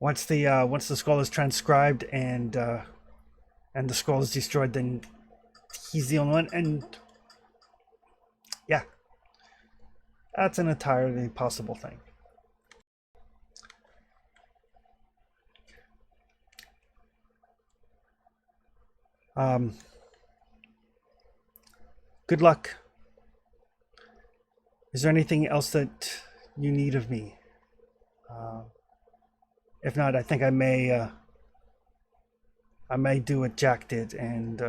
Once the scroll is transcribed and the scroll is destroyed, then he's the only one. And yeah, that's an entirely possible thing. Good luck. Is there anything else that you need of me? If not, I think I may do what Jack did and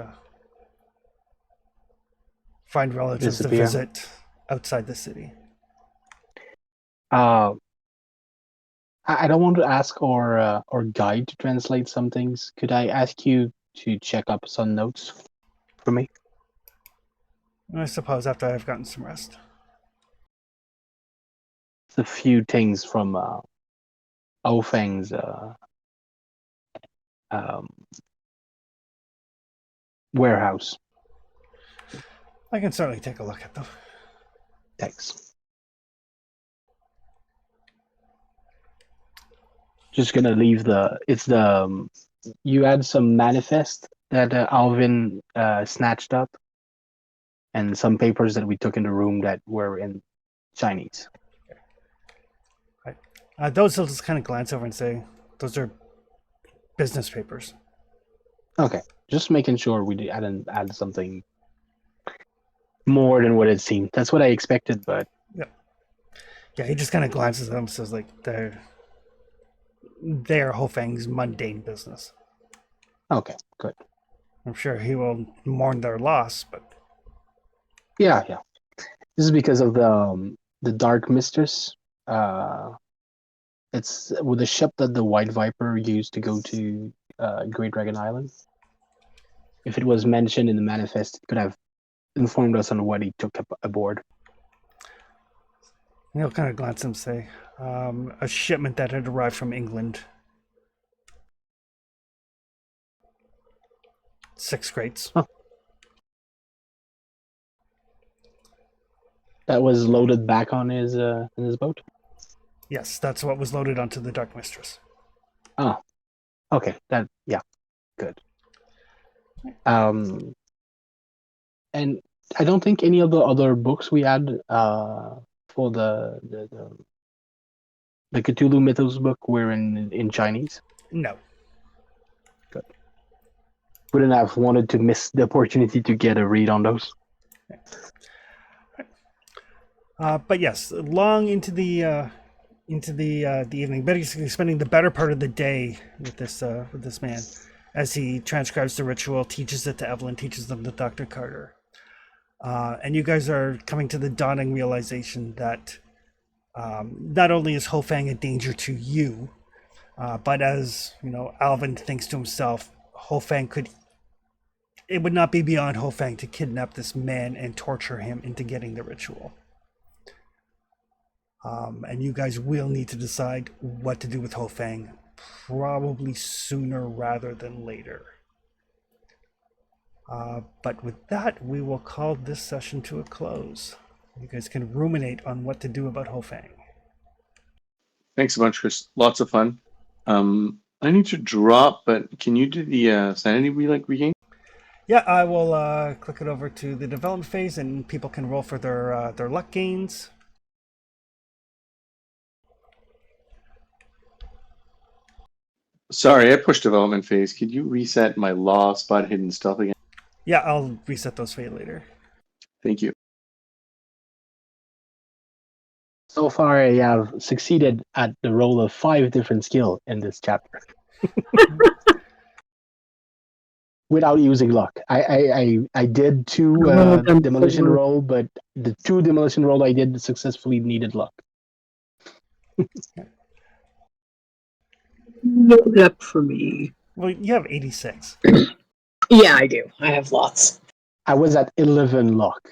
find relatives to visit outside the city. I don't want to ask or guide to translate some things. Could I ask you to check up some notes for me? I suppose after I've gotten some rest. A few things from Ofeng's um, warehouse. I can certainly take a look at them. Thanks. Just gonna leave you had some manifest that Alvin snatched up, and some papers that we took in the room that were in Chinese. Those he'll just kind of glance over and say, those are business papers. Okay, just making sure I didn't add something more than what it seemed. That's what I expected, but Yeah, he just kind of glances at them and says, like, they're Hofeng's mundane business. okay, good. I'm sure he will mourn their loss, but Yeah. This is because of the Dark Mistress. It's with the ship that the White Viper used to go to Great Dragon Island. If it was mentioned in the manifest, it could have informed us on what he took aboard. he'll kind of glance and say, a shipment that had arrived from England. 6 crates. Huh. That was loaded back on his in his boat. Yes, that's what was loaded onto the Dark Mistress. Oh, okay. Good. And I don't think any of the other books we had for the Cthulhu Mythos book were in Chinese. No. Good. Wouldn't have wanted to miss the opportunity to get a read on those. But yes, long into the evening, basically spending the better part of the day with this man, as he transcribes the ritual, teaches it to Evelyn, teaches them to Dr. Carter, and you guys are coming to the dawning realization that not only is Hofeng a danger to you, but as you know, Alvin thinks to himself, it would not be beyond Hofeng to kidnap this man and torture him into getting the ritual. And you guys will need to decide what to do with Hofeng, probably sooner rather than later. But with that, we will call this session to a close. You guys can ruminate on what to do about Hofeng. Thanks a bunch, Chris. Lots of fun. I need to drop, but can you do the sanity regain? Yeah, I will click it over to the development phase, and people can roll for their luck gains. Sorry, I pushed development phase. Could you reset my law spot hidden stuff again? Yeah, I'll reset those for you later. Thank you. So far, I have succeeded at the roll of 5 different skill in this chapter. Without using luck. I did 2 demolition roll, but the 2 demolition roll I did successfully needed luck. No luck for me. Well, you have 86. Yeah, I do. I have lots. I was at 11 luck.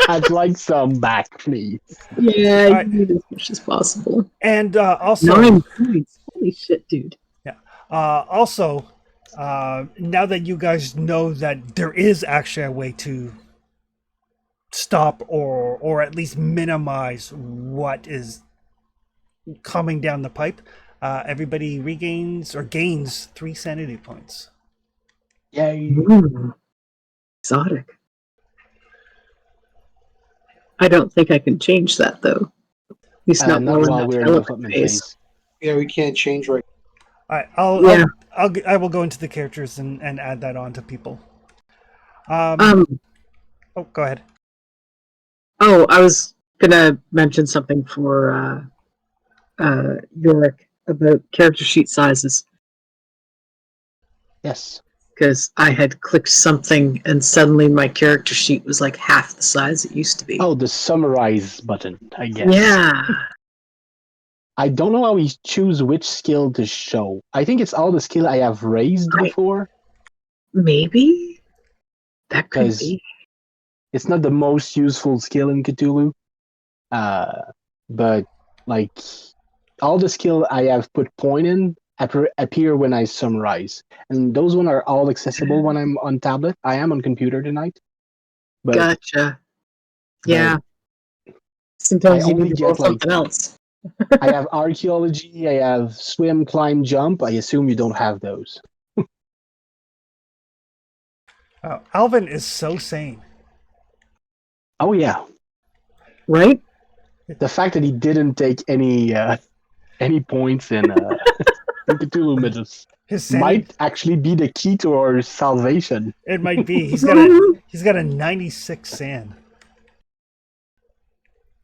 I'd like some back, please. Yeah, Alright. you need as much as possible. And also, 9 points. Holy shit, dude. also, now that you guys know that there is actually a way to stop or at least minimize what is coming down the pipe, everybody regains or gains 3 sanity points. Yay. Ooh. Exotic. I don't think I can change that though. At least not Not while while in we're that in the development development phase. phase. Yeah, we can't change right. All right, Yeah. I will go into the characters and add that on to people. Oh, Go ahead. I was gonna mention something for Yorick about character sheet sizes Yes. because I had clicked something and suddenly my character sheet was like half the size it used to be. Oh, the summarize button, I guess. Yeah. I don't know how we choose which skill to show. I think it's all the skill I have raised before. Maybe that could 'Cause be. It's not the most useful skill in Cthulhu, but like all the skill I have put point in appear when I summarize, and those one are all accessible when I'm on tablet. I am on computer tonight, but Gotcha. but Yeah. I Sometimes you need only to roll get like something else. I have archaeology, I have swim, climb, jump. I assume you don't have those. Alvin is so sane. Oh yeah, Right? the fact that he didn't take any points in in Cthulhu Mythos His sanity, might actually be the key to our salvation. it might be. He's got a 96 sand.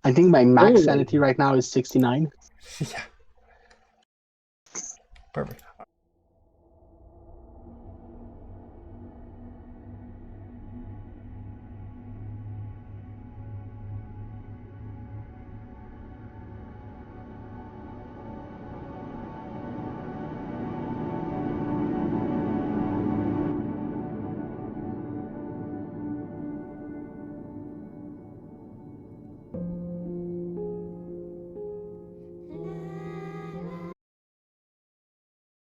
I think my max Holy. sanity right now is 69. Yeah. Perfect.